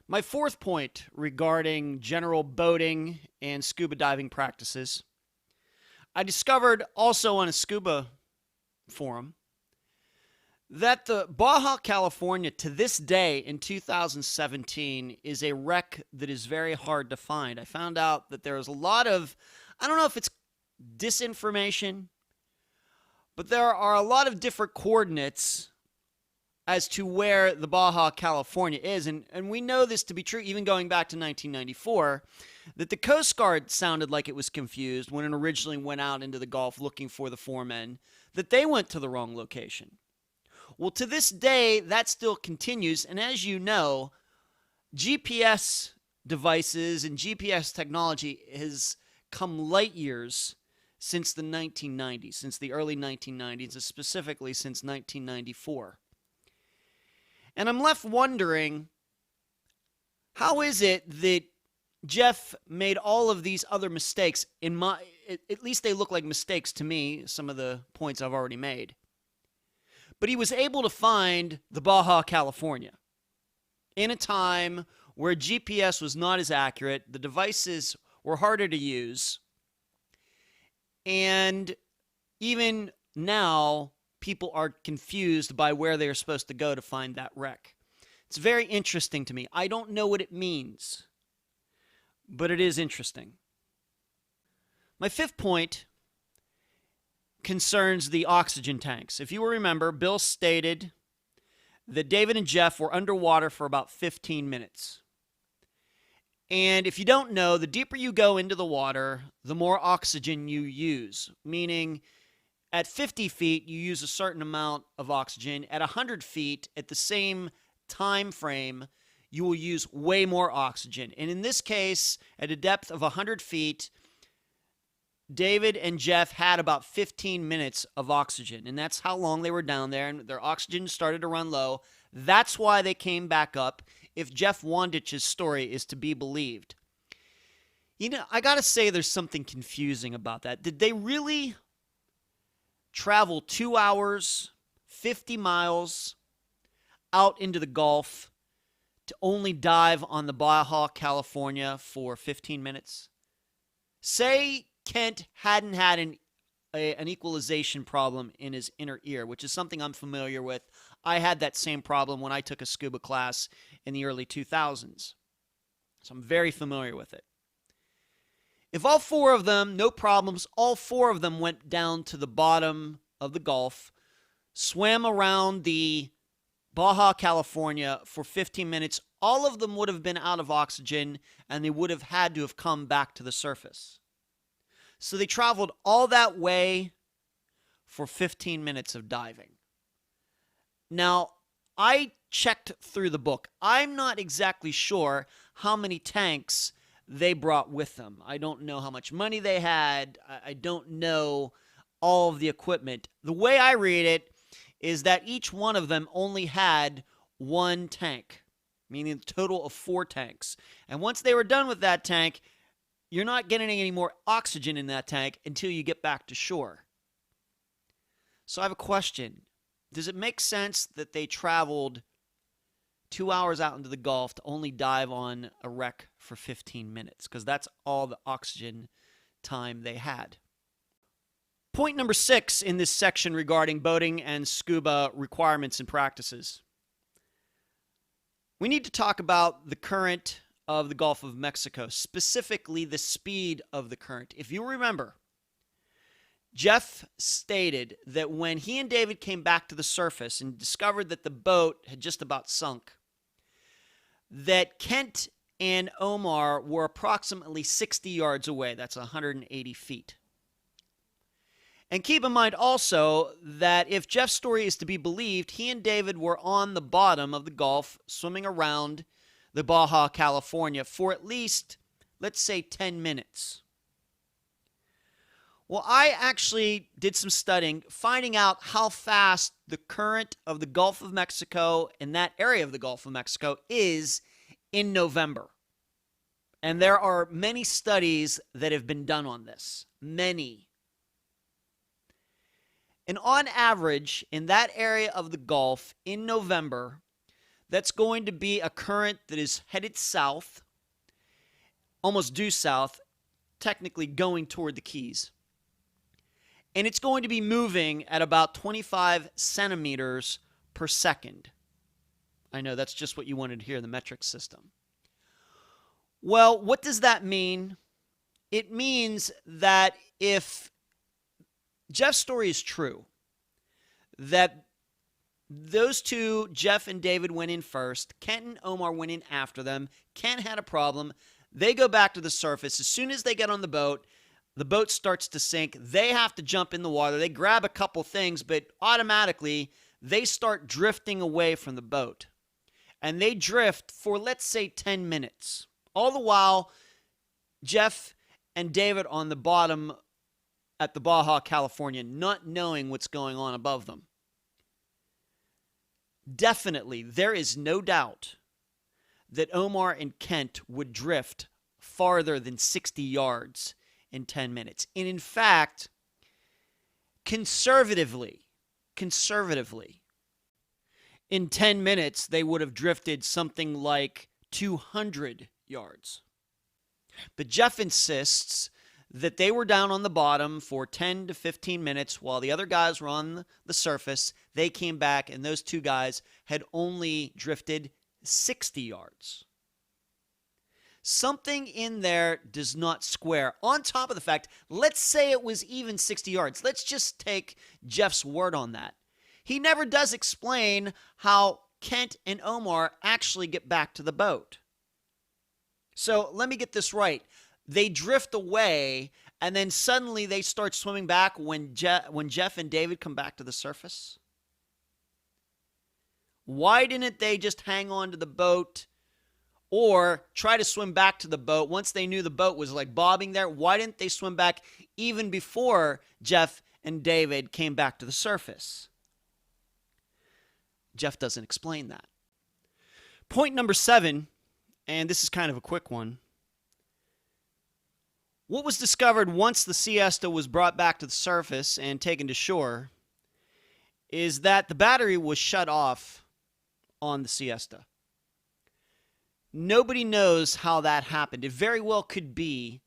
My fourth point regarding general boating and scuba diving practices, I discovered also on a scuba forum that the Baja California to this day in 2017 is a wreck that is very hard to find. I found out that there is a lot of, I don't know if it's disinformation, but there are a lot of different coordinates as to where the Baja California is. And we know this to be true even going back to 1994, that the Coast Guard sounded like it was confused when it originally went out into the Gulf looking for the 4 men, that they went to the wrong location. Well, to this day, that still continues. And as you know, GPS devices and GPS technology has come light years since the 1990s, since the early 1990s, and specifically since 1994. And I'm left wondering, how is it that Jeff made all of these other mistakes? At least they look like mistakes to me, some of the points I've already made. But he was able to find the Baja California in a time where GPS was not as accurate, the devices were harder to use, and even now, people are confused by where they are supposed to go to find that wreck. It's very interesting to me. I don't know what it means, but it is interesting. My fifth point concerns the oxygen tanks. If you will remember, Bill stated that David and Jeff were underwater for about 15 minutes. And if you don't know, the deeper you go into the water, the more oxygen you use, meaning at 50 feet, you use a certain amount of oxygen. At 100 feet, at the same time frame, you will use way more oxygen. And in this case, at a depth of 100 feet, David and Jeff had about 15 minutes of oxygen, and that's how long they were down there, and their oxygen started to run low. That's why they came back up, if Jeff Wandich's story is to be believed. You know, I gotta say there's something confusing about that. Did they really travel 2 hours, 50 miles out into the Gulf to only dive on the Baja California for 15 minutes? Say Kent hadn't had an equalization problem in his inner ear, which is something I'm familiar with. I had that same problem when I took a scuba class in the early 2000s. So I'm very familiar with it. If all four of them, no problems, all four of them went down to the bottom of the Gulf, swam around the Baja California for 15 minutes, all of them would have been out of oxygen, and they would have had to have come back to the surface. So they traveled all that way for 15 minutes of diving. Now, I checked through the book. I'm not exactly sure how many tanks they brought with them. I don't know how much money they had. I don't know all of the equipment. The way I read it is that each one of them only had one tank, meaning a total of 4 tanks. And once they were done with that tank, you're not getting any more oxygen in that tank until you get back to shore. So I have a question. Does it make sense that they traveled 2 hours out into the Gulf to only dive on a wreck for 15 minutes, because that's all the oxygen time they had. Point number 6 in this section regarding boating and scuba requirements and practices. We need to talk about the current of the Gulf of Mexico, specifically the speed of the current. If you remember, Jeff stated that when he and David came back to the surface and discovered that the boat had just about sunk, that Kent and Omar were approximately 60 yards away. That's 180 feet. And keep in mind also that if Jeff's story is to be believed, he and David were on the bottom of the Gulf, swimming around the Baja California for at least, let's say, 10 minutes. Well, I actually did some studying, finding out how fast the current of the Gulf of Mexico and that area of the Gulf of Mexico is in November. And there are many studies that have been done on this. Many. And on average, in that area of the Gulf in November, that's going to be a current that is headed south, almost due south, technically going toward the Keys. And it's going to be moving at about 25 centimeters per second. I know that's just what you wanted to hear, the metric system. Well, what does that mean? It means that if Jeff's story is true, that those two, Jeff and David, went in first. Kent and Omar went in after them. Kent had a problem. They go back to the surface. As soon as they get on the boat starts to sink. They have to jump in the water. They grab a couple things, but automatically they start drifting away from the boat. And they drift for, let's say, 10 minutes. All the while, Jeff and David on the bottom at the Baja California, not knowing what's going on above them. Definitely, there is no doubt that Omar and Kent would drift farther than 60 yards in 10 minutes. And in fact, conservatively, in 10 minutes, they would have drifted something like 200 yards. But Jeff insists that they were down on the bottom for 10 to 15 minutes while the other guys were on the surface. They came back, and those two guys had only drifted 60 yards. Something in there does not square. On top of the fact, let's say it was even 60 yards. Let's just take Jeff's word on that. He never does explain how Kent and Omar actually get back to the boat. So let me get this right. They drift away, and then suddenly they start swimming back when Jeff and David come back to the surface? Why didn't they just hang on to the boat or try to swim back to the boat once they knew the boat was like bobbing there? Why didn't they swim back even before Jeff and David came back to the surface? Jeff doesn't explain that. Point number 7, and this is kind of a quick one. What was discovered once the Sea Esta was brought back to the surface and taken to shore is that the battery was shut off on the Sea Esta. Nobody knows how that happened. It very well could be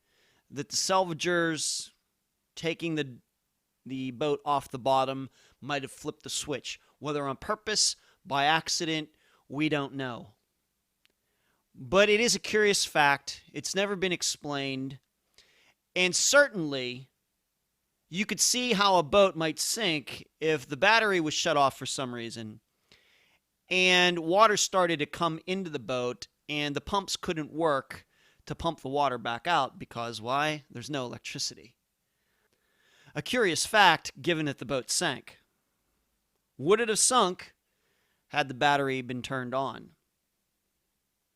that the salvagers taking the boat off the bottom might have flipped the switch. Whether on purpose, by accident, we don't know. But it is a curious fact. It's never been explained. And certainly, you could see how a boat might sink if the battery was shut off for some reason and water started to come into the boat and the pumps couldn't work to pump the water back out because, why? There's no electricity. A curious fact, given that the boat sank. Would it have sunk had the battery been turned on?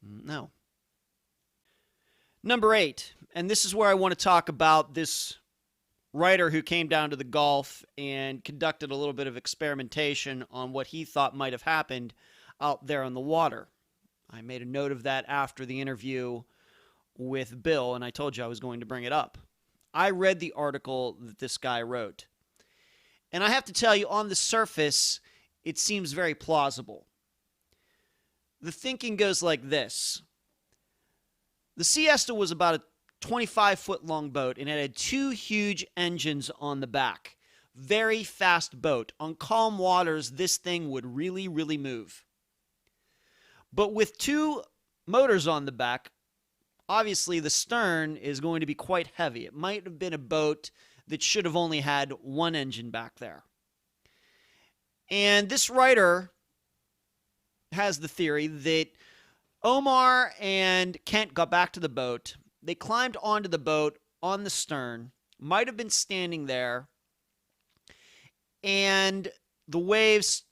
No. Number 8, and this is where I want to talk about this writer who came down to the Gulf and conducted a little bit of experimentation on what he thought might have happened out there on the water. I made a note of that after the interview with Bill, and I told you I was going to bring it up. I read the article that this guy wrote, and I have to tell you, on the surface, it seems very plausible. the thinking goes like this. The Sea Esta was about a 25-foot long boat, and it had two huge engines on the back. Very fast boat. On calm waters, this thing would really, really move. But with two motors on the back, obviously the stern is going to be quite heavy. It might have been a boat that should have only had one engine back there. And this writer has the theory that Omar and Kent got back to the boat. They climbed onto the boat on the stern, might have been standing there, and the waves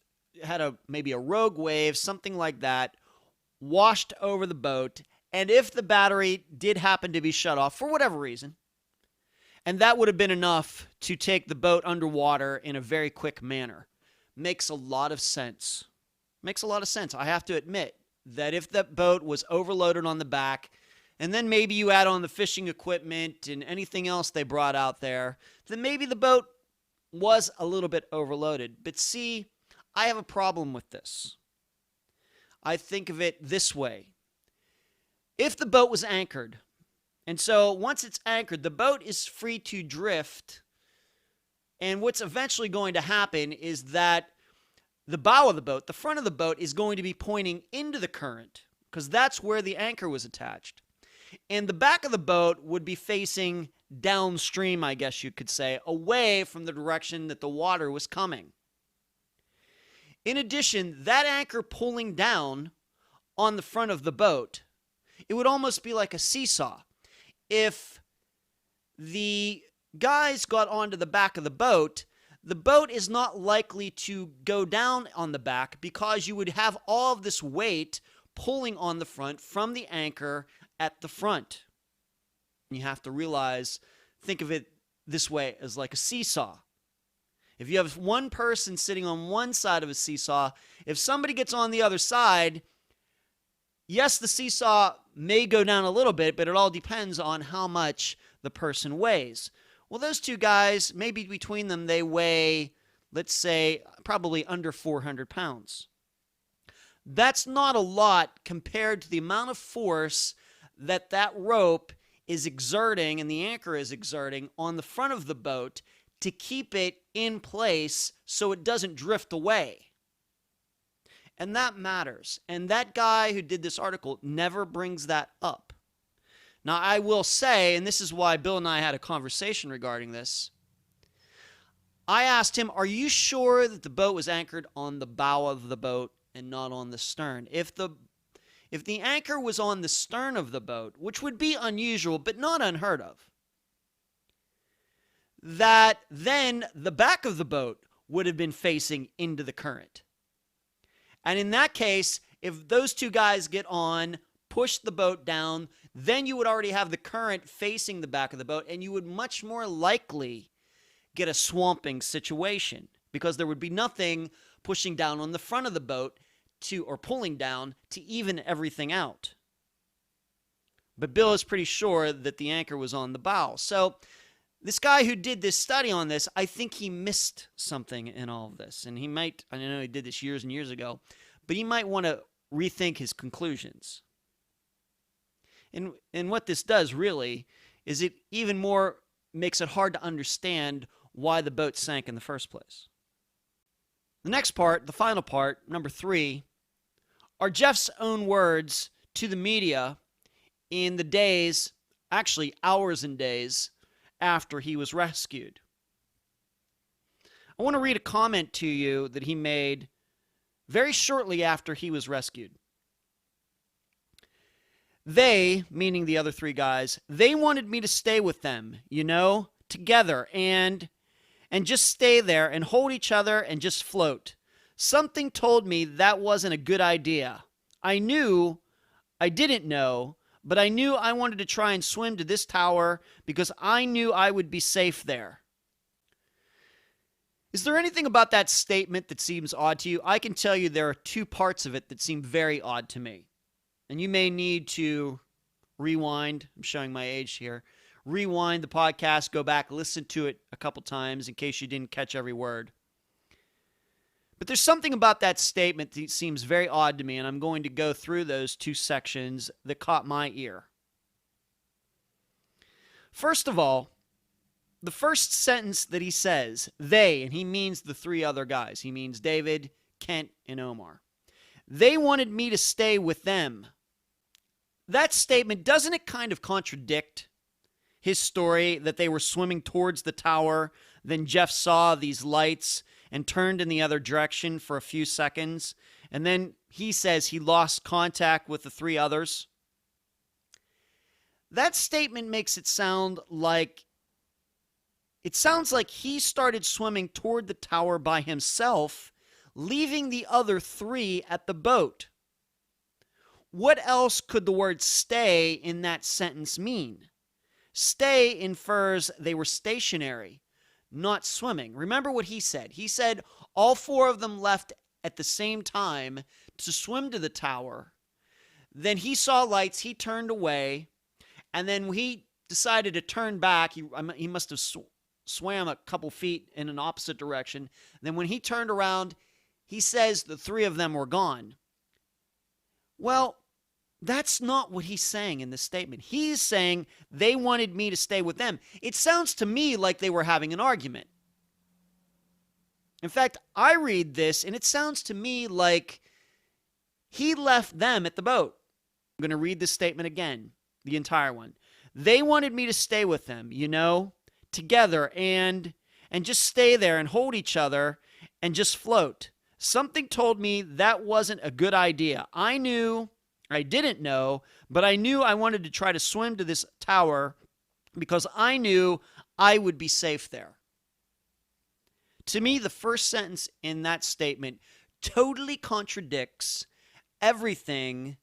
had maybe a rogue wave, something like that, washed over the boat. And if the battery did happen to be shut off for whatever reason, and that would have been enough to take the boat underwater in a very quick manner. Makes a lot of sense. Makes a lot of sense. I have to admit that if that boat was overloaded on the back, and then maybe you add on the fishing equipment and anything else they brought out there, then maybe the boat was a little bit overloaded. But see, I have a problem with this. I think of it this way. If the boat was anchored, and so once it's anchored, the boat is free to drift, and what's eventually going to happen is that the bow of the boat, the front of the boat, is going to be pointing into the current, because that's where the anchor was attached. And the back of the boat would be facing downstream, I guess you could say, away from the direction that the water was coming. In addition, that anchor pulling down on the front of the boat, it would almost be like a seesaw. If the guys got onto the back of the boat is not likely to go down on the back because you would have all of this weight pulling on the front from the anchor at the front. You have to realize, think of it this way as like a seesaw. If you have one person sitting on one side of a seesaw, if somebody gets on the other side, yes, the seesaw may go down a little bit, but it all depends on how much the person weighs. Well, those two guys, maybe between them, they weigh, let's say, probably under 400 pounds. That's not a lot compared to the amount of force that rope is exerting and the anchor is exerting on the front of the boat to keep it in place so it doesn't drift away. And that matters. And that guy who did this article never brings that up. Now, I will say, and this is why Bill and I had a conversation regarding this, I asked him, are you sure that the boat was anchored on the bow of the boat and not on the stern? If the anchor was on the stern of the boat, which would be unusual but not unheard of, that then the back of the boat would have been facing into the current. And in that case, if those two guys get on, push the boat down, then you would already have the current facing the back of the boat, and you would much more likely get a swamping situation because there would be nothing pushing down on the front of the boat or pulling down to even everything out. But Bill is pretty sure that the anchor was on the bow. So this guy who did this study on this, I think he missed something in all of this. And he might, I know he did this years and years ago, but he might want to rethink his conclusions. And what this does really is it even more makes it hard to understand why the boat sank in the first place. The next part, the final part, number 3, are Jeff's own words to the media in the days, actually hours and days, after he was rescued. I want to read a comment to you that he made very shortly after he was rescued. They, meaning the other 3 guys, they wanted me to stay with them, together and just stay there and hold each other and just float. Something told me that wasn't a good idea. I didn't know, but I knew I wanted to try and swim to this tower because I knew I would be safe there. Is there anything about that statement that seems odd to you? I can tell you there are 2 parts of it that seem very odd to me. And you may need to rewind. I'm showing my age here. Rewind the podcast, go back, listen to it a couple times in case you didn't catch every word. But there's something about that statement that seems very odd to me, and I'm going to go through those two sections that caught my ear. First of all, the first sentence that he says, they, and he means the three other guys. He means David, Kent, and Omar. They wanted me to stay with them. That statement, doesn't it kind of contradict his story that they were swimming towards the tower, then Jeff saw these lights and turned in the other direction for a few seconds, and then he says he lost contact with the three others? That statement makes it sound like he started swimming toward the tower by himself, leaving the other three at the boat. What else could the word stay in that sentence mean? Stay infers they were stationary, not swimming. Remember what he said. He said all four of them left at the same time to swim to the tower. Then he saw lights, he turned away, and then when he decided to turn back, he must have swam a couple feet in an opposite direction. Then when he turned around, he says the three of them were gone. Well, that's not what he's saying in this statement. He's saying they wanted me to stay with them. It sounds to me like they were having an argument. In fact, I read this and it sounds to me like he left them at the boat. I'm going to read this statement again, the entire one. They wanted me to stay with them, together and just stay there and hold each other and just float. Something told me that wasn't a good idea. I didn't know, but I knew I wanted to try to swim to this tower because I knew I would be safe there. To me, the first sentence in that statement totally contradicts everything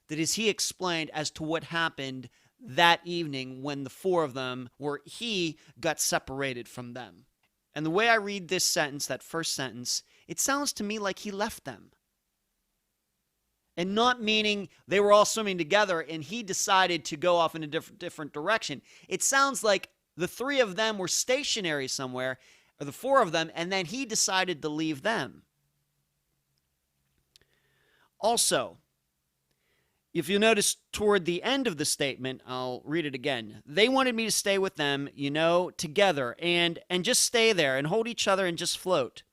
that he explained as to what happened that evening when the four of them, or he got separated from them. And the way I read this sentence, that first sentence, it sounds to me like he left them. And not meaning they were all swimming together and he decided to go off in a different direction. It sounds like the three of them were stationary somewhere, or the four of them, and then he decided to leave them. Also, if you notice toward the end of the statement, I'll read it again. They wanted me to stay with them, together and just stay there and hold each other and just float.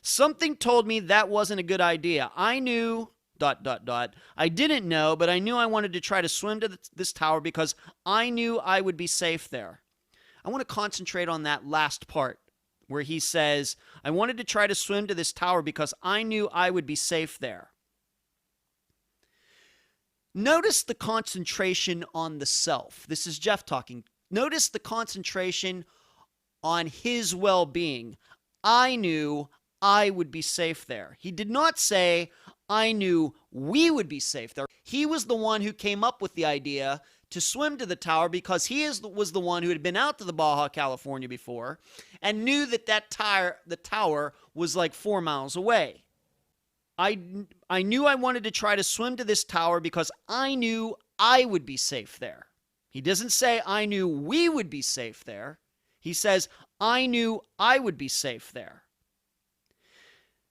Something told me that wasn't a good idea. I knew... I didn't know, but I knew I wanted to try to swim to this tower because I knew I would be safe there. I want to concentrate on that last part where he says, I wanted to try to swim to this tower because I knew I would be safe there. Notice the concentration on the self. This is Jeff talking. Notice the concentration on his well-being. I knew I would be safe there. He did not say, I knew we would be safe there. He was the one who came up with the idea to swim to the tower because he was the one who had been out to the Baja California before and knew that the tower was like 4 miles away. I knew I wanted to try to swim to this tower because I knew I would be safe there. He doesn't say I knew we would be safe there. He says I knew I would be safe there.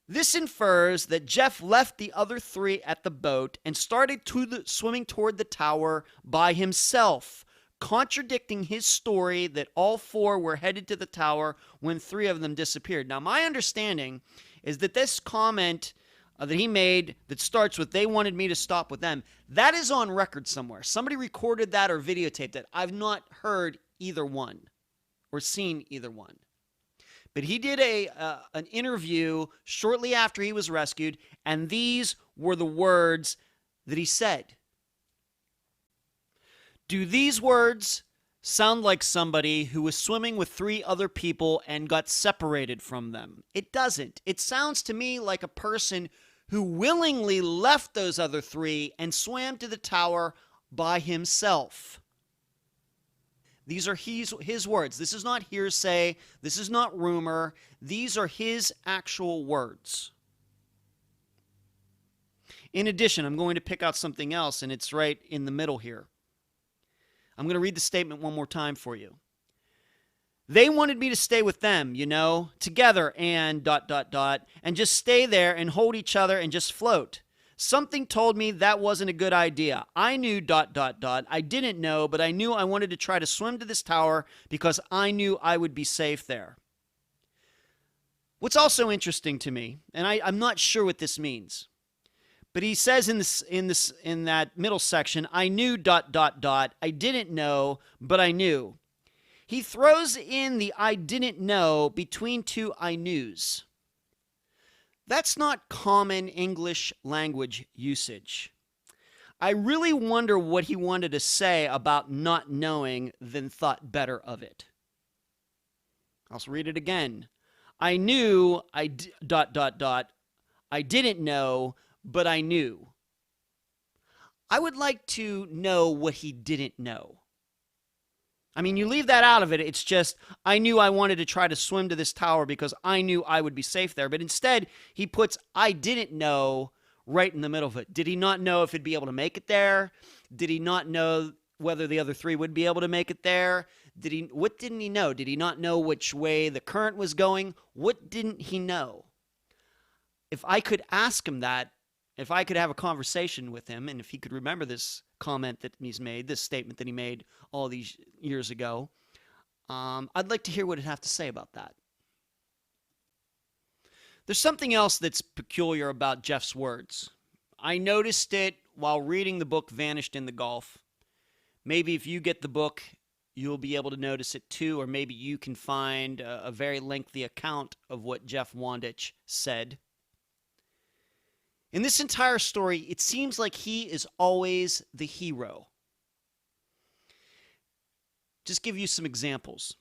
This infers that Jeff left the other three at the boat and started swimming toward the tower by himself, contradicting his story that all four were headed to the tower when three of them disappeared. Now, my understanding is that this comment that he made that starts with, they wanted me to stop with them, that is on record somewhere. Somebody recorded that or videotaped it. I've not heard either one or seen either one. But he did an interview shortly after he was rescued, and these were the words that he said. Do these words sound like somebody who was swimming with three other people and got separated from them? It doesn't. It sounds to me like a person who willingly left those other three and swam to the tower by himself. These are his words. This is not hearsay. This is not rumor. These are his actual words. In addition, I'm going to pick out something else, and it's right in the middle here. I'm going to read the statement one more time for you. They wanted me to stay with them, together and ... and just stay there and hold each other and just float. Something told me that wasn't a good idea. I knew ... I didn't know, but I knew I wanted to try to swim to this tower because I knew I would be safe there. What's also interesting to me, and I'm not sure what this means, but he says in that middle section, I knew ... I didn't know, but I knew. He throws in the I didn't know between two I knews. That's not common English language usage. I really wonder what he wanted to say about not knowing, then thought better of it. I'll read it again. I knew I ... I didn't know, but I knew. I would like to know what he didn't know. I mean, you leave that out of it. It's just, I knew I wanted to try to swim to this tower because I knew I would be safe there. But instead, he puts, I didn't know right in the middle of it. Did he not know if he'd be able to make it there? Did he not know whether the other three would be able to make it there? What didn't he know? Did he not know which way the current was going? What didn't he know? If I could ask him that, if I could have a conversation with him, and if he could remember this comment that he's made, this statement that he made all these years ago, I'd like to hear what he'd have to say about that. There's something else that's peculiar about Jeff's words. I noticed it while reading the book Vanished in the Gulf. Maybe if you get the book, you'll be able to notice it too, or maybe you can find a very lengthy account of what Jeff Wandich said. In this entire story, it seems like he is always the hero. Just give you some examples.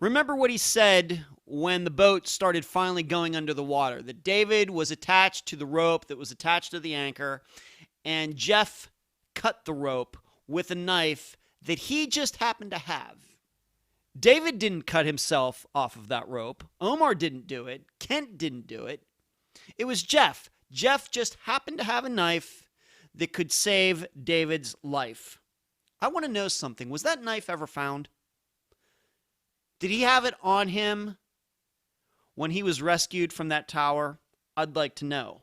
Remember what he said when the boat started finally going under the water, that David was attached to the rope that was attached to the anchor, and Jeff cut the rope with a knife that he just happened to have. David didn't cut himself off of that rope. Omar didn't do it. Kent didn't do it. It was Jeff. Jeff just happened to have a knife that could save David's life. I want to know something. Was that knife ever found? Did he have it on him when he was rescued from that tower? I'd like to know.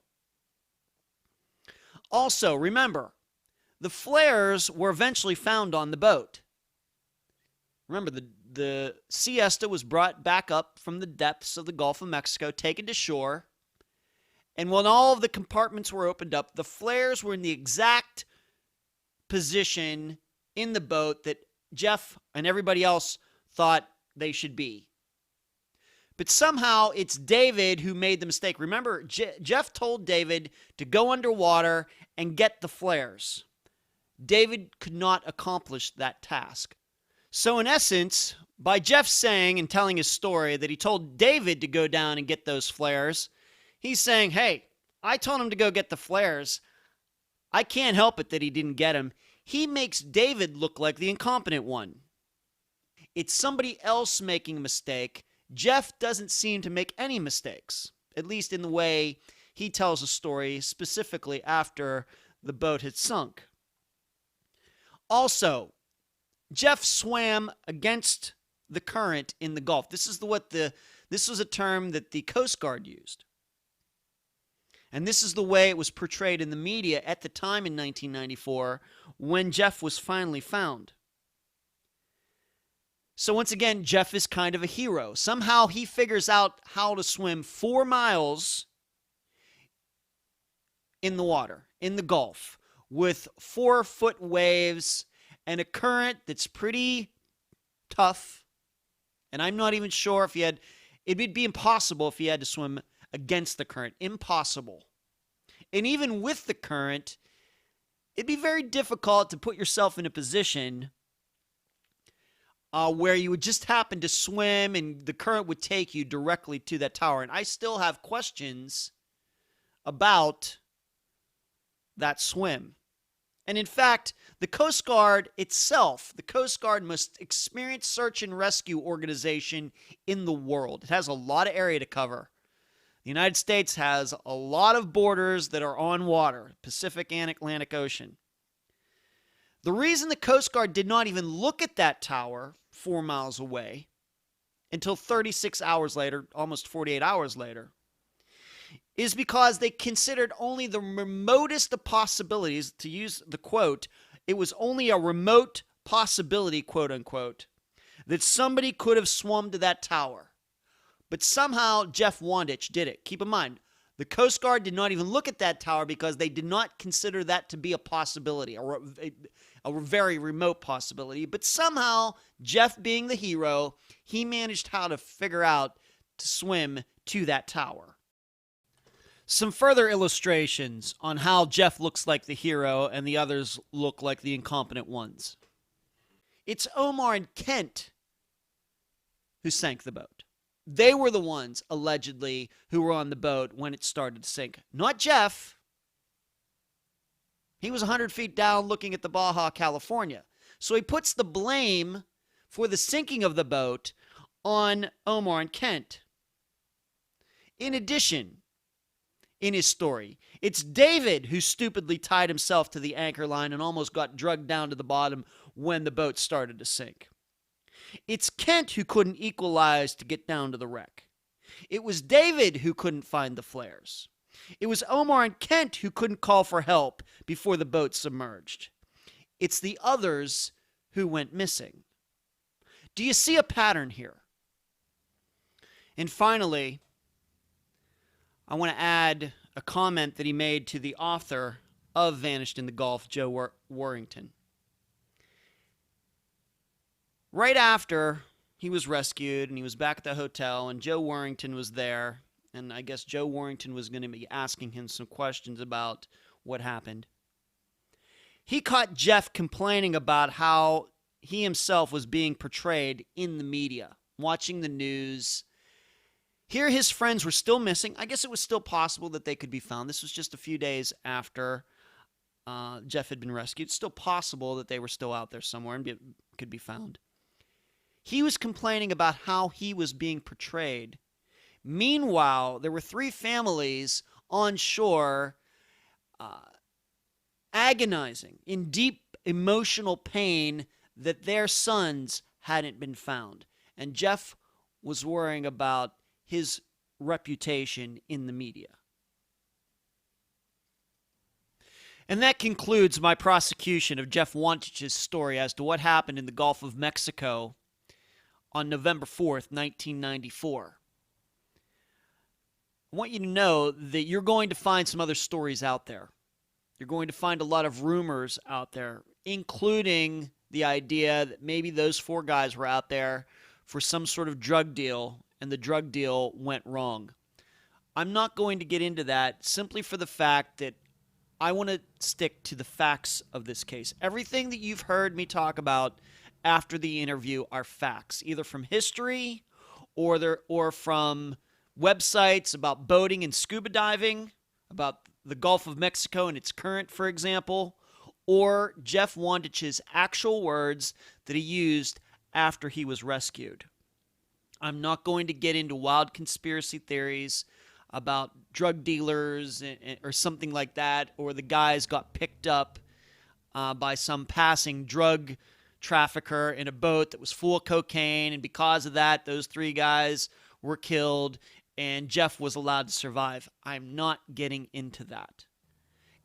Also, remember, the flares were eventually found on the boat. Remember, the Sea Esta was brought back up from the depths of the Gulf of Mexico, taken to shore. And when all of the compartments were opened up, the flares were in the exact position in the boat that Jeff and everybody else thought they should be. But somehow it's David who made the mistake. Remember, Jeff told David to go underwater and get the flares. David could not accomplish that task. So in essence, by Jeff saying and telling his story that he told David to go down and get those flares, he's saying, hey, I told him to go get the flares. I can't help it that he didn't get them. He makes David look like the incompetent one. It's somebody else making a mistake. Jeff doesn't seem to make any mistakes, at least in the way he tells a story, specifically after the boat had sunk. Also, Jeff swam against the current in the Gulf. This was a term that the Coast Guard used. And this is the way it was portrayed in the media at the time in 1994 when Jeff was finally found. So once again, Jeff is kind of a hero. Somehow he figures out how to swim 4 miles in the water, in the Gulf, with 4-foot waves and a current that's pretty tough. And I'm not even sure if it would be impossible if he had to swim against the current. Impossible. And even with the current, it'd be very difficult to put yourself in a position where you would just happen to swim and the current would take you directly to that tower. And I still have questions about that swim. And in fact, the Coast Guard itself, the Coast Guard most experienced search and rescue organization in the world. It has a lot of area to cover. The United States has a lot of borders that are on water, Pacific and Atlantic Ocean. The reason the Coast Guard did not even look at that tower 4 miles away until 36 hours later, almost 48 hours later, is because they considered only the remotest of possibilities, to use the quote, it was only a remote possibility, quote unquote, that somebody could have swum to that tower. But somehow Jeff Wandich did it. Keep in mind, the Coast Guard did not even look at that tower because they did not consider that to be a possibility, a very remote possibility. But somehow, Jeff being the hero, he managed how to figure out to swim to that tower. Some further illustrations on how Jeff looks like the hero and the others look like the incompetent ones. It's Omar and Kent who sank the boat. They were the ones, allegedly, who were on the boat when it started to sink. Not Jeff. He was 100 feet down looking at the Baja California. So he puts the blame for the sinking of the boat on Omar and Kent. In addition, in his story, it's David who stupidly tied himself to the anchor line and almost got dragged down to the bottom when the boat started to sink. It's Kent who couldn't equalize to get down to the wreck. It was David who couldn't find the flares. It was Omar and Kent who couldn't call for help before the boat submerged. It's the others who went missing. Do you see a pattern here? And finally, I want to add a comment that he made to the author of Vanished in the Gulf, Joe Warrington. Right after he was rescued and he was back at the hotel and Joe Warrington was there, and I guess Joe Warrington was going to be asking him some questions about what happened, he caught Jeff complaining about how he himself was being portrayed in the media, watching the news. Here his friends were still missing. I guess it was still possible that they could be found. This was just a few days after Jeff had been rescued. It's still possible that they were still out there somewhere and could be found. He was complaining about how he was being portrayed. Meanwhile, there were 3 families on shore agonizing in deep emotional pain that their sons hadn't been found. And Jeff was worrying about his reputation in the media. And that concludes my prosecution of Jeff Wandich's story as to what happened in the Gulf of Mexico on November 4th, 1994. I want you to know that you're going to find some other stories out there. You're going to find a lot of rumors out there, including the idea that maybe those 4 guys were out there for some sort of drug deal, and the drug deal went wrong. I'm not going to get into that simply for the fact that I want to stick to the facts of this case. Everything that you've heard me talk about after the interview are facts, either from history or from websites about boating and scuba diving, about the Gulf of Mexico and its current, for example, or Jeff Wandich's actual words that he used after he was rescued. I'm not going to get into wild conspiracy theories about drug dealers or something like that, or the guys got picked up by some passing drug trafficker in a boat that was full of cocaine, and because of that, those 3 guys were killed, and Jeff was allowed to survive. I'm not getting into that.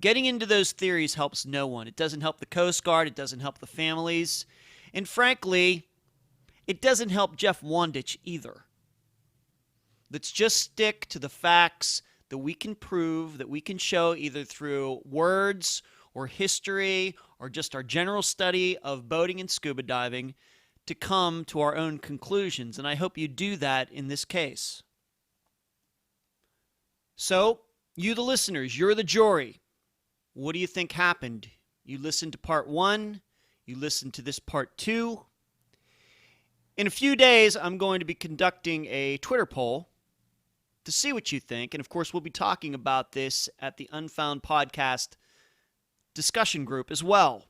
Getting into those theories helps no one. It doesn't help the Coast Guard. It doesn't help the families. And frankly, it doesn't help Jeff Wandich either. Let's just stick to the facts that we can prove, that we can show either through words or history or just our general study of boating and scuba diving to come to our own conclusions. And I hope you do that in this case. So, you the listeners, you're the jury. What do you think happened? You listened to part 1. You listened to this part 2. In a few days, I'm going to be conducting a Twitter poll to see what you think. And of course, we'll be talking about this at the Unfound podcast discussion group as well.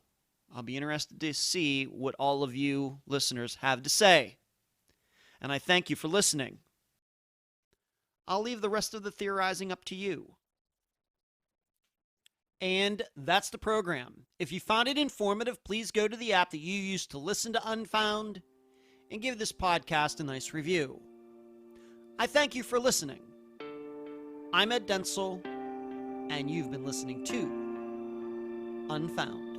I'll be interested to see what all of you listeners have to say. And I thank you for listening. I'll leave the rest of the theorizing up to you. And that's the program. If you found it informative, please go to the app that you use to listen to Unfound and give this podcast a nice review. I thank you for listening. I'm Ed Densel, and you've been listening to Unfound.